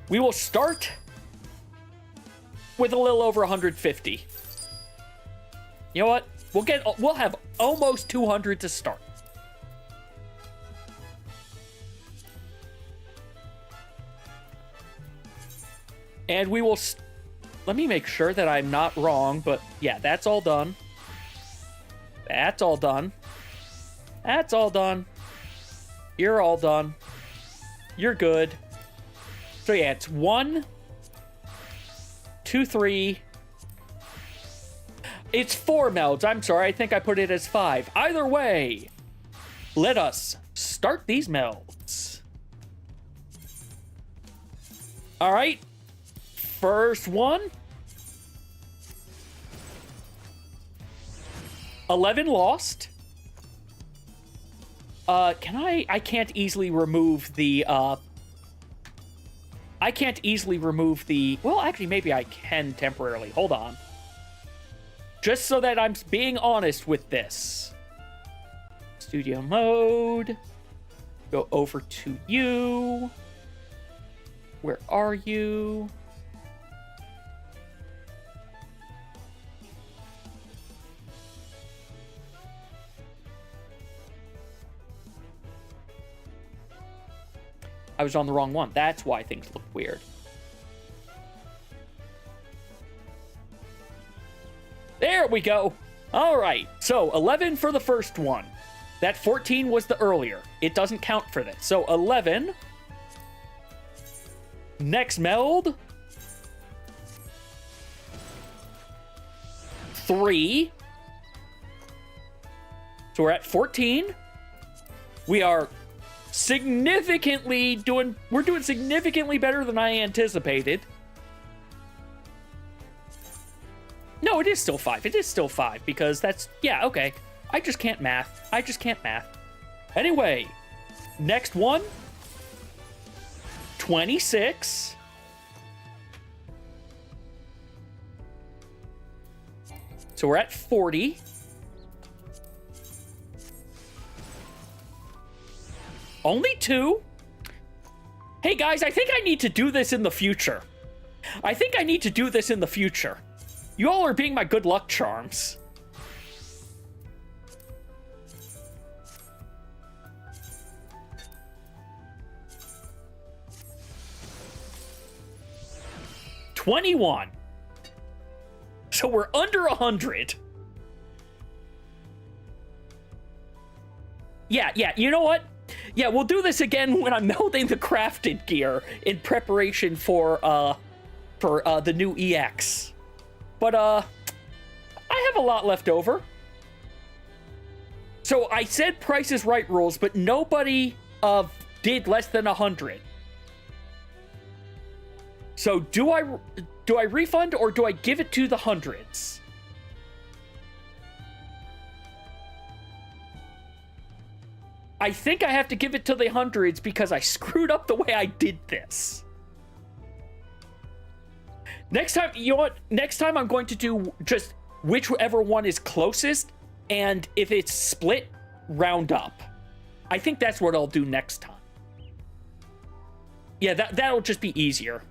We will start with a little over 150. You know what? We'll have almost 200 to start. And we will... let me make sure that I'm not wrong, but yeah, that's all done. That's all done. That's all done. You're all done. You're good. So yeah, it's 1, 2, 3. It's 4 melds. I'm sorry, I think I put it as 5. Either way, let us start these melds. All right. First one. 11 lost. I can't easily remove the, well, actually, maybe I can temporarily. Hold on. Just so that I'm being honest with this. Studio mode. Go over to you. Where are you? I was on the wrong one. That's why things look weird. There we go. All right. So 11 for the first one. That 14 was the earlier. It doesn't count for this. So 11. Next meld. 3. So we're at 14. We are significantly doing... We're doing significantly better than I anticipated. No, it is still 5. It is still 5 because that's... Yeah, okay. I just can't math. I just can't math. Anyway, next one. 26. So we're at 40. Only 2. Hey guys, I think I need to do this in the future. I think I need to do this in the future. You all are being my good luck charms. $21. So we're under 100. Yeah, you know what? Yeah, we'll do this again when I'm melding the crafted gear in preparation for the new EX. But, I have a lot left over. So I said Price is Right rules, but nobody, did less than 100. So do I refund or do I give it to the hundreds? I think I have to give it to the hundreds because I screwed up the way I did this. Next time, you know what? Next time I'm going to do just whichever one is closest, and if it's split, round up. I think that's what I'll do next time. Yeah, that'll just be easier.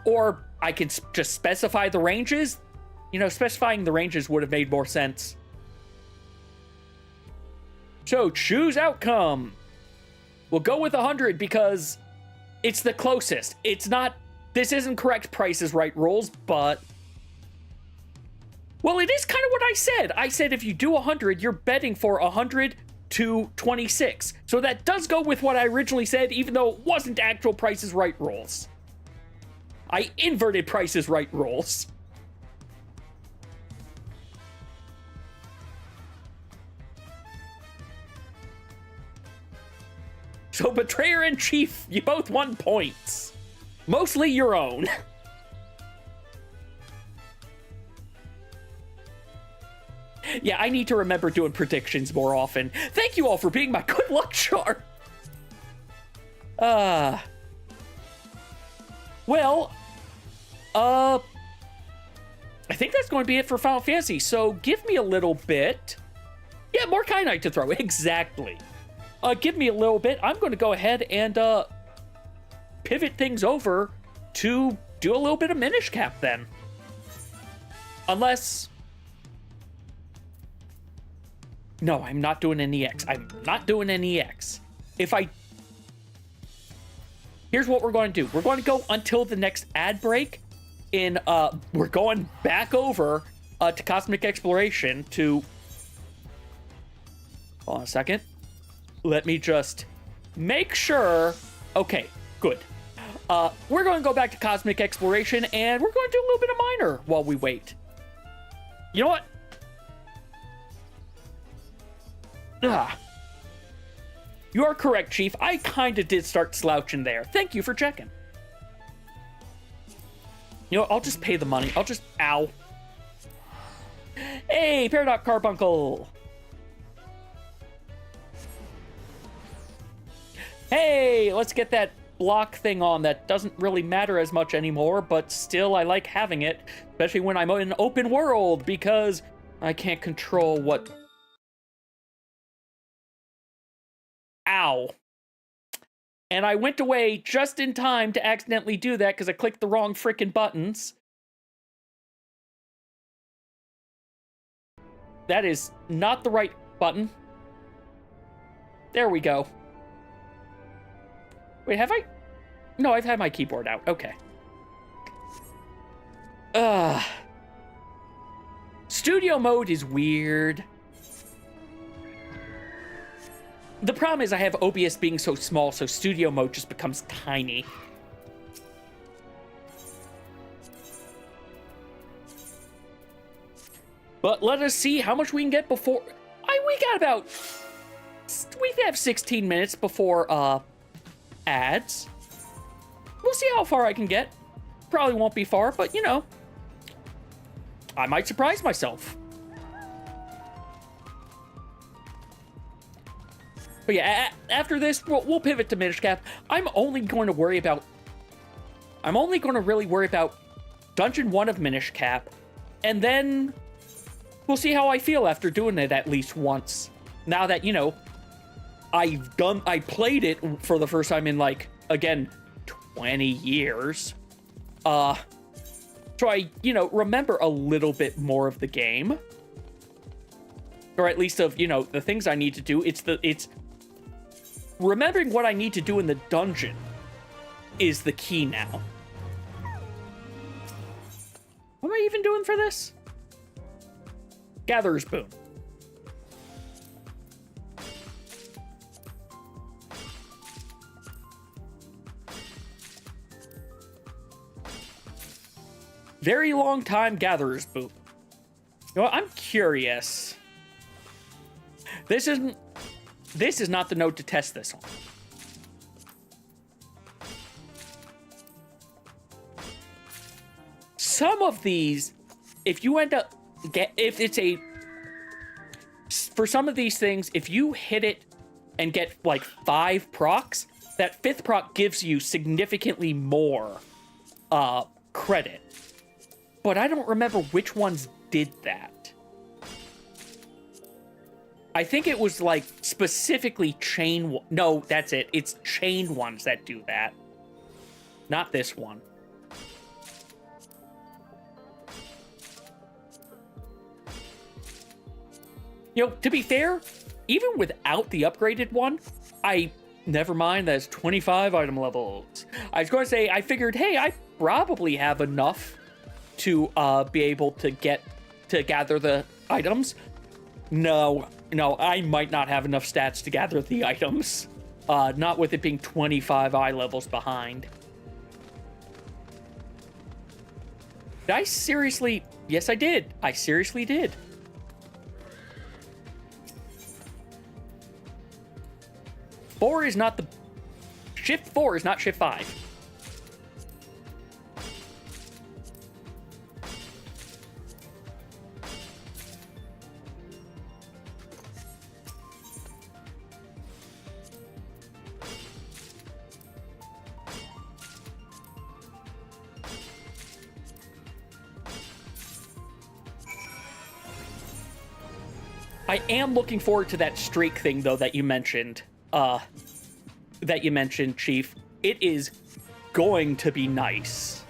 Or I can just specify the ranges. You know, specifying the ranges would have made more sense. So, choose outcome. We'll go with 100 because it's the closest. It's not... This isn't correct Price is Right rules, but... Well, it is kind of what I said. I said if you do 100, you're betting for 100 to 26. So that does go with what I originally said, even though it wasn't actual Price is Right rules. I inverted Price is Right rules. So, Betrayer and Chief, you both won points. Mostly your own. Yeah, I need to remember doing predictions more often. Thank you all for being my good luck charm. Well, I think that's going to be it for Final Fantasy, so give me a little bit. Yeah, more Kyanite to throw, exactly. Give me a little bit. I'm going to go ahead and pivot things over to do a little bit of Minish Cap then. Unless... No, I'm not doing an EX. I'm not doing an EX. If I... Here's what we're going to do. We're going to go until the next ad break. We're going back over to Cosmic Exploration to... Hold on a second. Let me just make sure... Okay, good. We're going to go back to Cosmic Exploration, and we're going to do a little bit of Minor while we wait. You know what? You are correct, Chief. I kind of did start slouching there. Thank you for checking. You know, I'll just pay the money. I'll just... Ow. Hey, Paradox Carbuncle. Hey, let's get that block thing on. That doesn't really matter as much anymore, but still I like having it, especially when I'm in an open world, because I can't control what... Ow. And I went away just in time to accidentally do that because I clicked the wrong frickin' buttons. That is not the right button. There we go. Wait, have I? No, I've had my keyboard out. Okay. Studio mode is weird. The problem is I have OBS being so small, so studio mode just becomes tiny. But let us see how much we can get before... we got about... We have 16 minutes before, ads. We'll see how far I can get. Probably won't be far, but, you know, I might surprise myself. But yeah, after this, we'll pivot to Minish Cap. I'm only going to really worry about Dungeon 1 of Minish Cap, and then we'll see how I feel after doing it at least once. Now that, you know, I played it for the first time in, like, again, 20 years. So I, you know, remember a little bit more of the game. Or at least of, you know, the things I need to do. It's remembering what I need to do in the dungeon is the key now. What am I even doing for this? Gatherer's Boon. Very long time Gatherer's Boon. You know what? I'm curious. This is not the node to test this on. Some of these, if you end up for some of these things, if you hit it and get like 5 procs, that 5th proc gives you significantly more credit. But I don't remember which ones did that. I think it was like specifically chain. No, that's it. It's chain ones that do that. Not this one. You know, to be fair, even without the upgraded one, never mind, that's 25 item levels. I was going to say, I figured, hey, I probably have enough to be able to gather the items. No, I might not have enough stats to gather the items. Not with it being 25 eye levels behind. Did I seriously? Yes, I did. I seriously did. Shift 4 is not Shift 5. I am looking forward to that streak thing, though, that you mentioned. Chief. It is going to be nice.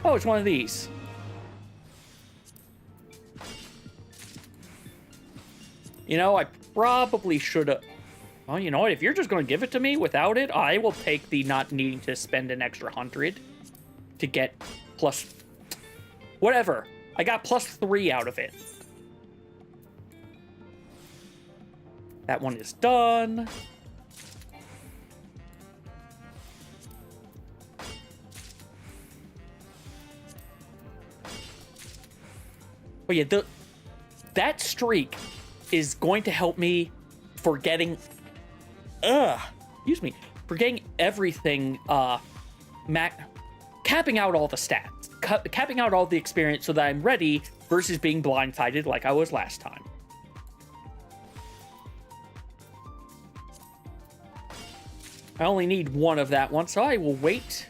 Oh, it's one of these. You know, I probably should have... Well, you know what? If you're just going to give it to me without it, I will take the not needing to spend an extra 100 to get plus... Whatever. I got plus 3 out of it. That one is done. But yeah, that streak is going to help me for getting... for getting everything, capping out all the stats. Capping out all the experience so that I'm ready versus being blindsided like I was last time. I only need one of that one, so I will wait.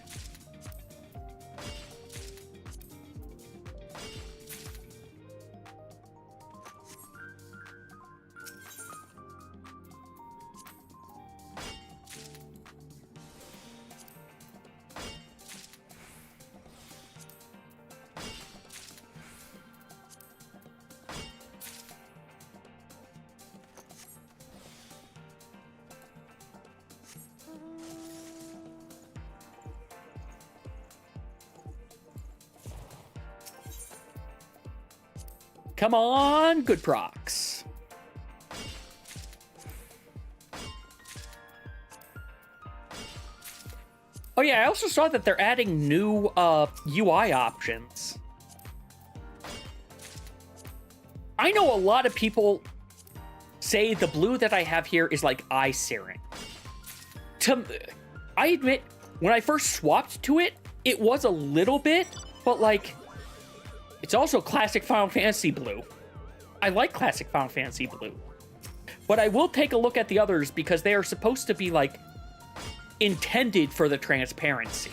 Come on, good procs. Oh yeah, I also saw that they're adding new UI options. I know a lot of people say the blue that I have here is like eye searing. I admit, when I first swapped to it, it was a little bit, but like, it's also classic Final Fantasy blue. I like classic Final Fantasy blue. But I will take a look at the others because they are supposed to be like intended for the transparency.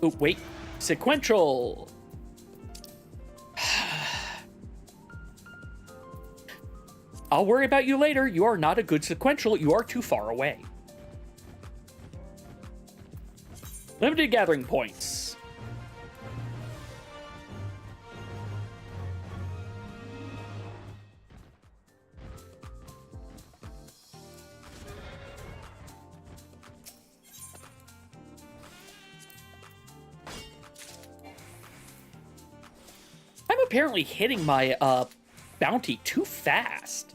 Oh, wait. Sequential. I'll worry about you later. You are not a good sequential. You are too far away. Limited gathering points. I'm apparently hitting my bounty too fast.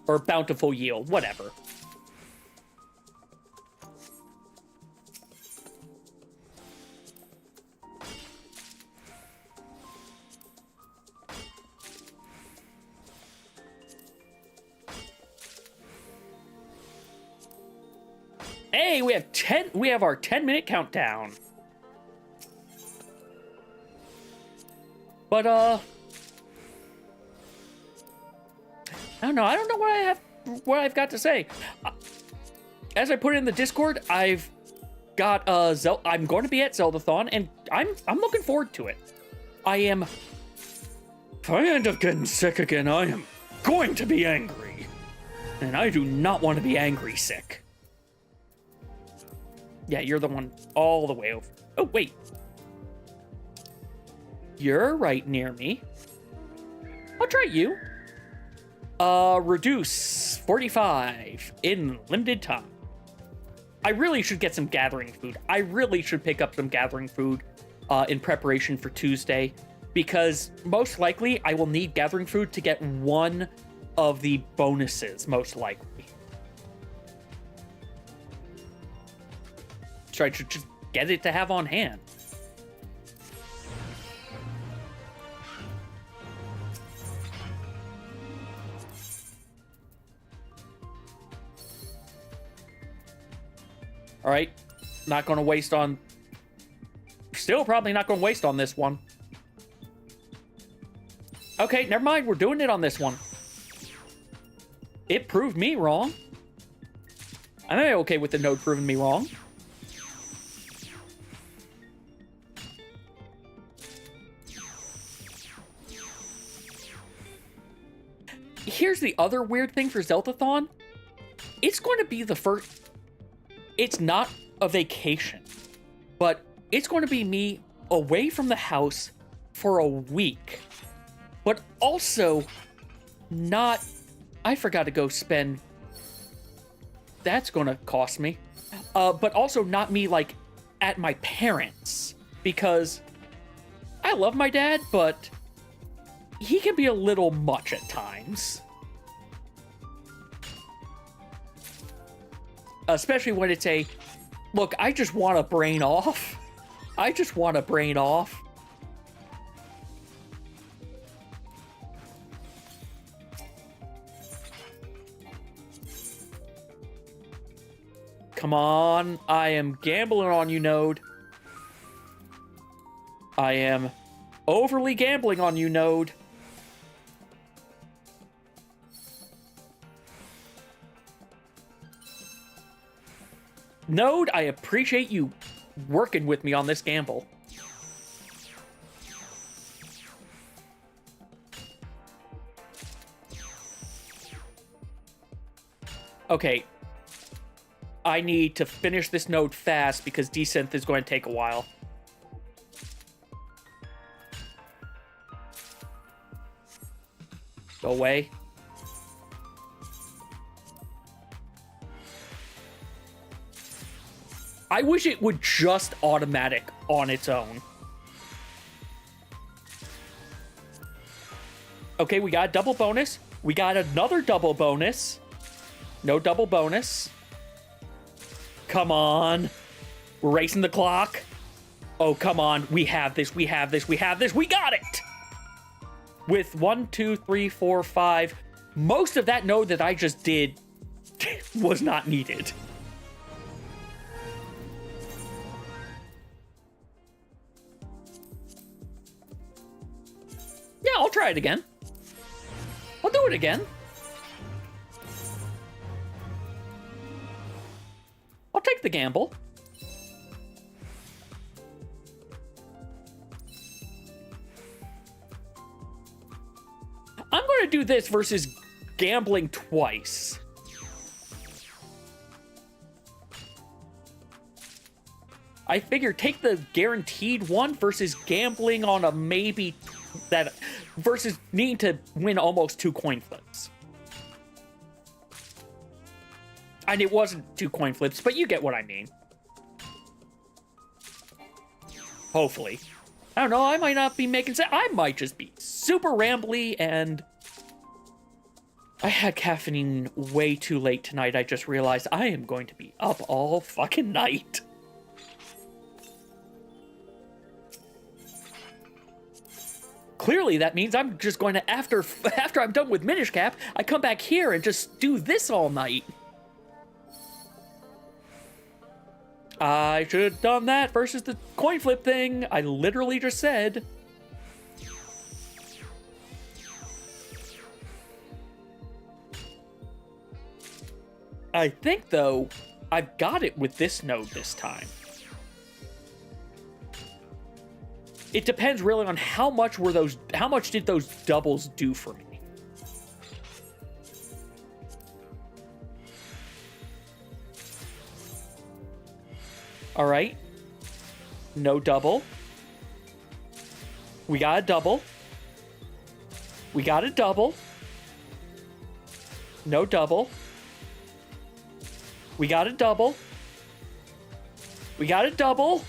Or bountiful yield, whatever. Hey, we have our 10-minute countdown. But I don't know. I don't know what I've got to say. As I put it in the Discord, I've got I'm going to be at Zeldathon, and I'm looking forward to it. I am. If I end up getting sick again, I am going to be angry, and I do not want to be angry sick. Yeah, you're the one all the way over. Oh wait, you're right near me. I'll try you. Reduce 45 in limited time. I really should get some gathering food. I really should pick up some gathering food in preparation for Tuesday, because most likely I will need gathering food to get one of the bonuses, most likely. So I should just get it to have on hand. All right, not going to waste on... Still probably not going to waste on this one. Okay, never mind. We're doing it on this one. It proved me wrong. I'm okay with the node proving me wrong. Here's the other weird thing for Zeldathon. It's going to be the first... It's not a vacation, but it's going to be me away from the house for a week. But also not... I forgot to go spend... That's going to cost me. But also not me, like, at my parents'. Because I love my dad, but he can be a little much at times. Especially when it's a, look, I just want to brain off. I just want to brain off. Come on, I am gambling on you, Node. I am overly gambling on you, Node. Node, I appreciate you working with me on this gamble. Okay. I need to finish this node fast because desynth is going to take a while. Go away. I wish it would just automatic on its own. Okay, we got a double bonus. We got another double bonus. No double bonus. Come on. We're racing the clock. Oh, come on. We have this. We have this. We have this. We got it. With 1, 2, 3, 4, 5. Most of that node that I just did was not needed. Yeah, I'll try it again. I'll do it again. I'll take the gamble. I'm going to do this versus gambling twice. I figure take the guaranteed one versus gambling on a maybe that versus needing to win almost 2 coin flips. And it wasn't 2 coin flips, but you get what I mean. Hopefully. I don't know, I might not be making sense. I might just be super rambly, and I had caffeine way too late tonight. I just realized I am going to be up all fucking night. Clearly, that means I'm just going to, after I'm done with Minish Cap, I come back here and just do this all night. I should have done that versus the coin flip thing. I literally just said. I think, though, I've got it with this node this time. It depends really on how much did those doubles do for me. All right. No double. We got a double. We got a double. No double. We got a double. We got a double.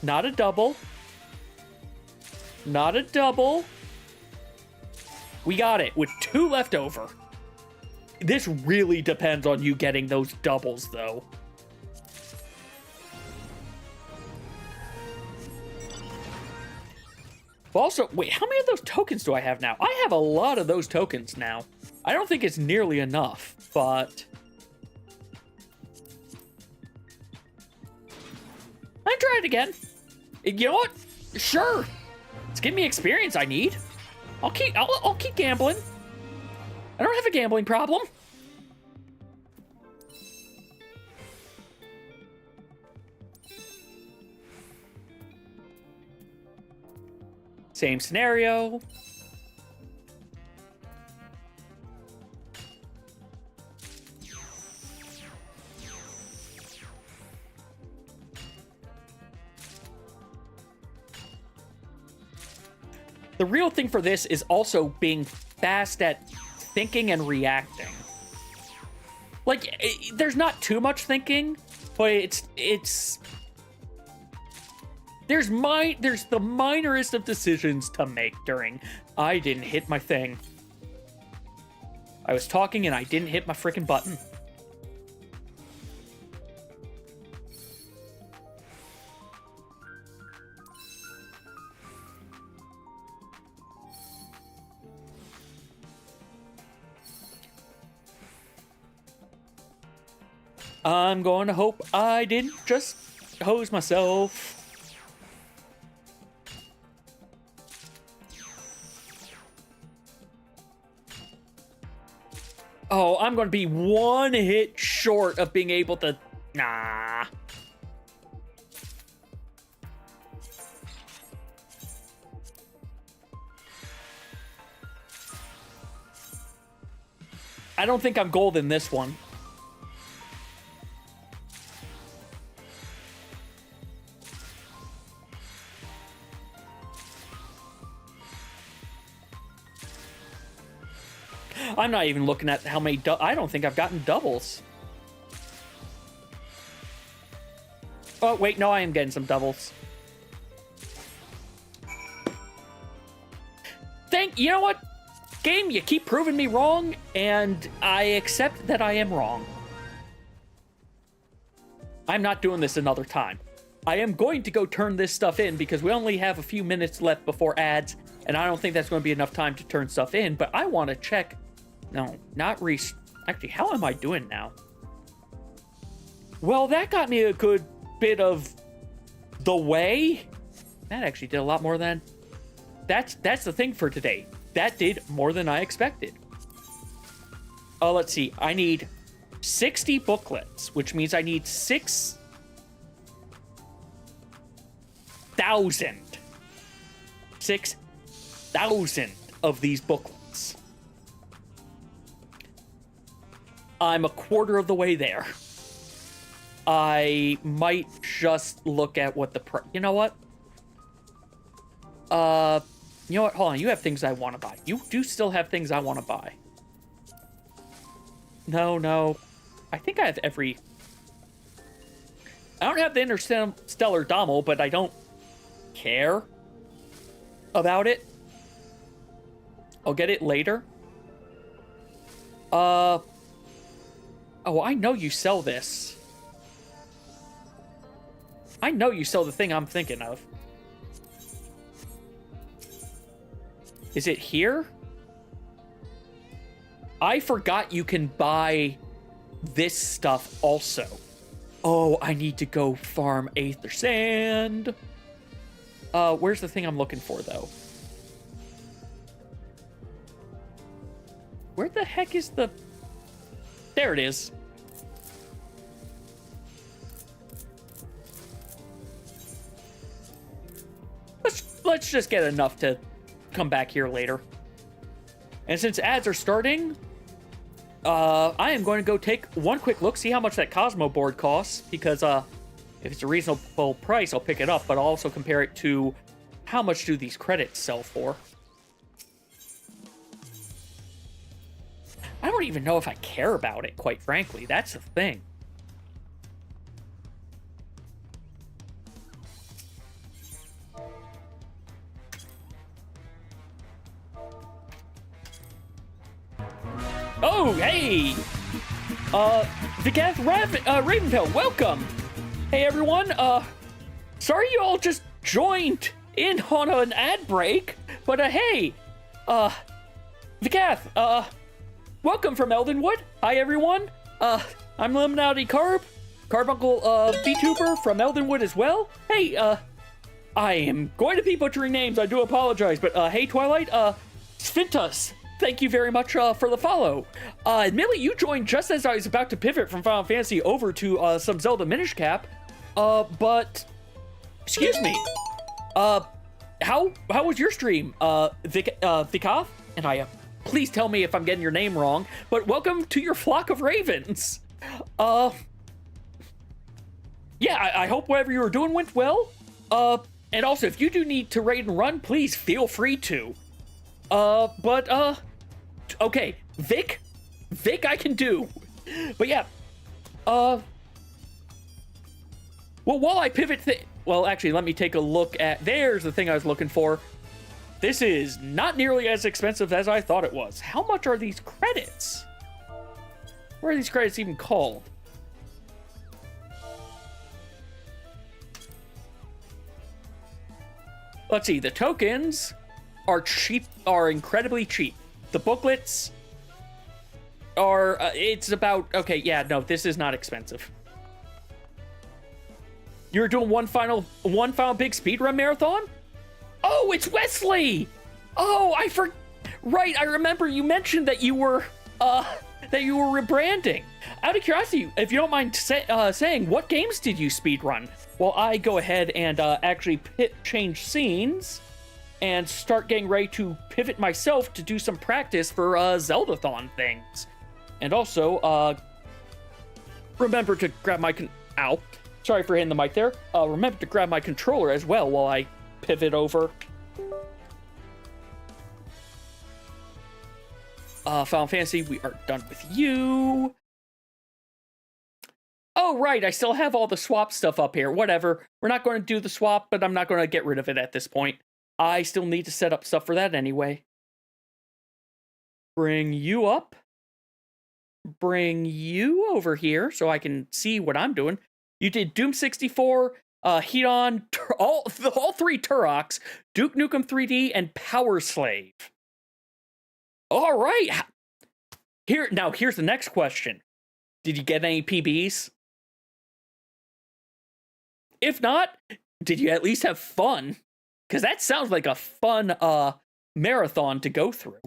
Not a double. Not a double. We got it with 2 left over. This really depends on you getting those doubles, though. Also, wait, how many of those tokens do I have now? I have a lot of those tokens now. I don't think it's nearly enough, but I'll try it again. You know what? Sure. It's giving me experience I need. I'll keep gambling. I don't have a gambling problem. Same scenario. The real thing for this is also being fast at thinking and reacting. Like, there's not too much thinking, but there's the minorest of decisions to make during. I didn't hit my thing. I was talking and I didn't hit my freaking button. I'm going to hope I didn't just hose myself. Oh, I'm going to be 1 hit short of being able to... Nah. I don't think I'm gold in this one. I'm not even looking at how many... I don't think I've gotten doubles. Oh, wait, no, I am getting some doubles. You know what? Game, you keep proving me wrong, and I accept that I am wrong. I'm not doing this another time. I am going to go turn this stuff in because we only have a few minutes left before ads, and I don't think that's going to be enough time to turn stuff in, but I want to check. No, not actually, how am I doing now? Well, that got me a good bit of the way. That actually did a lot more than... That's the thing for today. That did more than I expected. Let's see. I need 60 booklets, which means I need 6,000 of these booklets. I'm a quarter of the way there. I might just look at what the you know what? You know what? Hold on. You have things I want to buy. You do still have things I want to buy. No. I think I have every... I don't have the Interstellar Dommel, but I don't care about it. I'll get it later. Oh, I know you sell this. I know you sell the thing I'm thinking of. Is it here? I forgot you can buy this stuff also. Oh, I need to go farm Aether Sand. Where's the thing I'm looking for, though? Where the heck is the... There it is. Let's just get enough to come back here later. And since ads are starting, I am going to go take one quick look, see how much that Cosmo board costs, because if it's a reasonable price, I'll pick it up, but I'll also compare it to how much do these credits sell for. I don't even know if I care about it, quite frankly. That's the thing. Oh, hey! Vikath Ravenfeld, welcome! Hey, everyone, sorry you all just joined in on an ad break, but, hey, Vikath, welcome from Eldenwood. Hi, everyone. I'm Lemonade Carbuncle, VTuber from Eldenwood as well. Hey, I am going to be butchering names, I do apologize, but, hey, Twilight, Sphintus. Thank you very much for the follow. Admittedly, you joined just as I was about to pivot from Final Fantasy over to some Zelda Minish Cap. But excuse me. How was your stream, Vikath? And please tell me if I'm getting your name wrong. But welcome to your flock of ravens. Yeah, I hope whatever you were doing went well. And also, if you do need to raid and run, please feel free to. Okay, Vic, I can do. But yeah, well, while I pivot, well, actually, let me take a look at, there's the thing I was looking for. This is not nearly as expensive as I thought it was. How much are these credits? What are these credits even called? Let's see, the tokens are cheap, are incredibly cheap. The booklets are, it's about, okay, yeah, no, this is not expensive. You're doing one final big speedrun marathon? Oh, it's Wesley! Oh, right, I remember you mentioned that you were rebranding. Out of curiosity, if you don't mind saying, what games did you speedrun? Well, I go ahead and actually change scenes and start getting ready to pivot myself to do some practice for Zeldathon things. And also, remember to grab my ow. Sorry for hitting the mic there. Remember to grab my controller as well while I pivot over. Final Fantasy, we are done with you. Oh, right, I still have all the swap stuff up here. Whatever. We're not going to do the swap, but I'm not going to get rid of it at this point. I still need to set up stuff for that anyway. Bring you up. Bring you over here so I can see what I'm doing. You did Doom 64, Hedon, all 3 Turoks, Duke Nukem 3D, and Power Slave. All right. Here's the next question. Did you get any PBs? If not, did you at least have fun? Because that sounds like a fun marathon to go through.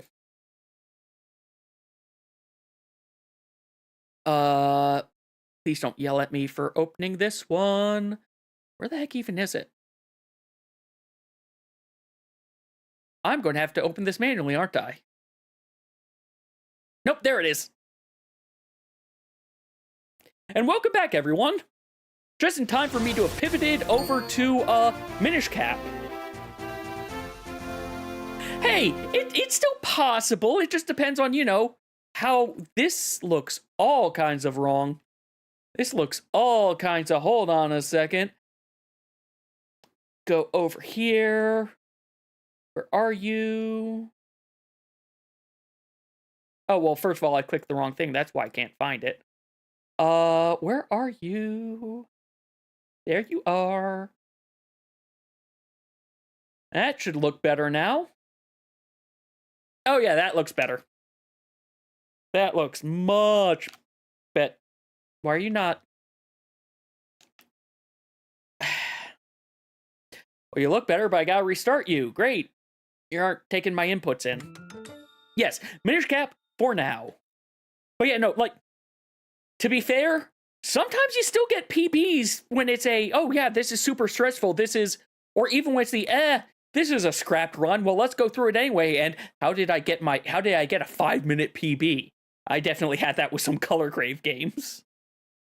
Please don't yell at me for opening this one. Where the heck even is it? I'm going to have to open this manually, aren't I? Nope, there it is. And welcome back, everyone. Just in time for me to have pivoted over to Minish Cap. Hey, it's still possible. It just depends on, you know, how this looks all kinds of wrong. This looks all kinds of... Hold on a second. Go over here. Where are you? Oh, well, first of all, I clicked the wrong thing. That's why I can't find it. Where are you? There you are. That should look better now. Oh, yeah, that looks better. That looks much better. Why are you not? Well, you look better, but I gotta restart you. Great. You aren't taking my inputs in. Yes, Minish Cap for now. But yeah, no, like, to be fair, sometimes you still get PBs when it's a, oh yeah, this is super stressful, this is, or even when it's the, this is a scrapped run, well, let's go through it anyway, and how did I get a 5-minute PB? I definitely had that with some Color Grave games.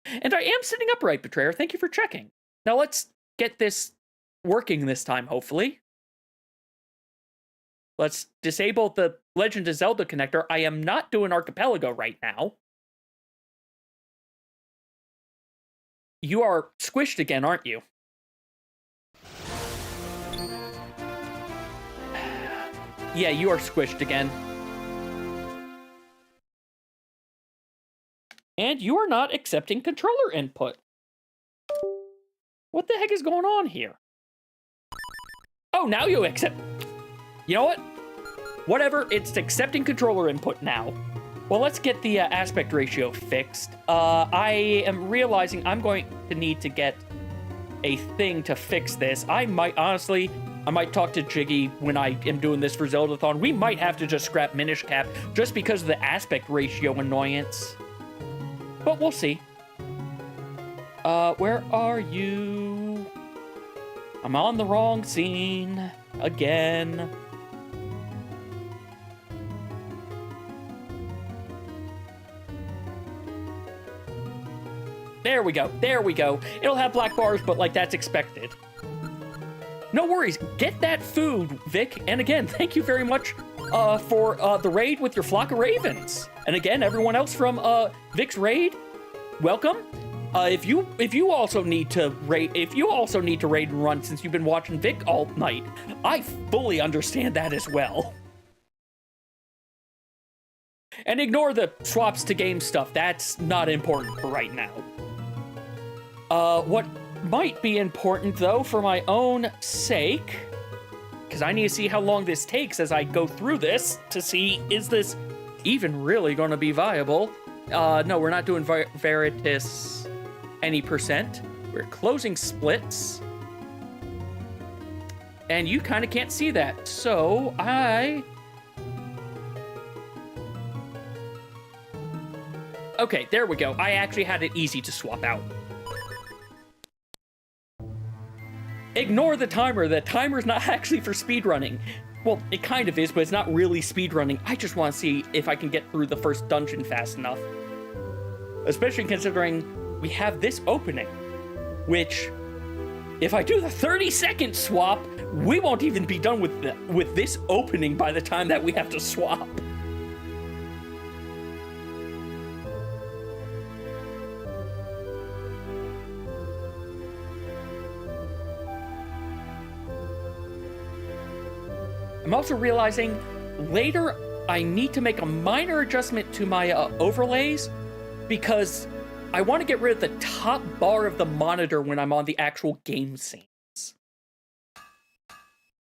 And I am sitting upright, Betrayer, thank you for checking. Now let's get this working this time, hopefully. Let's disable the Legend of Zelda connector. I am not doing Archipelago right now. You are squished again, aren't you? Yeah, you are squished again. And you are not accepting controller input. What the heck is going on here? Oh, now you accept... You know what? Whatever, it's accepting controller input now. Well, let's get the aspect ratio fixed. I am realizing I'm going to need to get a thing to fix this. I might talk to Jiggy when I am doing this for Zeldathon. We might have to just scrap Minish Cap just because of the aspect ratio annoyance. But we'll see. Where are you? I'm on the wrong scene again. There we go. There we go. It'll have black bars, but like that's expected. No worries. Get that food, Vic. And again, thank you very much for the raid with your flock of ravens. And again, everyone else from Vic's raid, welcome. If you also need to raid and run since you've been watching Vic all night, I fully understand that as well. And ignore the swaps to game stuff. That's not important for right now. What might be important, though, for my own sake, because I need to see how long this takes as I go through this to see, is this even really going to be viable? No, we're not doing Veritas any percent. We're closing splits. And you kind of can't see that, so Okay, there we go. I actually had it easy to swap out. Ignore the timer. The timer's not actually for speedrunning. Well, it kind of is, but it's not really speedrunning. I just want to see if I can get through the first dungeon fast enough. Especially considering we have this opening, which, if I do the 30-second swap, we won't even be done with this opening by the time that we have to swap. I'm also realizing later I need to make a minor adjustment to my overlays because I want to get rid of the top bar of the monitor when I'm on the actual game scenes.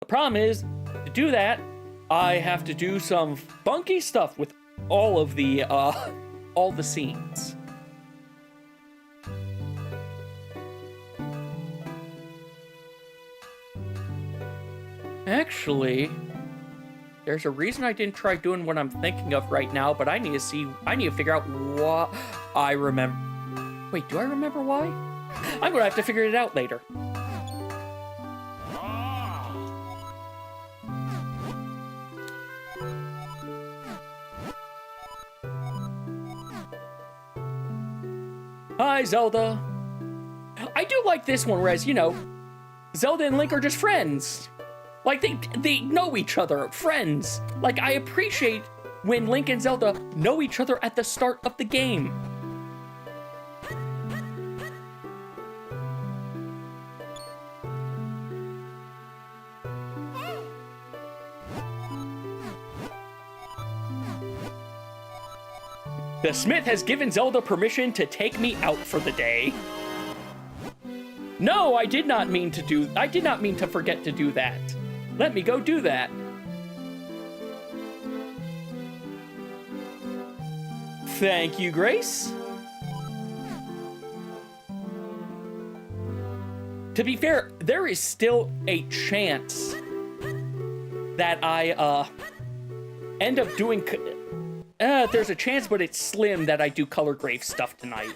The problem is, to do that, I have to do some funky stuff with all the scenes. Actually, there's a reason I didn't try doing what I'm thinking of right now, but I need to figure out what I remember. Wait, do I remember why? I'm gonna have to figure it out later. Hi, Zelda. I do like this one, whereas, you know, Zelda and Link are just friends. Like, they know each other, friends. Like, I appreciate when Link and Zelda know each other at the start of the game. The Smith has given Zelda permission to take me out for the day. No, I did not mean to forget to do that. Let me go do that. Thank you, Grace. To be fair, there is still a chance that I end up doing... there's a chance, but it's slim that I do color grave stuff tonight.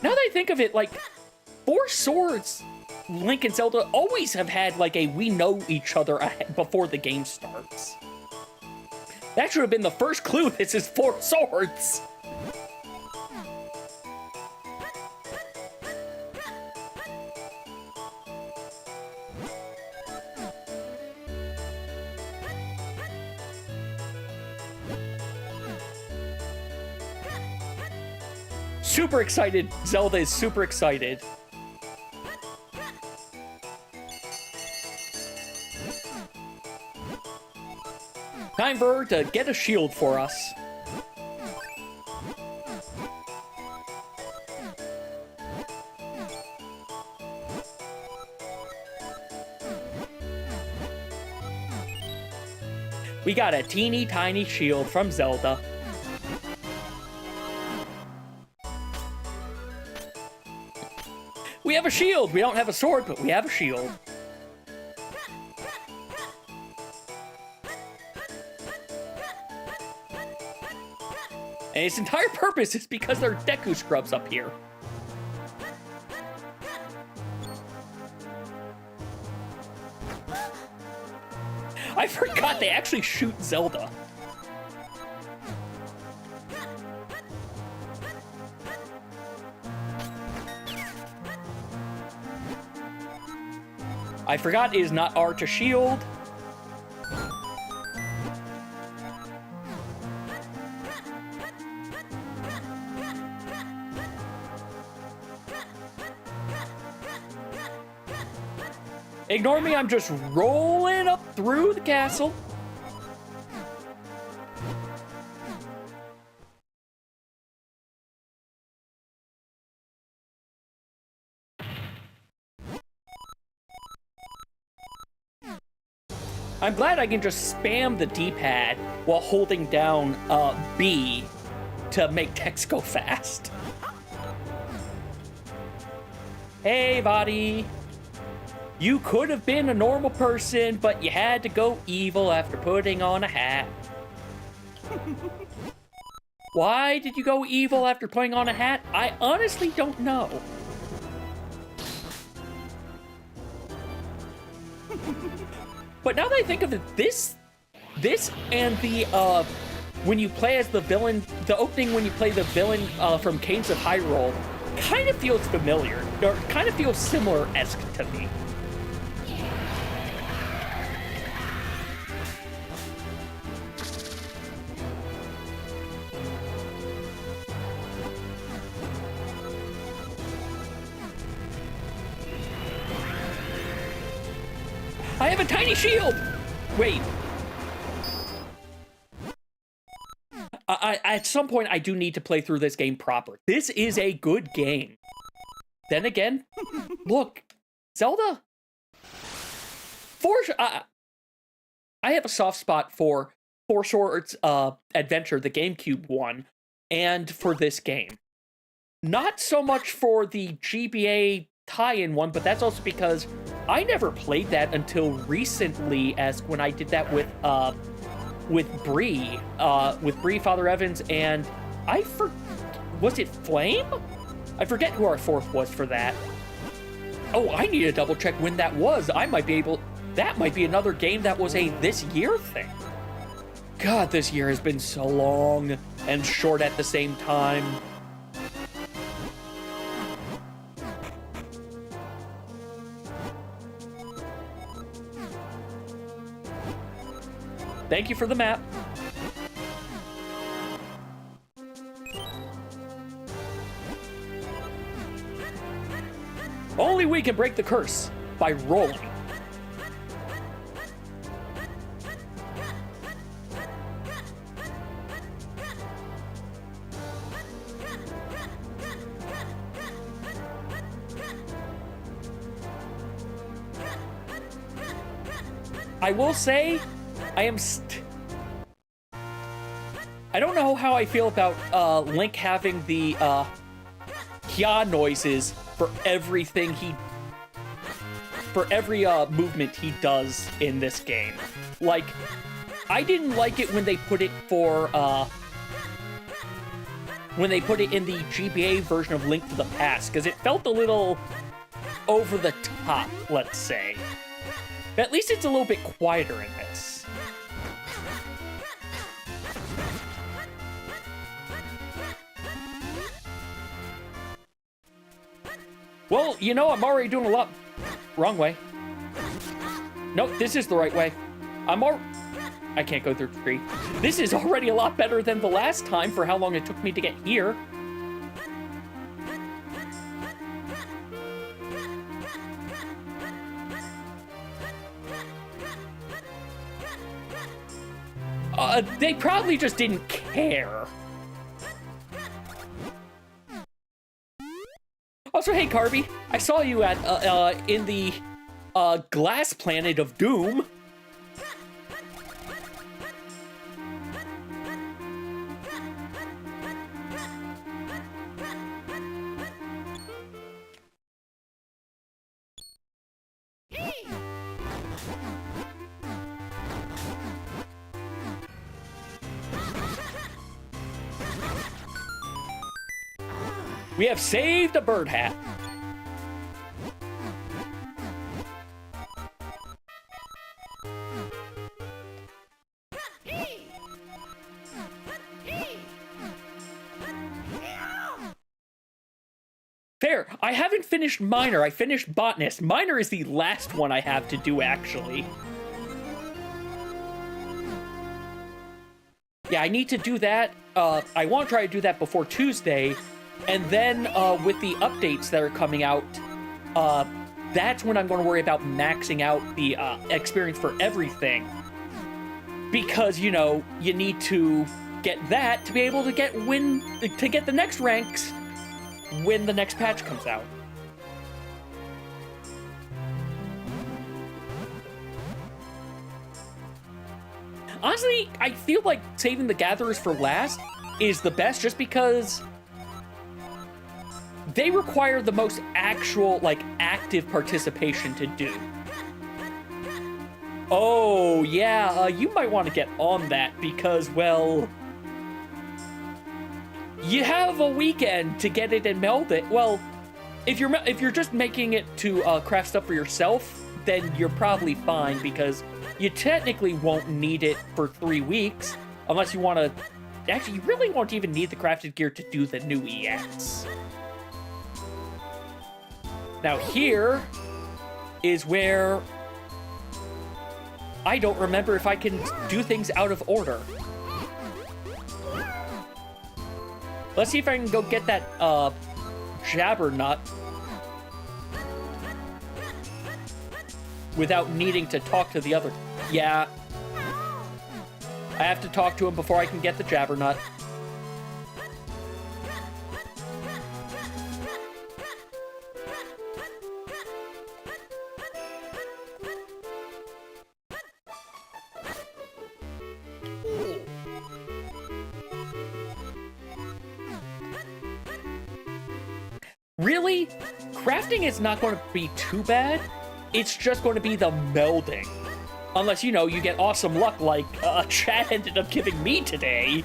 Now that I think of it, like, Four Swords, Link and Zelda always have had, like, a we know each other before the game starts. That should have been the first clue. This is Four Swords. Super excited. Zelda is super excited. Time for her to get a shield for us. We got a teeny tiny shield from Zelda. We have a shield! We don't have a sword, but we have a shield. And its entire purpose is because there are Deku scrubs up here. I forgot they actually shoot Zelda. I forgot it is not R to shield. Ignore me, I'm just rolling up through the castle. I'm glad I can just spam the D-pad while holding down B to make text go fast. Hey, Vadi. You could have been a normal person, but you had to go evil after putting on a hat. Why did you go evil after putting on a hat? I honestly don't know. But now that I think of it, this and the, when you play as the villain, the opening when you play the villain from Caves of Hyrule, kind of feels familiar, or kind of feels similar-esque to me. I have a tiny shield! Wait. At some point, I do need to play through this game proper. This is a good game. Then again, look, Zelda. I have a soft spot for Four Swords Adventure, the GameCube one, and for this game. Not so much for the GBA tie-in one, but that's also because I never played that until recently, as when I did that with Bree, Father Evans, and was it Flame? I forget who our fourth was for that. Oh, I need to double check when that was. That might be another game that was a this year thing. God, this year has been so long and short at the same time. Thank you for the map. Only we can break the curse by rolling. I will say, I don't know how I feel about Link having the Kya noises for everything for every movement he does in this game. Like, I didn't like it when they put it in the GBA version of Link to the Past, because it felt a little over the top, let's say. At least it's a little bit quieter in this. Well, you know, I'm already doing a lot... Wrong way. Nope, this is the right way. I can't go through the tree. This is already a lot better than the last time for how long it took me to get here. They probably just didn't care. Also, hey, Carby, I saw you in the glass planet of Doom. We have saved a bird hat. Fair. I haven't finished Miner. I finished Botanist. Miner is the last one I have to do, actually. Yeah, I need to do that. I want to try to do that before Tuesday. And then with the updates that are coming out, that's when I'm going to worry about maxing out the experience for everything. Because, you know, you need to get that to be able to get the next ranks when the next patch comes out. Honestly, I feel like saving the Gatherers for last is the best just because they require the most actual, like, active participation to do. Oh, yeah, you might want to get on that because, well, you have a weekend to get it and meld it. Well, if you're just making it to craft stuff for yourself, then you're probably fine because you technically won't need it for 3 weeks unless you want to... Actually, you really won't even need the crafted gear to do the new EX. Now here is where I don't remember if I can do things out of order. Let's see if I can go get that Jabbernut. without needing to talk to the other. Yeah. I have to talk to him before I can get the Jabbernut. Really? Crafting is not going to be too bad. It's just going to be the melding. Unless, you know, you get awesome luck like Chad ended up giving me today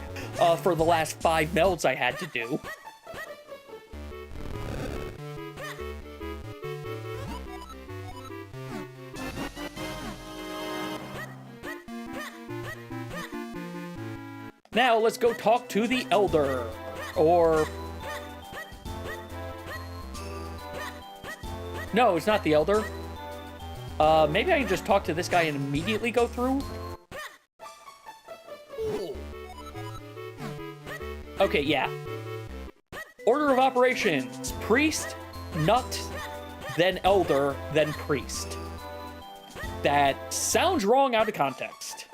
for the last 5 melds I had to do. Now, let's go talk to the Elder. Or... No, it's not the Elder. Maybe I can just talk to this guy and immediately go through? Okay, yeah. Order of operations. Priest, Nut, then Elder, then Priest. That sounds wrong out of context.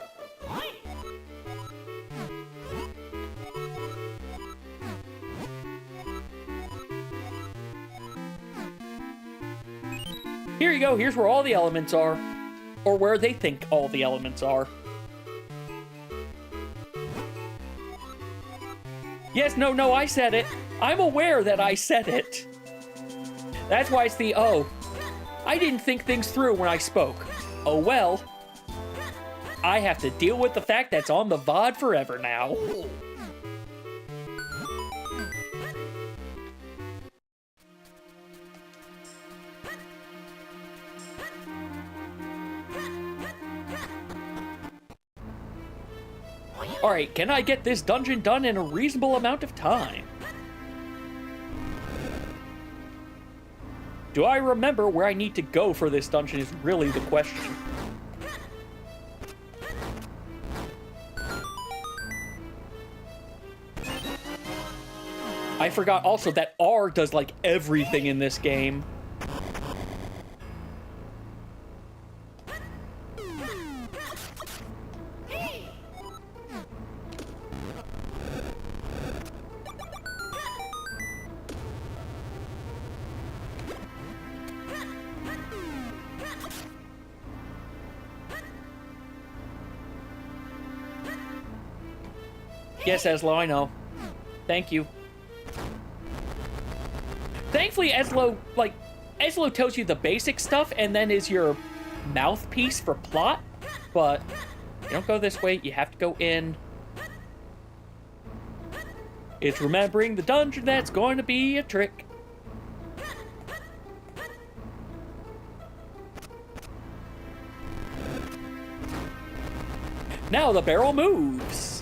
Here you go, here's where all the elements are. Or where they think all the elements are. Yes, no, I said it. I'm aware that I said it. That's why it's the, oh, I didn't think things through when I spoke. Oh well. I have to deal with the fact that's on the VOD forever now. Alright, can I get this dungeon done in a reasonable amount of time? Do I remember where I need to go for this dungeon is really the question. I forgot also that R does like everything in this game. Yes, Eslo, I know. Thank you. Thankfully, Eslo tells you the basic stuff and then is your mouthpiece for plot, but you don't go this way, you have to go in. It's remembering the dungeon that's going to be a trick. Now the barrel moves.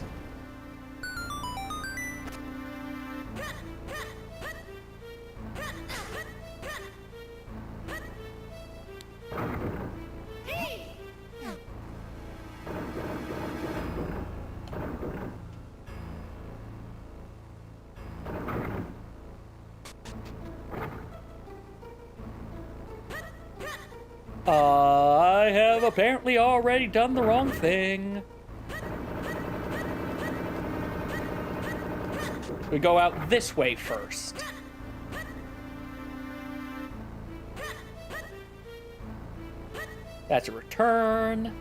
I have apparently already done the wrong thing. We go out this way first. That's a return.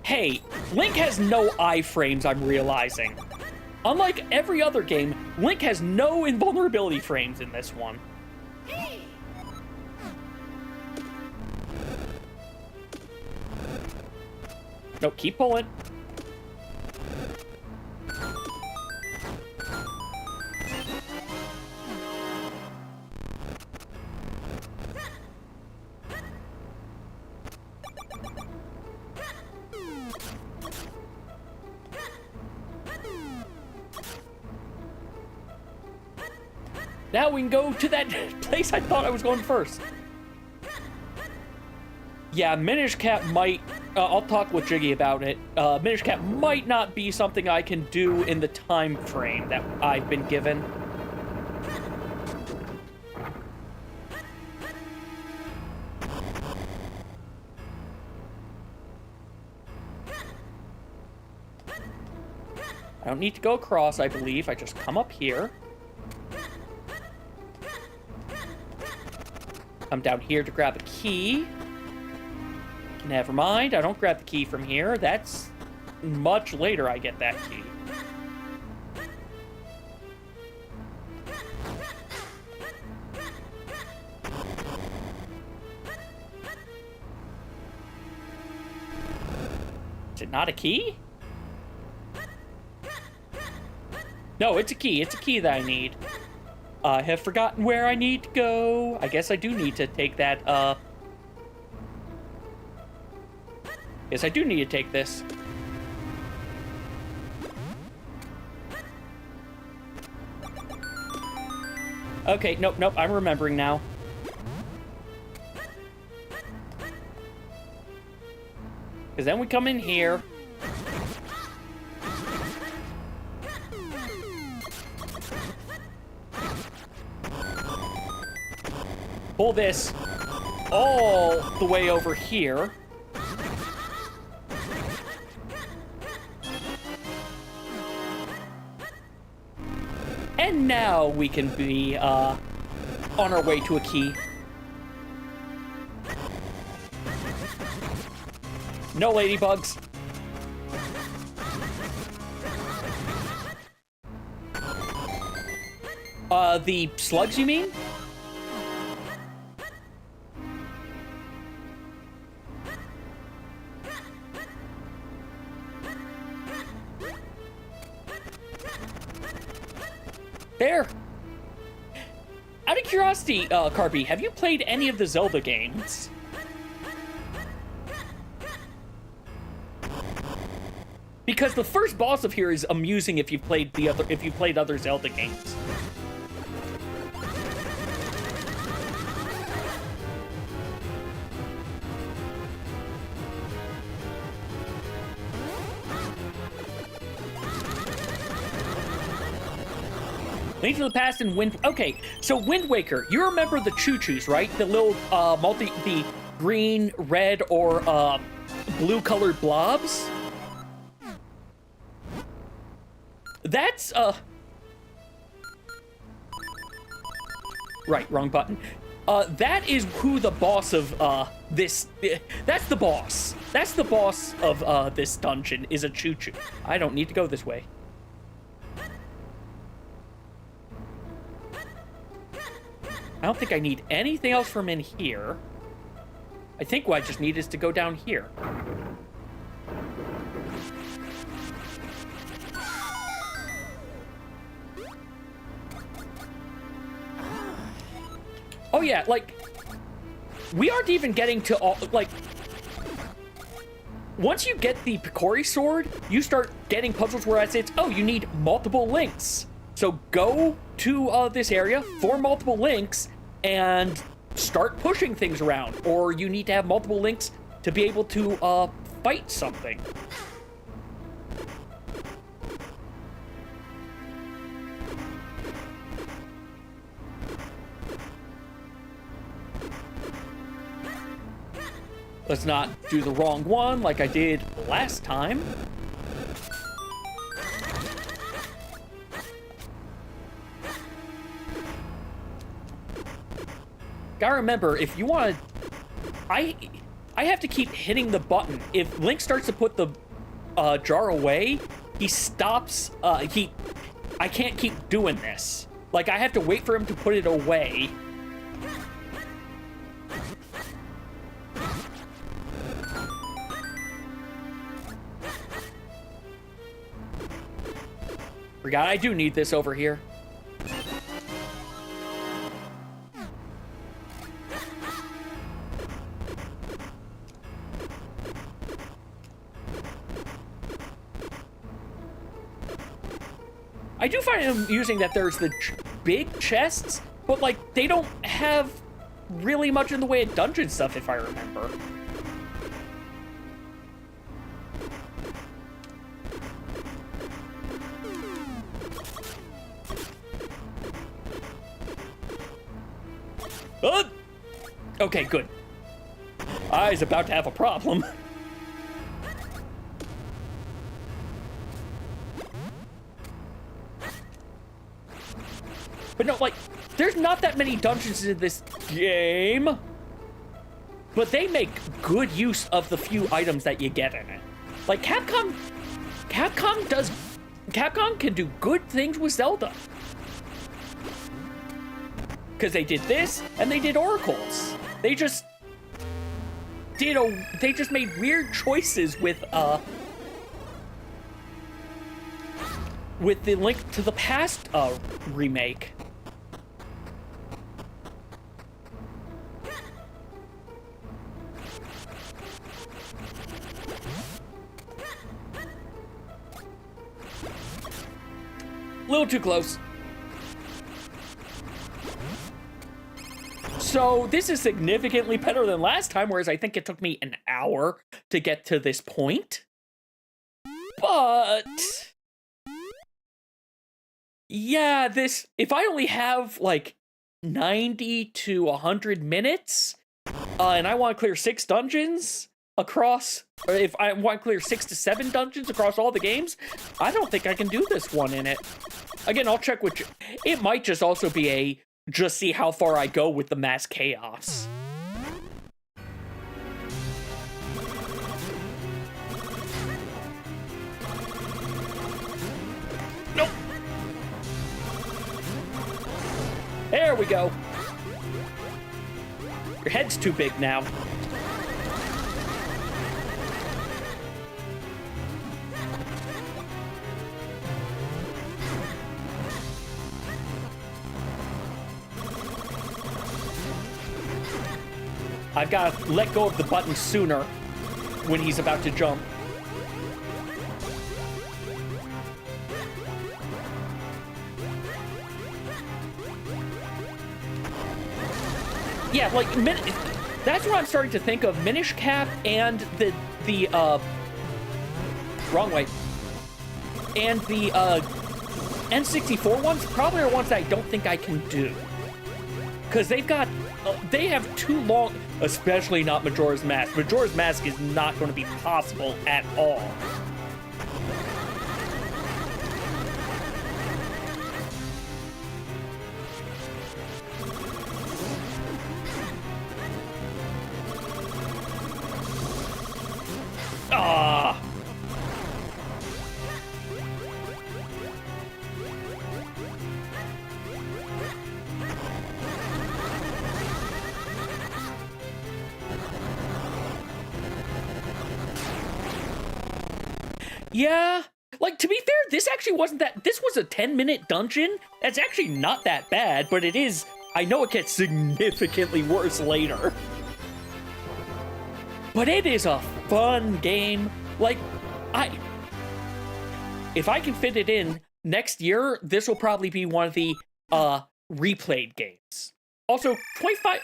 Hey, Link has no iframes, I'm realizing. Unlike every other game, Link has no invulnerability frames in this one. No, keep pulling. Now we can go to that place I thought I was going first. Yeah, Minish Cap might... I'll talk with Jiggy about it. Minish Cap might not be something I can do in the time frame that I've been given. I don't need to go across, I believe. I just come up here. Come down here to grab a key. Never mind, I don't grab the key from here. That's much later I get that key. Is it not a key? No, it's a key. It's a key that I need. I have forgotten where I need to go. I guess I do need to take that, Yes, I do need to take this. Okay, nope, I'm remembering now. Because then we come in here. Pull this all the way over here. And now we can be on our way to a key. No ladybugs. The slugs, you mean? There. Out of curiosity, Carby, have you played any of the Zelda games? Because the first boss of here is amusing if you've played other Zelda games. Link to the Past and Wind... Okay, so Wind Waker, you remember the choo-choos, right? The little, the green, red, or, blue-colored blobs? That's, Right, wrong button. That is who the boss of, this... That's the boss. That's the boss of, this dungeon, is a choo-choo. I don't need to go this way. I don't think I need anything else from in here. I think what I just need is to go down here. Oh yeah, like, we aren't even getting to all, like, once you get the Picori sword, you start getting puzzles where I say, oh, you need multiple links. So go to this area for multiple links and start pushing things around. Or you need to have multiple links to be able to fight something. Let's not do the wrong one like I did last time. Gotta remember, if you want to... I have to keep hitting the button. If Link starts to put the jar away, he stops... I can't keep doing this. Like, I have to wait for him to put it away. Forgot I do need this over here. I do find it amusing that there's the big chests, but, like, they don't have really much in the way of dungeon stuff, if I remember. Okay, good. I was about to have a problem. But no, like, there's not that many dungeons in this game. But they make good use of the few items that you get in it. Like, Capcom can do good things with Zelda. Because they did this, and they did Oracles. They just made weird choices with the Link to the Past remake. A little too close. So this is significantly better than last time, whereas I think it took me an hour to get to this point. But yeah, if I only have like 90 to 100 minutes, and I want to clear 6 dungeons across, or if I want to clear 6 to 7 dungeons across all the games, I don't think I can do this one in it. Again, I'll check with you. It might just also be just see how far I go with the mass chaos. Nope. There we go. Your head's too big now. I've got to let go of the button sooner when he's about to jump. Yeah, like, that's what I'm starting to think of. Minish Cap and the wrong way. And the N64 ones probably are ones that I don't think I can do. Because they have too long, especially not Majora's Mask. Majora's Mask is not going to be possible at all. Ah. Yeah, like, to be fair, this actually wasn't that, this was a 10-minute dungeon. That's actually not that bad, but it is, I know it gets significantly worse later. But it is a fun game. Like, if I can fit it in next year, this will probably be one of the replayed games. Also, 25...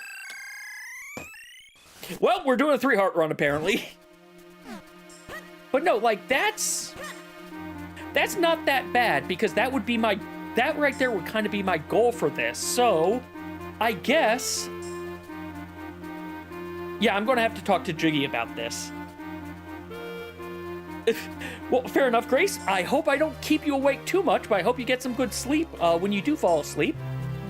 Well, we're doing a 3-heart run, apparently. But no, like, that's not that bad, because that would be that right there would kind of be my goal for this. So, I guess, yeah, I'm going to have to talk to Jiggy about this. Well, fair enough, Grace. I hope I don't keep you awake too much, but I hope you get some good sleep when you do fall asleep.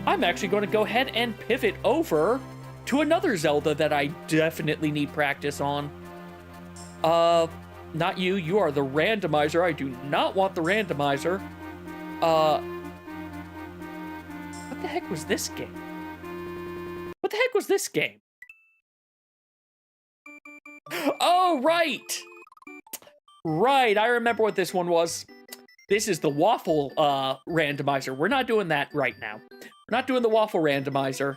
I'm actually going to go ahead and pivot over to another Zelda that I definitely need practice on. Not you. You are the randomizer. I do not want the randomizer. What the heck was this game? What the heck was this game? Oh, right! Right, I remember what this one was. This is the waffle randomizer. We're not doing that right now. We're not doing the waffle randomizer.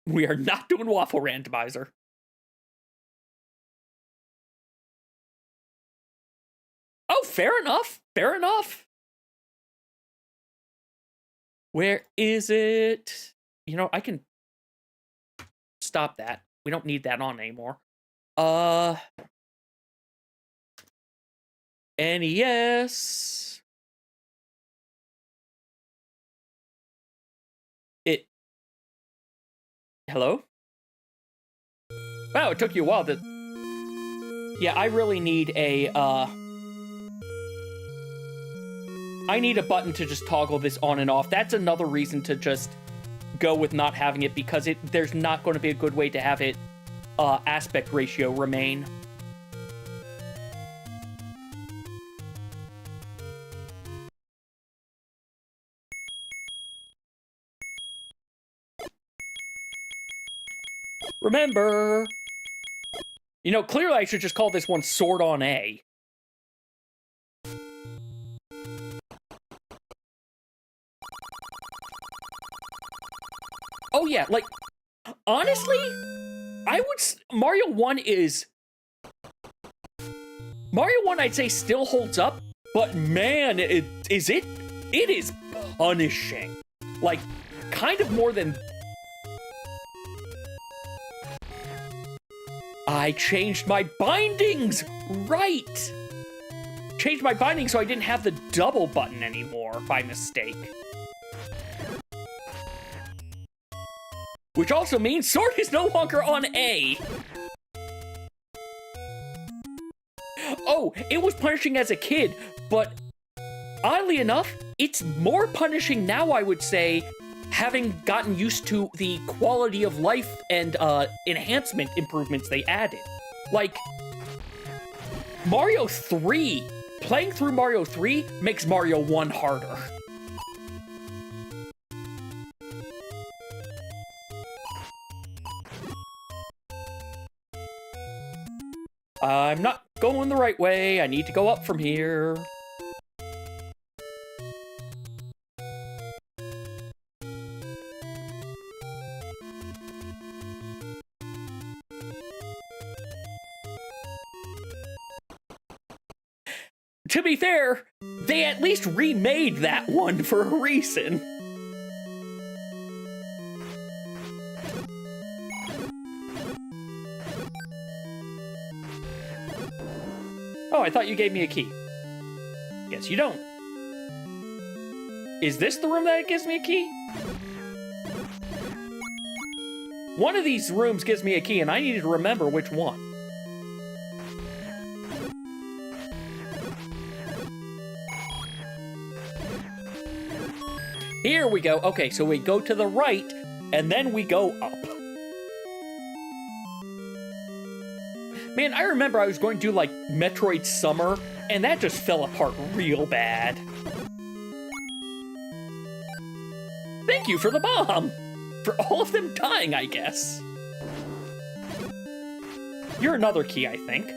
We are not doing waffle randomizer. Oh, fair enough. Fair enough. Where is it? You know, I can stop that. We don't need that on anymore. NES. Hello? Wow, it took you a while to... Yeah, I really need a, I need a button to just toggle this on and off. That's another reason to just go with not having it, because there's not going to be a good way to have it, aspect ratio remain. Remember! You know, clearly I should just call this one Sword on A. Oh yeah, like, honestly, Mario 1 I'd say still holds up, but man, it is punishing. Like, kind of more than... I changed my bindings! Right! Changed my bindings so I didn't have the double button anymore by mistake. Which also means Sword is no longer on A. Oh, it was punishing as a kid, but oddly enough, it's more punishing now, I would say, having gotten used to the quality of life and enhancement improvements they added. Like, Mario 3, playing through Mario 3 makes Mario 1 harder. I'm not going the right way. I need to go up from here. To be fair, they at least remade that one for a reason. Oh, I thought you gave me a key. Guess you don't. Is this the room that gives me a key? One of these rooms gives me a key, and I need to remember which one. Here we go. Okay, so we go to the right, and then we go up. Man, I remember I was going to do, like, Metroid Summer, and that just fell apart real bad. Thank you for the bomb! For all of them dying, I guess. You're another key, I think.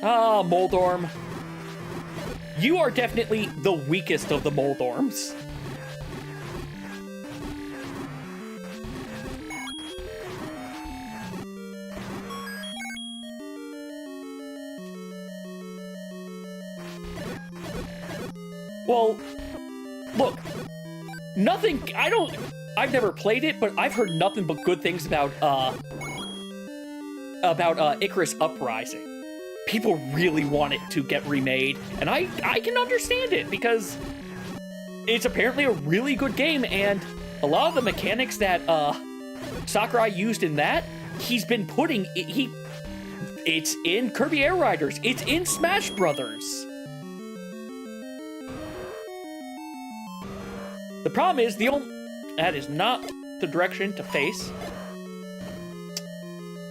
Ah, Moldorm. You are definitely the weakest of the Moldorms. Well, look, I've never played it, but I've heard nothing but good things about Icarus Uprising. People really want it to get remade, and I can understand it, because it's apparently a really good game, and a lot of the mechanics that Sakurai used in that, he's been putting, it's in Kirby Air Riders, it's in Smash Brothers. The problem is, that is not the direction to face.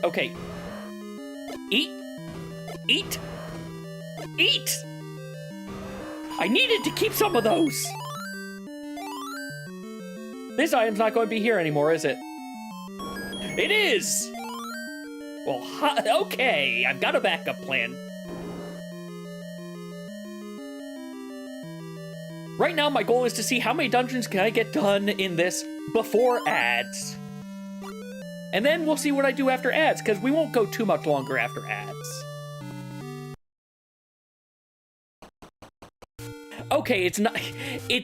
Okay. Eat. Eat! I needed to keep some of those! This item's not going to be here anymore, is it? It is! Well, okay, I've got a backup plan. Right now, my goal is to see how many dungeons can I get done in this before ads. And then we'll see what I do after ads, because we won't go too much longer after ads. Okay, it's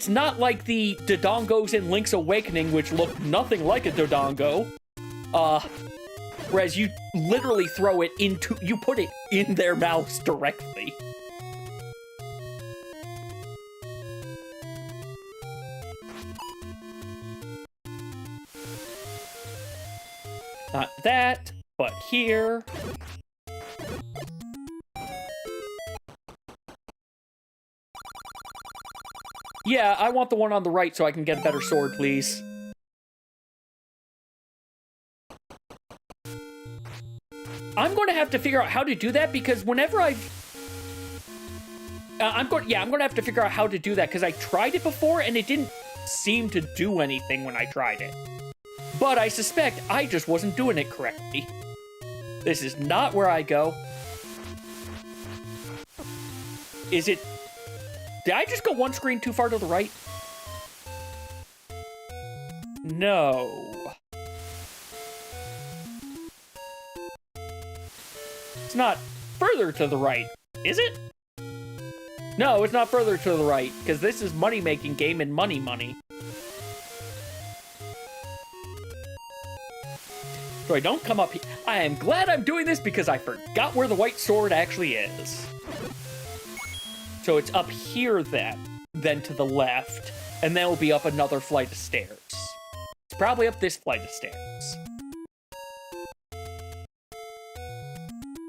not like the Dodongos in Link's Awakening, which look nothing like a Dodongo. Whereas you literally you put it in their mouths directly. Not that, but here. Yeah, I want the one on the right so I can get a better sword, please. I'm going to have to figure out how to do that because whenever I'm going to have to figure out how to do that because I tried it before and it didn't seem to do anything when I tried it. But I suspect I just wasn't doing it correctly. This is not where I go. Is it... Did I just go one screen too far to the right? No. It's not further to the right, is it? No, it's not further to the right, because this is money-making game and money. So I don't come up here. I am glad I'm doing this because I forgot where the white sword actually is. So it's up here then to the left, and then it'll be up another flight of stairs. It's probably up this flight of stairs.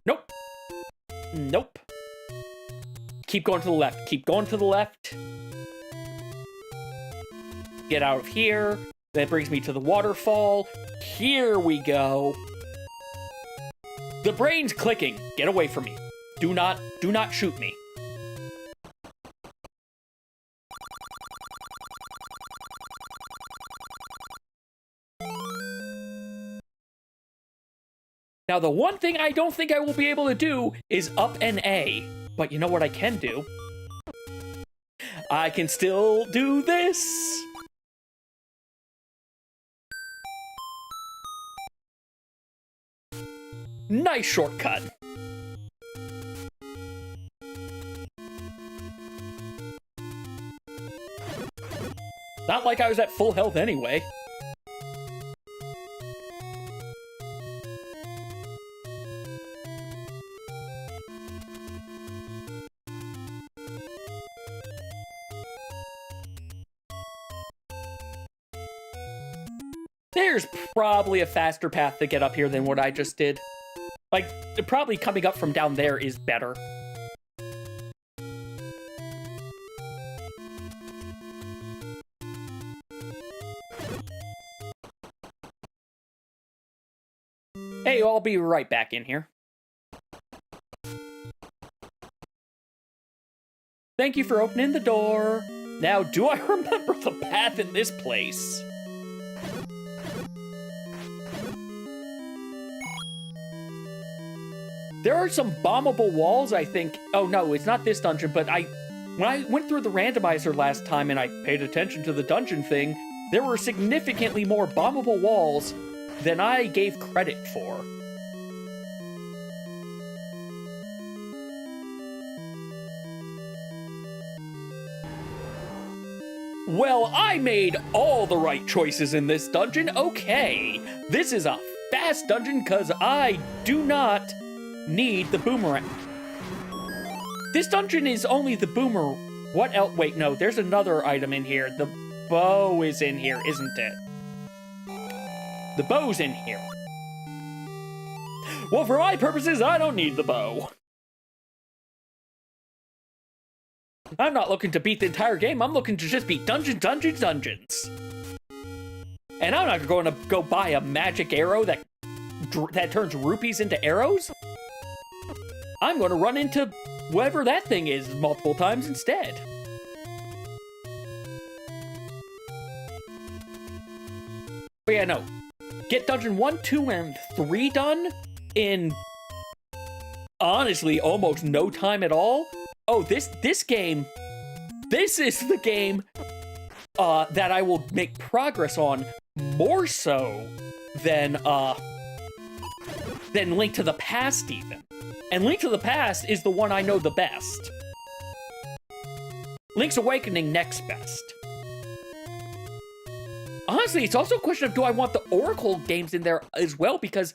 Nope. Nope. Keep going to the left. Keep going to the left. Get out of here. That brings me to the waterfall. Here we go. The brain's clicking. Get away from me. Do not shoot me. Now, the one thing I don't think I will be able to do is up an A. But you know what I can do? I can still do this. Nice shortcut. Not like I was at full health anyway. There's probably a faster path to get up here than what I just did. Like, probably coming up from down there is better. Hey, I'll be right back in here. Thank you for opening the door. Now, do I remember the path in this place? There are some bombable walls, I think. Oh, no, it's not this dungeon, but when I went through the randomizer last time and I paid attention to the dungeon thing, there were significantly more bombable walls than I gave credit for. Well, I made all the right choices in this dungeon. Okay, this is a fast dungeon because I do not need the boomerang. This dungeon is only the boomer. What else? Wait, no, there's another item in here. The bow is in here, isn't it? The bow's in here. Well, for my purposes, I don't need the bow. I'm not looking to beat the entire game. I'm looking to just beat dungeons. And I'm not going to go buy a magic arrow that turns rupees into arrows. I'm going to run into whatever that thing is multiple times instead. But yeah, no. Get dungeon 1, 2, and 3 done in, honestly, almost no time at all. Oh, this game, this is the game that I will make progress on more so than Link to the Past even. And Link to the Past is the one I know the best. Link's Awakening next best. Honestly, it's also a question of do I want the Oracle games in there as well, because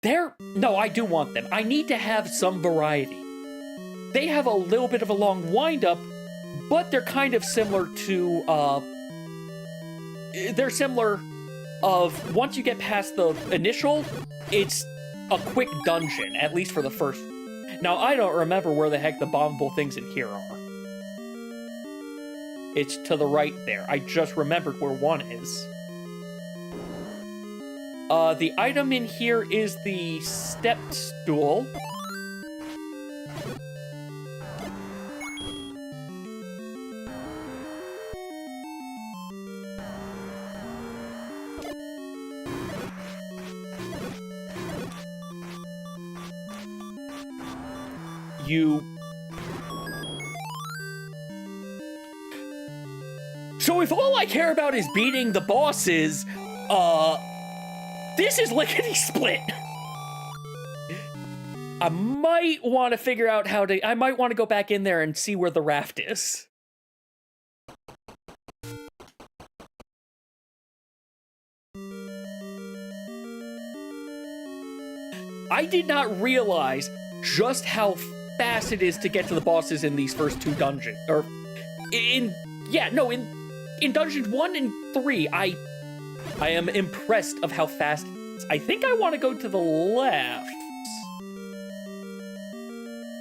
no, I do want them. I need to have some variety. They have a little bit of a long wind-up, but they're kind of similar to, they're similar of once you get past the initial, it's a quick dungeon, at least for the first. Now, I don't remember where the heck the bombable things in here are. It's to the right there. I just remembered where one is. The item in here is the step stool. So if all I care about is beating the bosses, this is lickety-split. I might want to figure out how to... I might want to go back in there and see where the raft is. I did not realize just how fast it is to get to the bosses in these first two dungeons. Or, in Dungeons 1 and 3, I am impressed of how fast it is. I think I want to go to the left.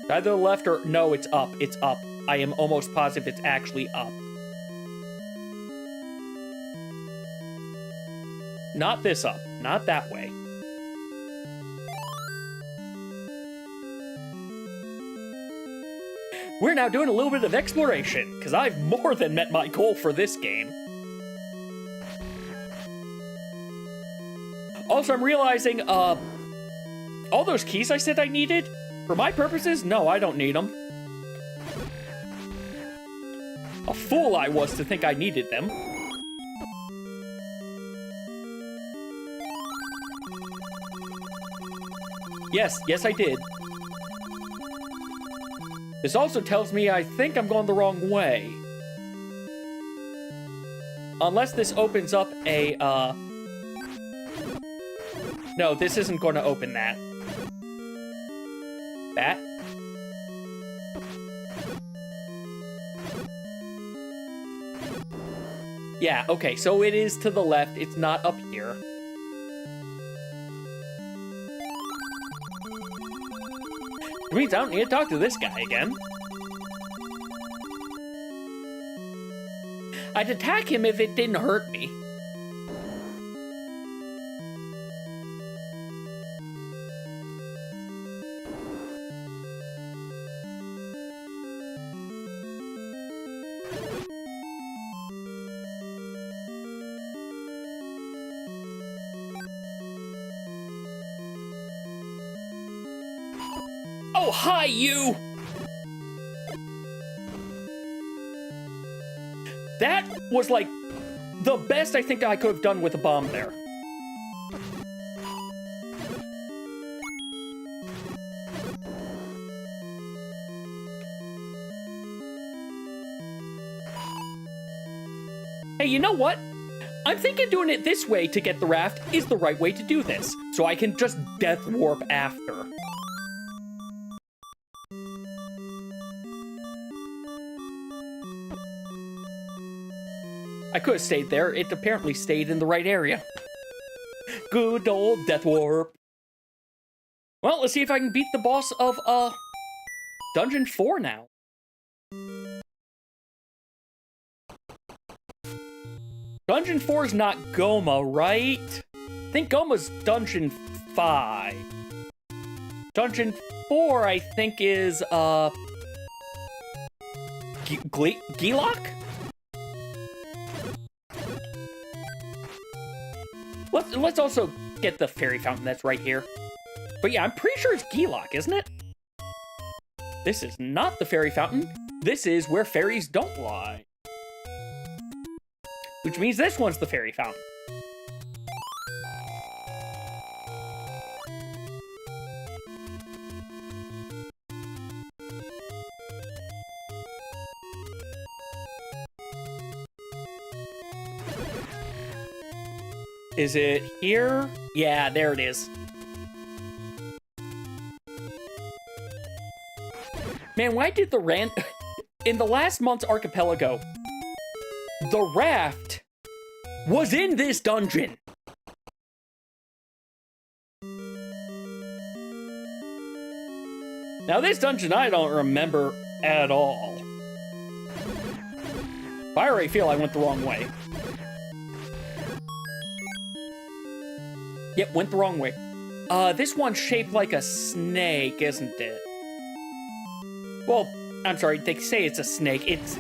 Either the left or... No, it's up. It's up. I am almost positive it's actually up. Not this up. Not that way. We're now doing a little bit of exploration, because I've more than met my goal for this game. Also, I'm realizing, all those keys I said I needed, for my purposes, no, I don't need them. A fool I was to think I needed them. Yes, I did. This also tells me I think I'm going the wrong way. Unless this opens up a, No, this isn't going to open that. That? Yeah, okay, so it is to the left. It's not up here. Which means I don't need to talk to this guy again. I'd attack him if it didn't hurt me. Oh, hi, you! That was, like, the best I think I could have done with a bomb there. Hey, you know what? I'm thinking doing it this way to get the raft is the right way to do this, so I can just death warp after. I could have stayed there. It apparently stayed in the right area. Good old death warp. Well, let's see if I can beat the boss of, Dungeon 4 now. Dungeon 4 is not Goma, right? I think Goma's Dungeon 5. Dungeon 4, I think, is, Gilok? Let's also get the fairy fountain that's right here. But yeah, I'm pretty sure it's Gilok, isn't it? This is not the fairy fountain. This is where fairies don't lie. Which means this one's the fairy fountain. Is it here? Yeah, there it is. Man, why did the in the last month's archipelago, the raft was in this dungeon. Now, this dungeon I don't remember at all. I already feel I went the wrong way. Yep, went the wrong way. This one's shaped like a snake, isn't it? Well, I'm sorry, they say it's a snake. It's...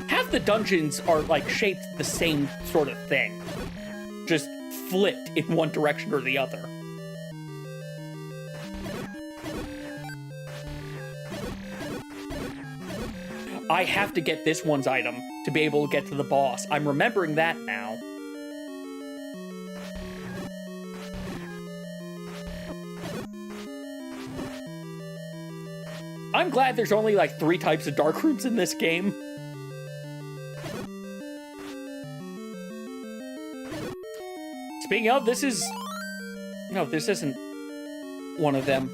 half the dungeons are, like, shaped the same sort of thing. Just flipped in one direction or the other. I have to get this one's item to be able to get to the boss. I'm remembering that now. I'm glad there's only like 3 types of dark rooms in this game. Speaking of, this is... no, this isn't one of them.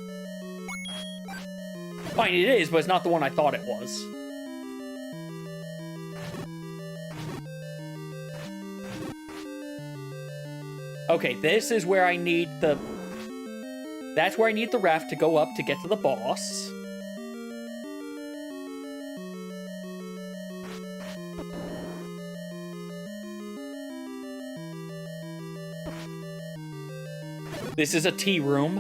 Fine, it is, but it's not the one I thought it was. Okay, this is where I need the... that's where I need the raft to go up to get to the boss. This is a tea room.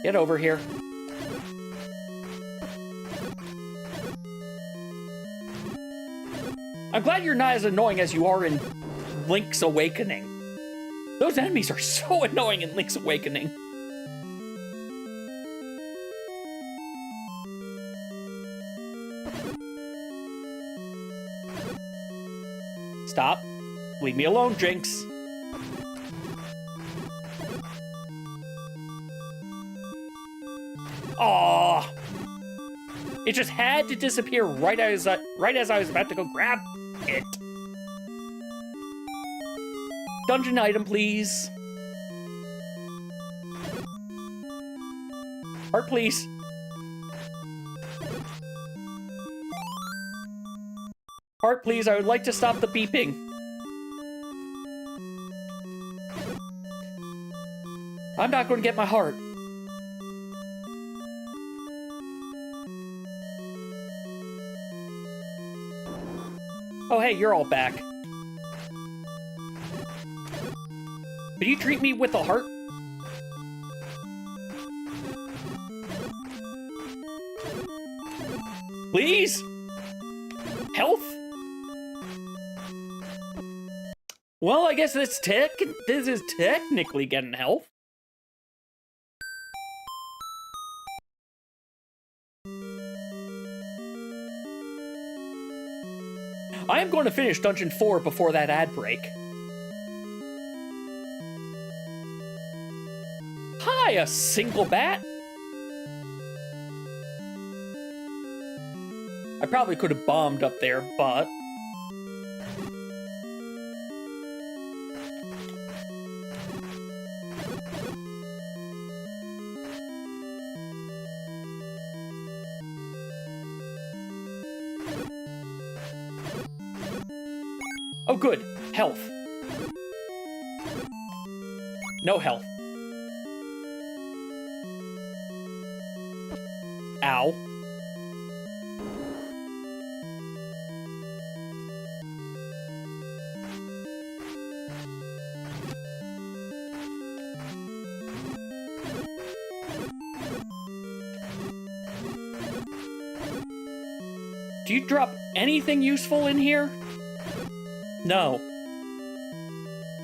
Get over here. I'm glad you're not as annoying as you are in Link's Awakening. Those enemies are so annoying in Link's Awakening. Stop. Leave me alone, Jinx. Aww. It just had to disappear right as I was about to go grab it. Dungeon item, please. Heart, please. Heart, please. I would like to stop the beeping. I'm not going to get my heart. Oh, hey, you're all back. Could you treat me with a heart? Please? Health? Well, I guess this is technically getting health. I am going to finish Dungeon 4 before that ad break. Hi, a single bat? I probably could have bombed up there, but... oh, good. Health. No health. Ow. Do you drop anything useful in here? No.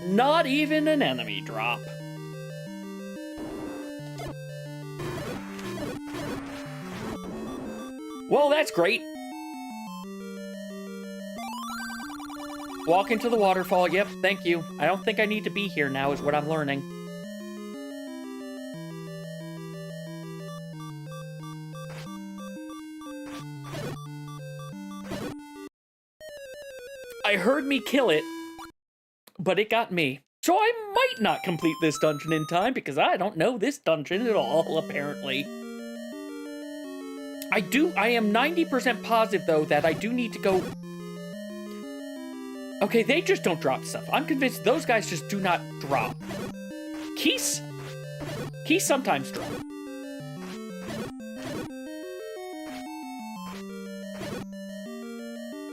Not even an enemy drop. Well, that's great. Walk into the waterfall. Yep, thank you. I don't think I need to be here now, is what I'm learning. I heard me kill it, but it got me. So I might not complete this dungeon in time because I don't know this dungeon at all, apparently. I am 90% positive, though, that I do need to go... Okay, they just don't drop stuff. I'm convinced those guys just do not drop. Keys sometimes drop.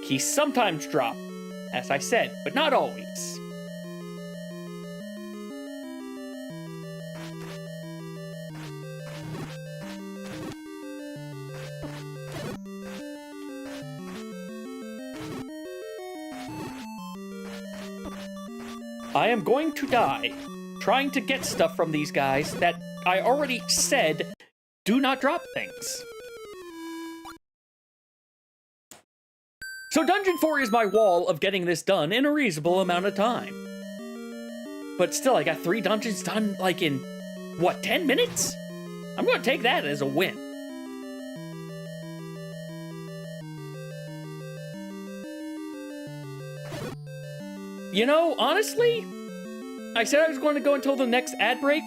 Keys sometimes drop, as I said, but not always. I am going to die trying to get stuff from these guys that I already said do not drop things. So Dungeon 4 is my wall of getting this done in a reasonable amount of time. But still, I got 3 dungeons done, like, in, what, 10 minutes? I'm gonna take that as a win. You know, honestly, I said I was going to go until the next ad break.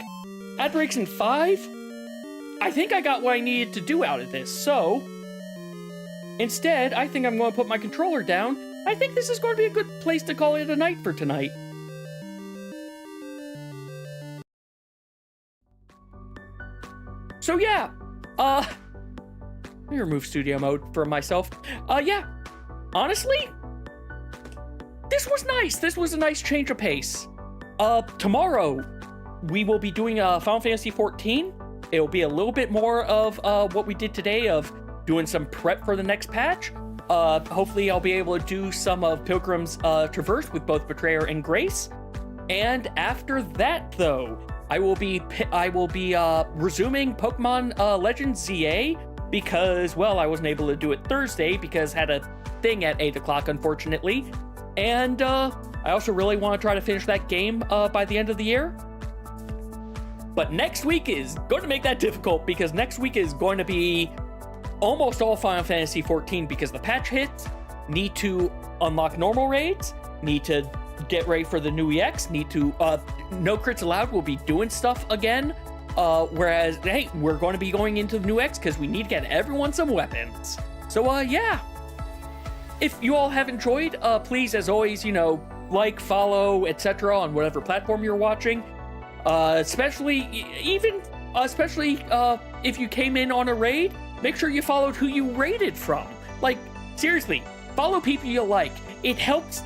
Ad break's in 5. I think I got what I needed to do out of this, so instead, I think I'm going to put my controller down. I think this is going to be a good place to call it a night for tonight. So yeah, let me remove studio mode for myself. Yeah, honestly, this was nice. This was a nice change of pace. Tomorrow, we will be doing Final Fantasy XIV. It'll be a little bit more of what we did today of doing some prep for the next patch. Hopefully I'll be able to do some of Pilgrim's Traverse with both Betrayer and Grace. And after that, though, I will be resuming Pokemon Legends ZA because, well, I wasn't able to do it Thursday because I had a thing at 8 o'clock, unfortunately. And I also really want to try to finish that game by the end of the year. But next week is going to make that difficult because next week is going to be almost all Final Fantasy XIV because the patch hits, need to unlock normal raids, need to get ready for the new EX, need to, No Crits Allowed will be doing stuff again, whereas, hey, we're going to be going into the new EX because we need to get everyone some weapons. So, yeah. If you all have enjoyed, please, as always, you know, like, follow, etc. on whatever platform you're watching. Especially if you came in on a raid, make sure you followed who you raided from. Like, seriously, follow people you like. It helps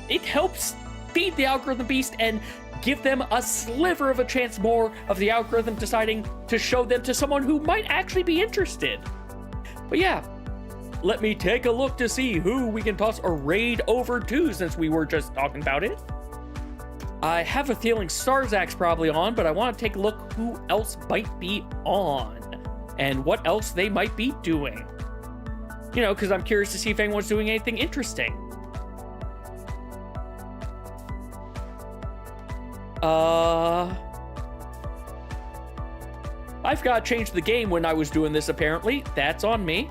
feed the algorithm beast and give them a sliver of a chance more of the algorithm deciding to show them to someone who might actually be interested. But yeah, let me take a look to see who we can toss a raid over to since we were just talking about it. I have a feeling Starzak's probably on, but I want to take a look who else might be on and what else they might be doing. You know, because I'm curious to see if anyone's doing anything interesting. I forgot to change the game when I was doing this, apparently. That's on me.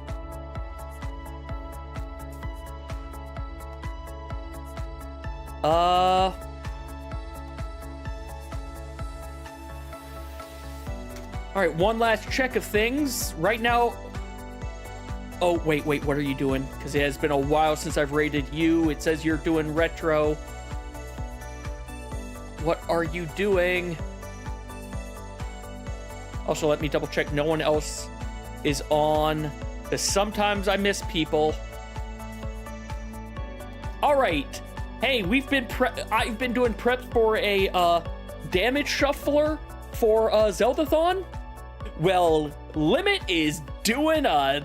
Alright, one last check of things. Right now... Oh, wait, what are you doing? Because it has been a while since I've rated you. It says you're doing retro. What are you doing? Also, let me double check no one else is on, because sometimes I miss people. Alright. Hey, I've been doing prep for a damage shuffler for Zeldathon. Well, Limit is doing they're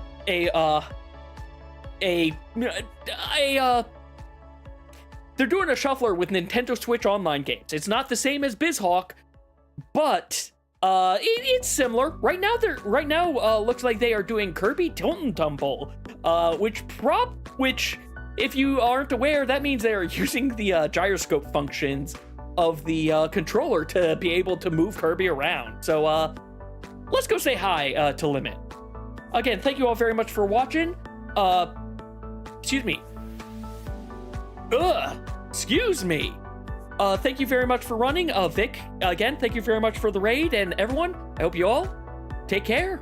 doing a shuffler with Nintendo Switch online games. It's not the same as BizHawk, but it's similar. Right now looks like they are doing Kirby Tilt and Tumble, which if you aren't aware, that means they are using the gyroscope functions of the controller to be able to move Kirby around. So let's go say hi to Limit. Again, thank you all very much for watching. Excuse me. Excuse me. Thank you very much for running. Vic, again, thank you very much for the raid. And everyone, I hope you all take care.